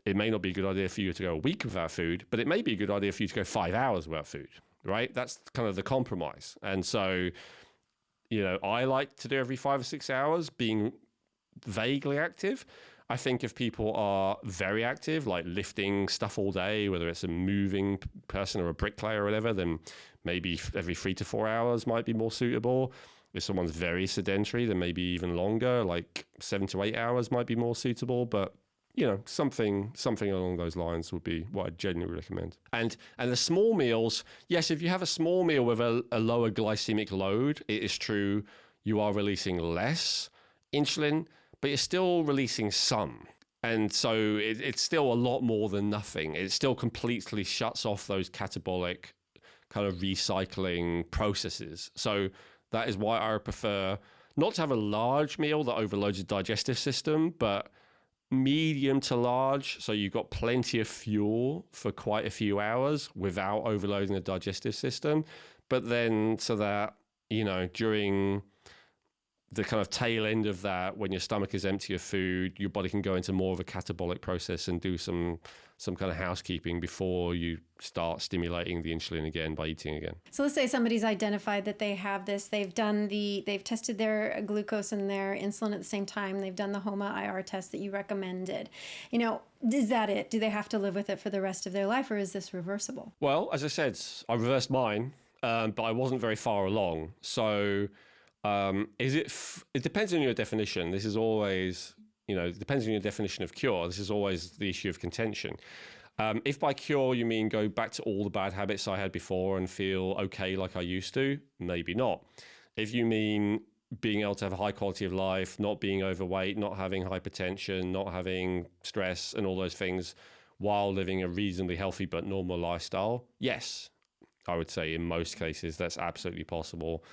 It may not be a good idea for you to go a week without food, but it may be a good idea for you to go 5 hours without food, right? That's kind of the compromise. And so, I like to do every 5 or 6 hours being vaguely active. I think if people are very active, like lifting stuff all day, whether it's a moving person or a bricklayer or whatever, then maybe every 3 to 4 hours might be more suitable. If someone's very sedentary, then maybe even longer, like 7 to 8 hours might be more suitable. But something along those lines would be what I genuinely recommend. And the small meals, yes, if you have a small meal with a lower glycemic load, it is true you are releasing less insulin, but you're still releasing some. And so it's still a lot more than nothing. It still completely shuts off those catabolic kind of recycling processes. So that is why I prefer not to have a large meal that overloads the digestive system, but medium to large, so you've got plenty of fuel for quite a few hours without overloading the digestive system. But then so that, during the kind of tail end of that, when your stomach is empty of food, your body can go into more of a catabolic process and do some kind of housekeeping before you start stimulating the insulin again by eating again. So let's say somebody's identified that they have this, they've tested their glucose and their insulin at the same time, they've done the Homa IR test that you recommended. Is that it? Do they have to live with it for the rest of their life, or is this reversible? Well, as I said, I reversed mine, but I wasn't very far along. So it depends on your definition. This is always, it depends on your definition of cure. This is always the issue of contention. If by cure you mean go back to all the bad habits I had before and feel okay like I used to, maybe not. If you mean being able to have a high quality of life, not being overweight, not having hypertension, not having stress and all those things while living a reasonably healthy but normal lifestyle, yes, I would say in most cases that's absolutely possible,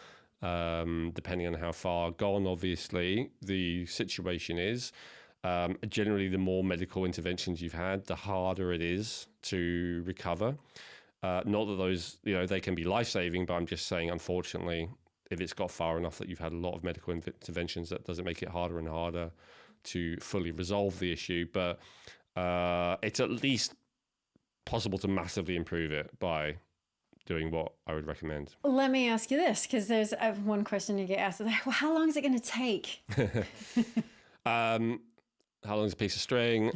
depending on how far gone, obviously, the situation is. Generally, the more medical interventions you've had, the harder it is to recover. Not that those, they can be life-saving, but I'm just saying, unfortunately, if it's got far enough that you've had a lot of medical interventions, that doesn't make it harder and harder to fully resolve the issue. But it's at least possible to massively improve it by doing what I would recommend. Let me ask you this, because there's one question you get asked. Well, how long is it going to take? How long is a piece of string?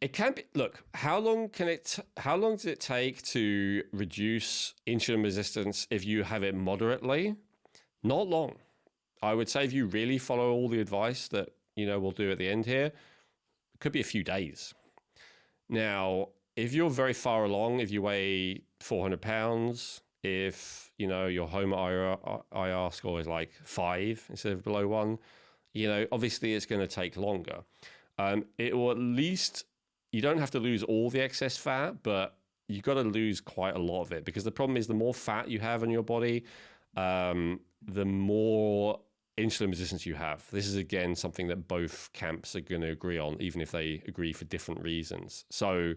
It can be. Look, how long does it take to reduce insulin resistance if you have it moderately? Not long. I would say if you really follow all the advice that we'll do at the end here, it could be a few days. Now, if you're very far along, if you weigh 400 pounds, if your Homa IR score is like 5 instead of below 1, obviously it's going to take longer. It will at least, you don't have to lose all the excess fat, but you've got to lose quite a lot of it, because the problem is the more fat you have in your body, the more insulin resistance you have. This is, again, something that both camps are going to agree on, even if they agree for different reasons. So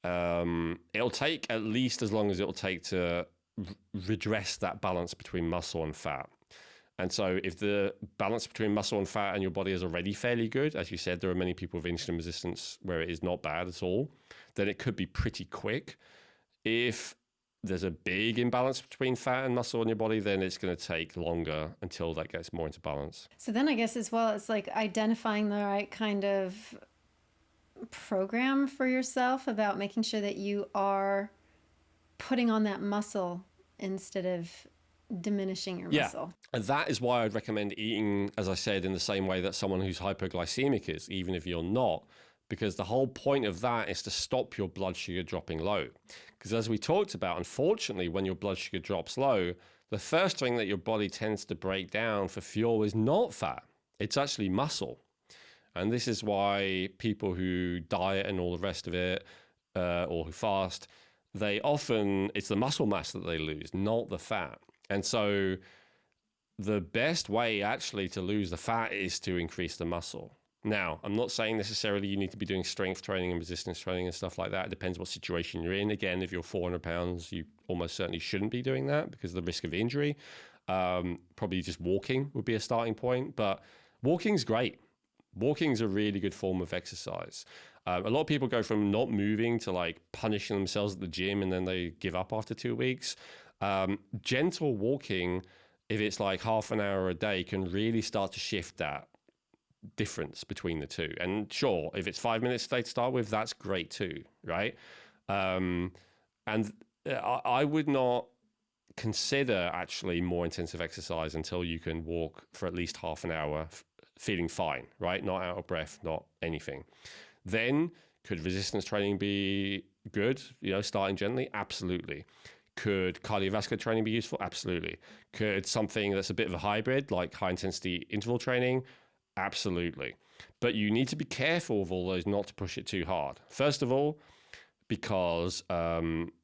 it'll take at least as long as it'll take to redress that balance between muscle and fat. And so if the balance between muscle and fat in your body is already fairly good, as you said, there are many people with insulin resistance where it is not bad at all, then it could be pretty quick. If there's a big imbalance between fat and muscle in your body, then it's going to take longer until that gets more into balance. So then I guess as well, it's like identifying the right kind of program for yourself about making sure that you are putting on that muscle instead of diminishing your muscle. And that is why I'd recommend eating, as I said, in the same way that someone who's hypoglycemic is, even if you're not, because the whole point of that is to stop your blood sugar dropping low. Because as we talked about, unfortunately, when your blood sugar drops low, the first thing that your body tends to break down for fuel is not fat. It's actually muscle. And this is why people who diet and all the rest of it, or who fast, it's the muscle mass that they lose, not the fat. And so the best way actually to lose the fat is to increase the muscle. Now, I'm not saying necessarily you need to be doing strength training and resistance training and stuff like that. It depends what situation you're in. Again, if you're 400 pounds, you almost certainly shouldn't be doing that because of the risk of injury. Probably just walking would be a starting point, but walking's great. Walking's a really good form of exercise. A lot of people go from not moving to like punishing themselves at the gym and then they give up after 2 weeks. Gentle walking, if it's like half an hour a day, can really start to shift that difference between the two. And sure, if it's 5 minutes a day to start with, that's great too, right? And I would not consider actually more intensive exercise until you can walk for at least half an hour feeling fine, right? Not out of breath, not anything. Then could resistance training be good? Starting gently? Absolutely. Could cardiovascular training be useful? Absolutely. Could something that's a bit of a hybrid, like high intensity interval training? Absolutely. But you need to be careful with all those not to push it too hard. First of all, because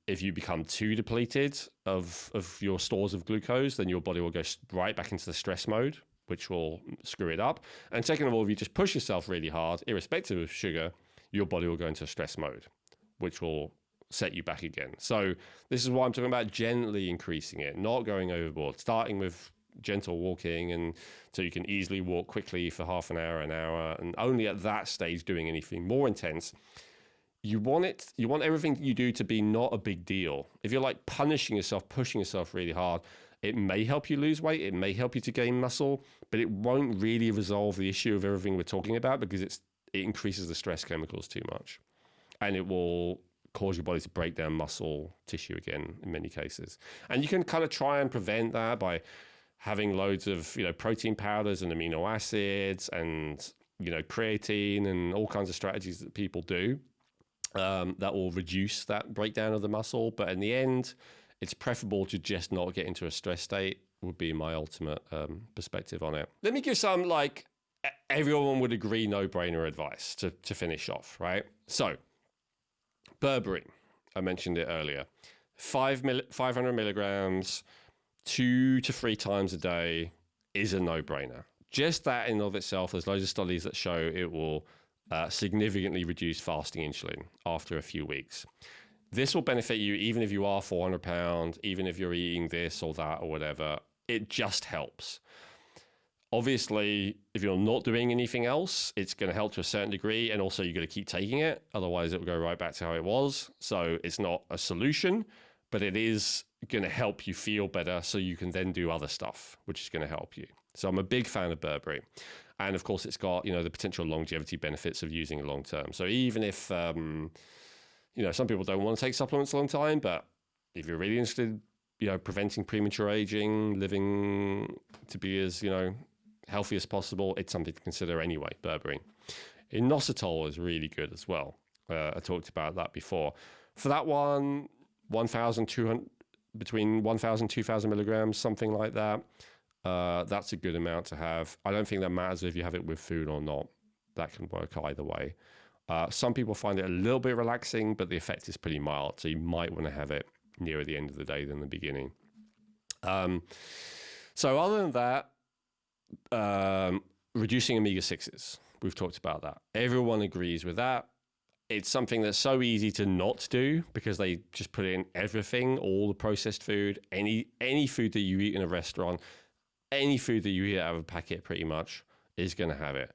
if you become too depleted of your stores of glucose, then your body will go right back into the stress mode, which will screw it up. And second of all, if you just push yourself really hard, irrespective of sugar, your body will go into stress mode, which will set you back again. So this is why I'm talking about gently increasing it, not going overboard, starting with gentle walking, and so you can easily walk quickly for half an hour, and only at that stage doing anything more intense. You want everything you do to be not a big deal. If you're like punishing yourself, pushing yourself really hard, it may help you lose weight, it may help you to gain muscle, but it won't really resolve the issue of everything we're talking about because it increases the stress chemicals too much. And it will cause your body to break down muscle tissue again in many cases. And you can kind of try and prevent that by having loads of protein powders and amino acids and creatine and all kinds of strategies that people do that will reduce that breakdown of the muscle. But in the end, it's preferable to just not get into a stress state, would be my ultimate perspective on it. Let me give some, everyone would agree, no-brainer advice to finish off, right? So, berberine, I mentioned it earlier. 500 milligrams, 2 to 3 times a day is a no-brainer. Just that in and of itself, there's loads of studies that show it will significantly reduce fasting insulin after a few weeks. This will benefit you even if you are 400 pounds, even if you're eating this or that or whatever. It just helps. Obviously, if you're not doing anything else, it's going to help to a certain degree, and also you've got to keep taking it. Otherwise, it will go right back to how it was. So it's not a solution, but it is going to help you feel better so you can then do other stuff, which is going to help you. So I'm a big fan of berberine. And of course, it's got, the potential longevity benefits of using it long term. So even if, some people don't want to take supplements a long time, but if you're really interested, preventing premature aging, living to be as, healthy as possible, it's something to consider anyway, berberine. Inositol is really good as well. I talked about that before. For that one, 1,200, between 1,000, 2,000 milligrams, something like that. That's a good amount to have. I don't think that matters if you have it with food or not. That can work either way. Some people find it a little bit relaxing, but the effect is pretty mild. So you might want to have it nearer the end of the day than the beginning. So other than that, reducing omega-6s. We've talked about that. Everyone agrees with that. It's something that's so easy to not do because they just put in everything, all the processed food, any food that you eat in a restaurant, any food that you eat out of a packet pretty much is going to have it.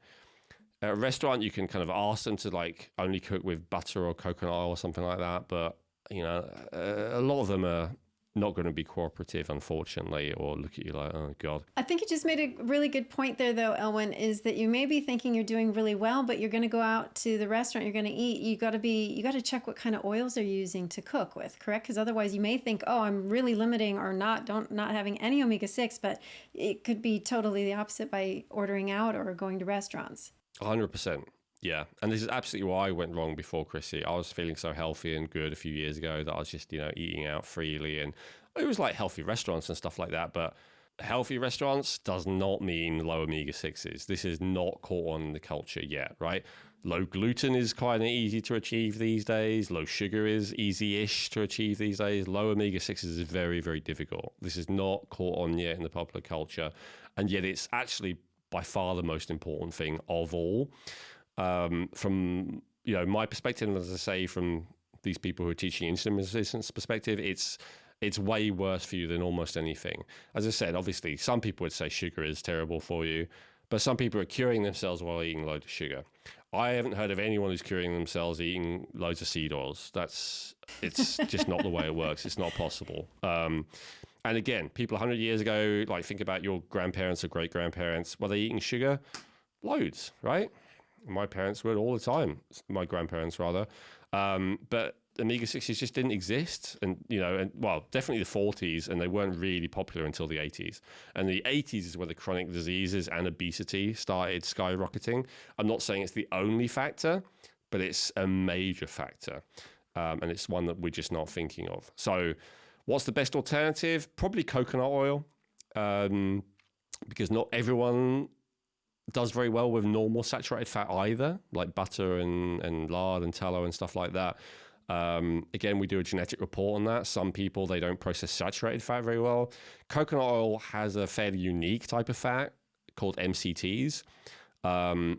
At a restaurant, you can kind of ask them to only cook with butter or coconut oil or something like that. But, a lot of them are not going to be cooperative, unfortunately, or look at you like, oh, God. I think you just made a really good point there, though, Elwin, is that you may be thinking you're doing really well, but you're going to go out to the restaurant, you're going to eat. You got to check what kind of oils they're using to cook with, correct? Because otherwise you may think, oh, I'm really limiting or not having any omega-6, but it could be totally the opposite by ordering out or going to restaurants. 100%. Yeah. And this is absolutely why I went wrong before, Chrissy. I was feeling so healthy and good a few years ago that I was just, eating out freely. And it was like healthy restaurants and stuff like that. But healthy restaurants does not mean low omega-6s. This is not caught on in the culture yet, right? Low gluten is quite easy to achieve these days. Low sugar is easy-ish to achieve these days. Low omega-6s is very, very difficult. This is not caught on yet in the popular culture. And yet it's actually by far the most important thing of all. From my perspective, as I say, from these people who are teaching insulin resistance perspective, it's way worse for you than almost anything. As I said, obviously, some people would say sugar is terrible for you, but some people are curing themselves while eating loads of sugar. I haven't heard of anyone who's curing themselves eating loads of seed oils. It's just not the way it works. It's not possible. And again, people 100 years ago, think about your grandparents or great-grandparents. Were they eating sugar? Loads, right? My parents would all the time, my grandparents rather. But omega-6s just didn't exist. And, definitely the 40s, and they weren't really popular until the 80s. And the 80s is where the chronic diseases and obesity started skyrocketing. I'm not saying it's the only factor, but it's a major factor. And it's one that we're just not thinking of. So what's the best alternative? Probably coconut oil, because not everyone does very well with normal saturated fat either, like butter and lard and tallow and stuff like that. Again, we do a genetic report on that. Some people, they don't process saturated fat very well. Coconut oil has a fairly unique type of fat called MCTs,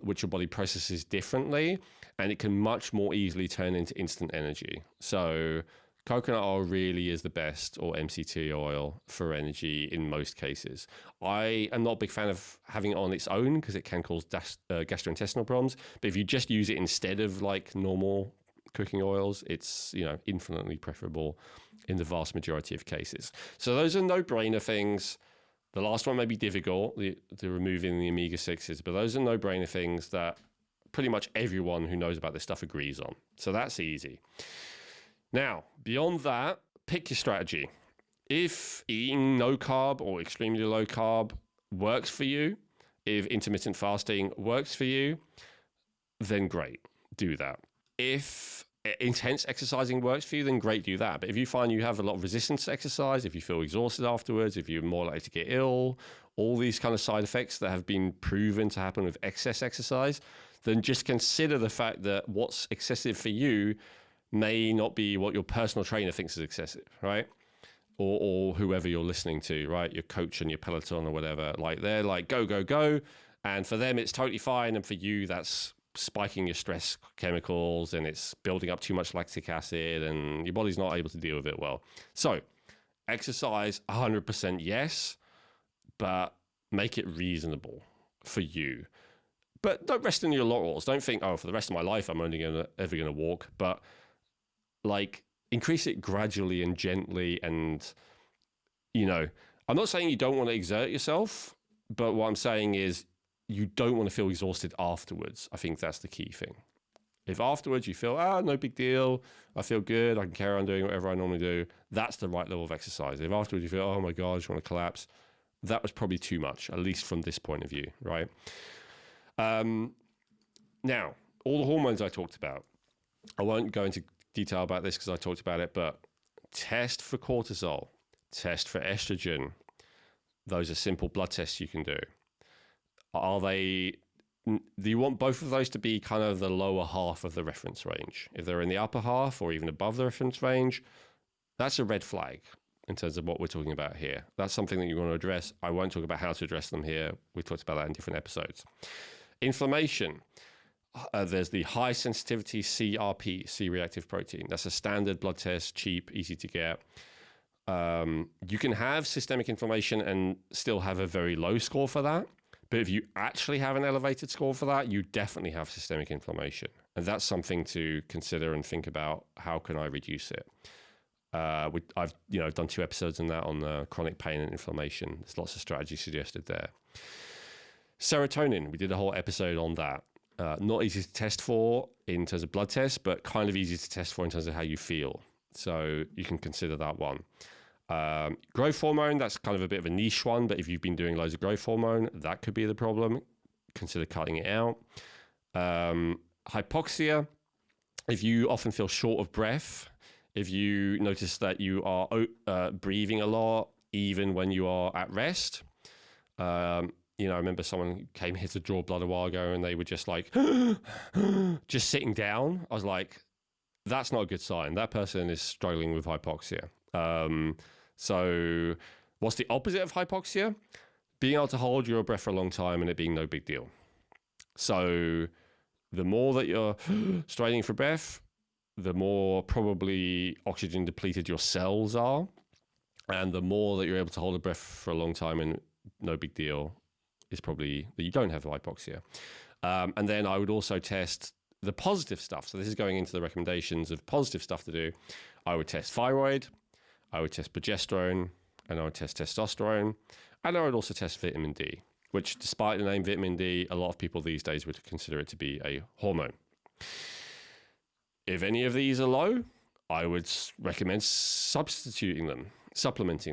which your body processes differently, and it can much more easily turn into instant energy. So coconut oil really is the best, or MCT oil, for energy in most cases. I am not a big fan of having it on its own because it can cause gastrointestinal problems. But if you just use it instead of normal cooking oils, it's infinitely preferable in the vast majority of cases. So those are no-brainer things. The last one may be difficult, the removing the omega-6s, but those are no-brainer things that pretty much everyone who knows about this stuff agrees on. So that's easy. Now, beyond that, pick your strategy. If eating no carb or extremely low carb works for you, If intermittent fasting works for you, then great, do that. If intense exercising works for you, then great, do that. But if you find you have a lot of resistance to exercise, if you feel exhausted afterwards, if you're more likely to get ill, all these kind of side effects that have been proven to happen with excess exercise, then just consider the fact that what's excessive for you may not be what your personal trainer thinks is excessive, right? Or whoever you're listening to, right? Your coach and your Peloton or whatever. Like, they're like, go, go, go. And for them, it's totally fine. And for you, that's spiking your stress chemicals and it's building up too much lactic acid and your body's not able to deal with it well. So exercise 100% yes, but make it reasonable for you. But don't rest in your laurels. Don't think, oh, for the rest of my life, I'm only ever going to walk. But like, increase it gradually and gently. And, you know, I'm not saying you don't want to exert yourself, but what I'm saying is you don't want to feel exhausted afterwards. I think that's the key thing. If afterwards you feel, no big deal, I feel good, I can carry on doing whatever I normally do, that's the right level of exercise. If afterwards you feel, oh my God, I just want to collapse, that was probably too much, at least from this point of view, right? Now, all the hormones I talked about, I won't go into detail about this because I talked about it, but test for cortisol, test for estrogen. Those are simple blood tests you can do. Do you want both of those to be kind of the lower half of the reference range? If they're in the upper half or even above the reference range, that's a red flag in terms of what we're talking about here. That's something that you want to address. I won't talk about how to address them here. We talked about that in different episodes. Inflammation. There's the high sensitivity CRP, C-reactive protein. That's a standard blood test, cheap, easy to get. You can have systemic inflammation and still have a very low score for that. But if you actually have an elevated score for that, you definitely have systemic inflammation. And that's something to consider and think about. How can I reduce it? I've done 2 episodes on that, on chronic pain and inflammation. There's lots of strategies suggested there. Serotonin, we did a whole episode on that. Not easy to test for in terms of blood tests, but kind of easy to test for in terms of how you feel. So you can consider that one. Growth hormone, that's kind of a bit of a niche one, but if you've been doing loads of growth hormone, that could be the problem. Consider cutting it out. Hypoxia, if you often feel short of breath, if you notice that you are breathing a lot, even when you are at rest. I remember someone came here to draw blood a while ago and they were just like, just sitting down. I was like, that's not a good sign. That person is struggling with hypoxia. So what's the opposite of hypoxia? Being able to hold your breath for a long time and it being no big deal. So the more that you're straining for breath, the more probably oxygen depleted your cells are. And the more that you're able to hold a breath for a long time and no big deal is probably that you don't have hypoxia. And then I would also test the positive stuff. So this is going into the recommendations of positive stuff to do. I would test thyroid, I would test progesterone, and I would test testosterone. And I would also test vitamin D, which despite the name vitamin D, a lot of people these days would consider it to be a hormone. If any of these are low, I would recommend supplementing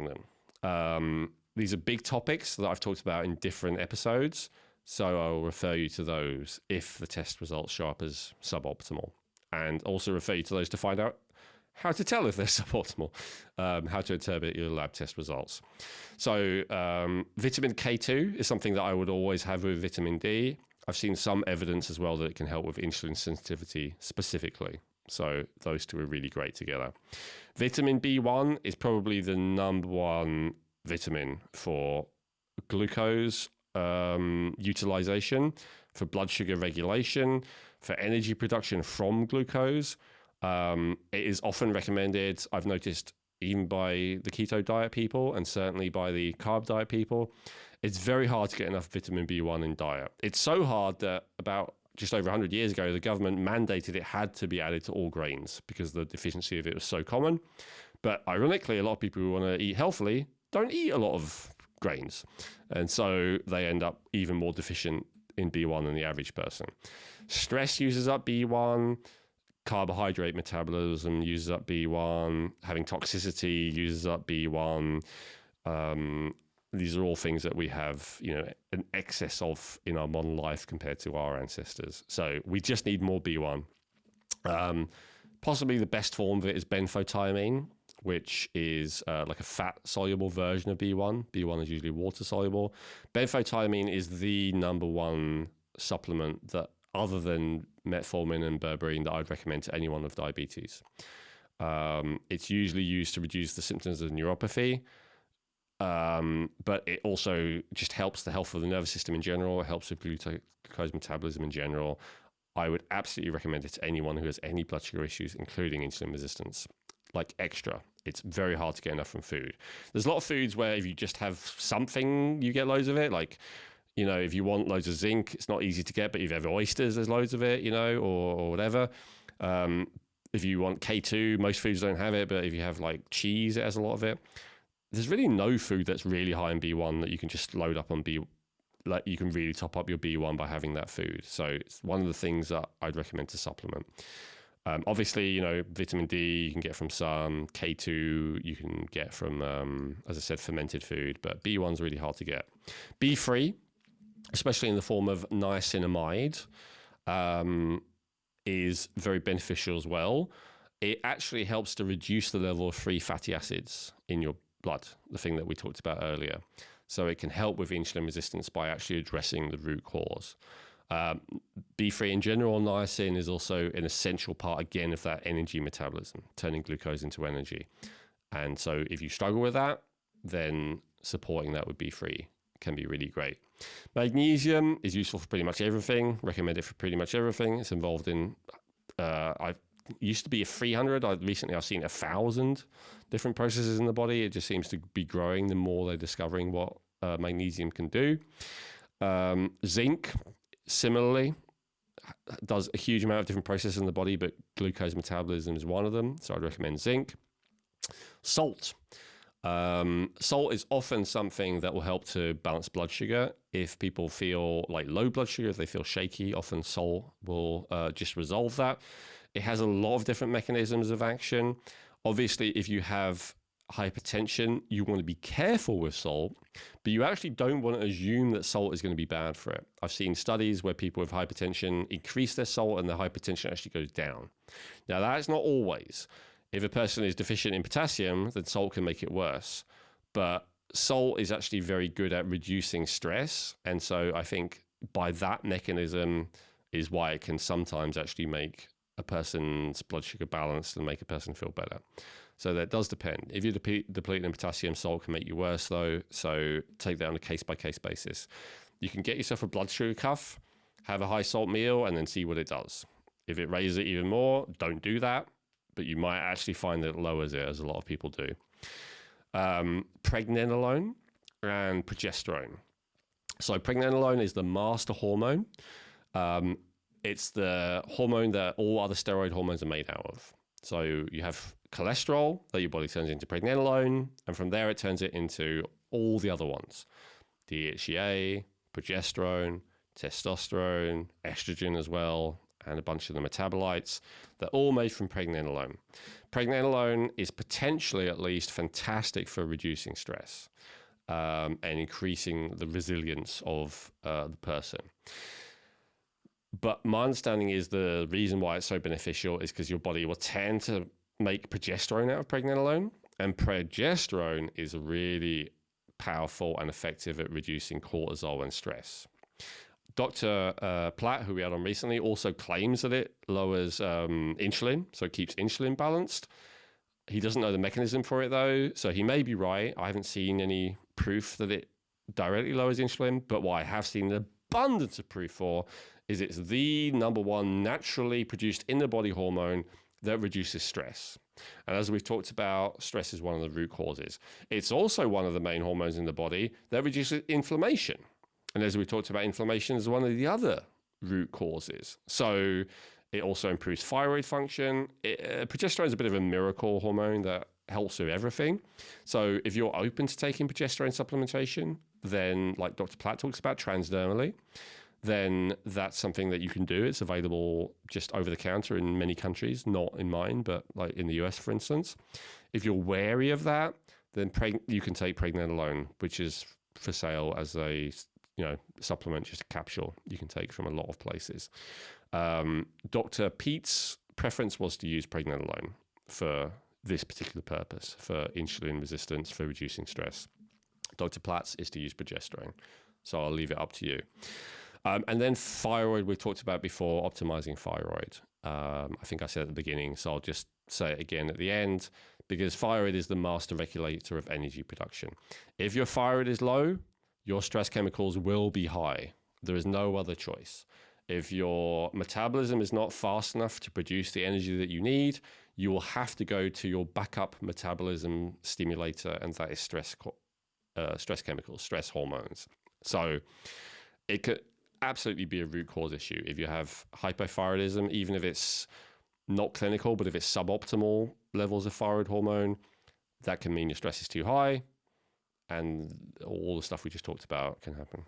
them. These are big topics that I've talked about in different episodes, so I'll refer you to those if the test results show up as suboptimal, and also refer you to those to find out how to tell if they're suboptimal, how to interpret your lab test results. So vitamin K2 is something that I would always have with vitamin D. I've seen some evidence as well that it can help with insulin sensitivity specifically. So those two are really great together. Vitamin B1 is probably the number one vitamin for glucose utilization, for blood sugar regulation, for energy production from glucose. It is often recommended, I've noticed, even by the keto diet people and certainly by the carb diet people. It's very hard to get enough vitamin B1 in diet. It's so hard that about just over 100 years ago, the government mandated it had to be added to all grains because the deficiency of it was so common. But ironically, a lot of people who want to eat healthily don't eat a lot of grains. And so they end up even more deficient in B1 than the average person. Stress uses up B1. Carbohydrate metabolism uses up B1. Having toxicity uses up B1. these are all things that we have, an excess of in our modern life compared to our ancestors. So we just need more B1. Possibly the best form of it is benfotiamine, which is like a fat-soluble version of B1. B1 is usually water-soluble. Benfotiamine is the number one supplement that, other than metformin and berberine, that I'd recommend to anyone with diabetes. It's usually used to reduce the symptoms of neuropathy, but it also just helps the health of the nervous system in general. It helps with glucose metabolism in general. I would absolutely recommend it to anyone who has any blood sugar issues, including insulin resistance, like extra. It's very hard to get enough from food. There's a lot of foods where if you just have something, you get loads of it. Like, if you want loads of zinc, it's not easy to get, but if you have oysters, there's loads of it, or whatever. If you want K2, most foods don't have it, but if you have like cheese, it has a lot of it. There's really no food that's really high in B1 that you can just load up on like you can really top up your B1 by having that food. So it's one of the things that I'd recommend to supplement. Obviously, vitamin D you can get from sun, K2 you can get from, as I said, fermented food, but B1's really hard to get. B3, especially in the form of niacinamide, is very beneficial as well. It actually helps to reduce the level of free fatty acids in your blood, the thing that we talked about earlier. So it can help with insulin resistance by actually addressing the root cause. B3 in general, niacin, is also an essential part, again, of that energy metabolism, turning glucose into energy. And so if you struggle with that, then supporting that with B3 can be really great. Magnesium is useful for pretty much everything. Recommend it for pretty much everything. It's involved in, I used to be a 300. Recently I've seen 1,000 different processes in the body. It just seems to be growing the more they're discovering what magnesium can do. Zinc, similarly, does a huge amount of different processes in the body, but glucose metabolism is one of them. So I'd recommend zinc. Salt. Salt is often something that will help to balance blood sugar. If people feel like low blood sugar, if they feel shaky, often salt will just resolve that. It has a lot of different mechanisms of action. Obviously, if you have hypertension, you want to be careful with salt, but you actually don't want to assume that salt is going to be bad for it. I've seen studies where people with hypertension increase their salt and their hypertension actually goes down. Now, that is not always. If a person is deficient in potassium, then salt can make it worse. But salt is actually very good at reducing stress. And so I think by that mechanism is why it can sometimes actually make a person's blood sugar balanced and make a person feel better. So that does depend. If you're depleted in potassium, salt can make you worse though. So take that on a case-by-case basis. You can get yourself a blood sugar cuff, have a high salt meal, and then see what it does. If it raises it even more, don't do that. But you might actually find that it lowers it, as a lot of people do. Pregnenolone and progesterone. So pregnenolone is the master hormone. It's the hormone that all other steroid hormones are made out of. So you have cholesterol that your body turns into pregnenolone, and from there it turns it into all the other ones. DHEA, progesterone, testosterone, estrogen as well, and a bunch of the metabolites. They're all made from pregnenolone. Pregnenolone is potentially, at least, fantastic for reducing stress and increasing the resilience of the person. But my understanding is the reason why it's so beneficial is because your body will tend to make progesterone out of pregnenolone, and progesterone is really powerful and effective at reducing cortisol and stress. Dr. Platt, who we had on recently, also claims that it lowers insulin, so it keeps insulin balanced. He doesn't know the mechanism for it, though, so he may be right. I haven't seen any proof that it directly lowers insulin, but what I have seen an abundance of proof for is it's the number one naturally produced in the body hormone that reduces stress. And as we've talked about, stress is one of the root causes. It's also one of the main hormones in the body that reduces inflammation. And as we talked about, inflammation is one of the other root causes. So it also improves thyroid function. Progesterone is a bit of a miracle hormone that helps with everything. So if you're open to taking progesterone supplementation, then like Dr. Platt talks about transdermally, then that's something that you can do. It's available just over the counter in many countries, not in mine, but like in the US, for instance. If you're wary of that, then you can take pregnenolone, which is for sale as a supplement, just a capsule you can take from a lot of places. Dr. Pete's preference was to use pregnenolone for this particular purpose, for insulin resistance, for reducing stress. Dr. Platt's is to use progesterone. So I'll leave it up to you. And then thyroid, we talked about before, optimizing thyroid. I think I said at the beginning, so I'll just say it again at the end, because thyroid is the master regulator of energy production. If your thyroid is low, your stress chemicals will be high. There is no other choice. If your metabolism is not fast enough to produce the energy that you need, you will have to go to your backup metabolism stimulator, and that is stress chemicals, stress hormones. So it could absolutely be a root cause issue. If you have hypothyroidism, even if it's not clinical, but if it's suboptimal levels of thyroid hormone, that can mean your stress is too high, and all the stuff we just talked about can happen.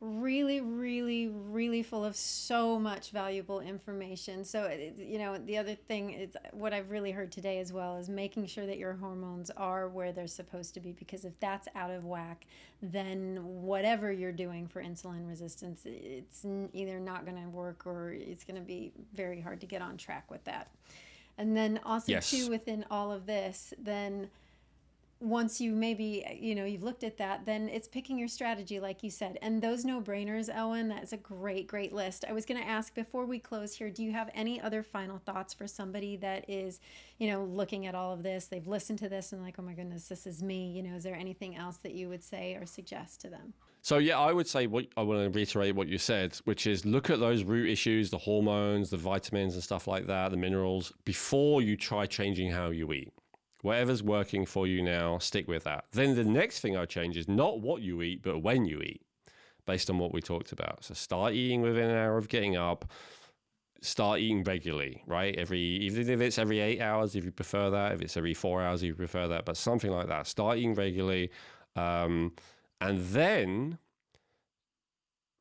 Really, really, really full of so much valuable information. So, the other thing is what I've really heard today as well is making sure that your hormones are where they're supposed to be, because if that's out of whack, then whatever you're doing for insulin resistance, it's either not going to work or it's going to be very hard to get on track with that. And then also too, within all of this, then once you maybe, you've looked at that, then it's picking your strategy, like you said. And those no-brainers, Elwin, that's a great, great list. I was going to ask before we close here, do you have any other final thoughts for somebody that is, looking at all of this? They've listened to this and like, oh my goodness, this is me. Is there anything else that you would say or suggest to them? So yeah, I would say I want to reiterate what you said, which is look at those root issues, the hormones, the vitamins and stuff like that, the minerals, before you try changing how you eat. Whatever's working for you now, stick with that. Then the next thing I change is not what you eat, but when you eat, based on what we talked about. So start eating within an hour of getting up. Start eating regularly, right? Even if it's every 8 hours, if you prefer that. If it's every 4 hours, if you prefer that. But something like that. Start eating regularly. And then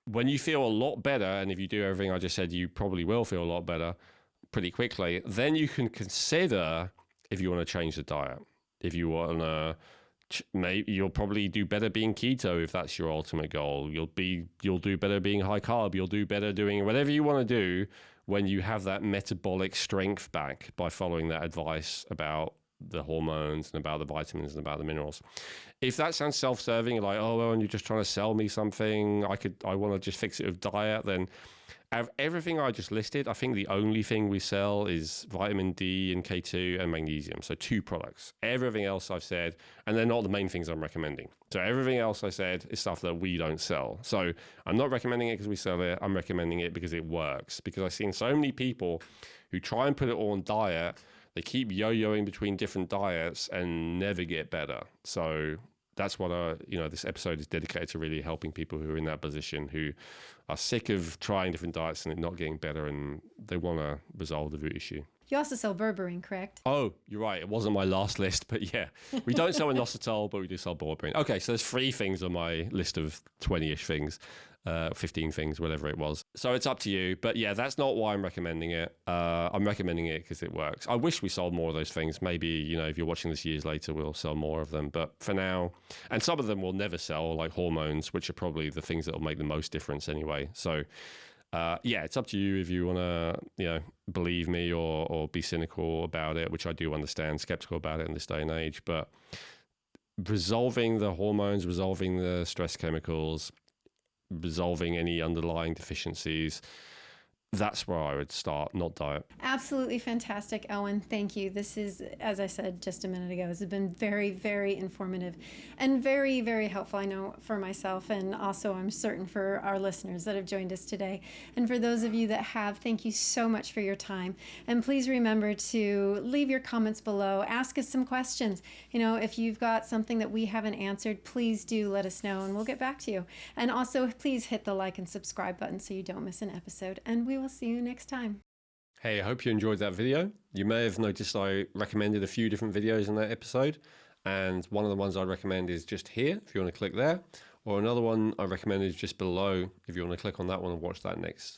when you feel a lot better, and if you do everything I just said, you probably will feel a lot better pretty quickly, then you can consider if you want to change the diet. If you want to, maybe you'll probably do better being keto if that's your ultimate goal. You'll do better being high carb. You'll do better doing whatever you want to do when you have that metabolic strength back by following that advice about the hormones and about the vitamins and about the minerals. If that sounds self-serving, like, oh, well, and you're just trying to sell me something, I want to just fix it with diet, then out of everything I just listed, I think the only thing we sell is vitamin D and K2 and magnesium. So 2 products. Everything else I've said, and they're not the main things I'm recommending. So everything else I said is stuff that we don't sell. So I'm not recommending it because we sell it. I'm recommending it because it works. Because I've seen so many people who try and put it all on diet. They keep yo-yoing between different diets and never get better. So that's what this episode is dedicated to, really helping people who are in that position, who are sick of trying different diets and it not getting better, and they want to resolve the root issue. You also sell berberine, correct? Oh, you're right. It wasn't my last list, but yeah. We don't sell inositol, but we do sell berberine. Okay, so there's 3 things on my list of 20-ish things. 15 things, whatever it was. So it's up to you. But yeah, that's not why I'm recommending it. I'm recommending it because it works. I wish we sold more of those things. Maybe, if you're watching this years later, we'll sell more of them. But for now, and some of them will never sell, like hormones, which are probably the things that will make the most difference anyway. So yeah, it's up to you if you want to, believe me or be cynical about it, which I do understand, skeptical about it in this day and age. But resolving the hormones, resolving the stress chemicals, resolving any underlying deficiencies, that's where I would start, not diet. Absolutely fantastic, Elwin. Thank you. This is, as I said just a minute ago, this has been very, very informative and very, very helpful, I know, for myself, and also I'm certain for our listeners that have joined us today. And for those of you that have, thank you so much for your time. And please remember to leave your comments below. Ask us some questions. If you've got something that we haven't answered, please do let us know and we'll get back to you. And also, please hit the like and subscribe button so you don't miss an episode. And we will see you next time. Hey, I hope you enjoyed that video. You may have noticed I recommended a few different videos in that episode, and one of the ones I recommend is just here, if you want to click there, or another one I recommend is just below, if you want to click on that one and watch that next.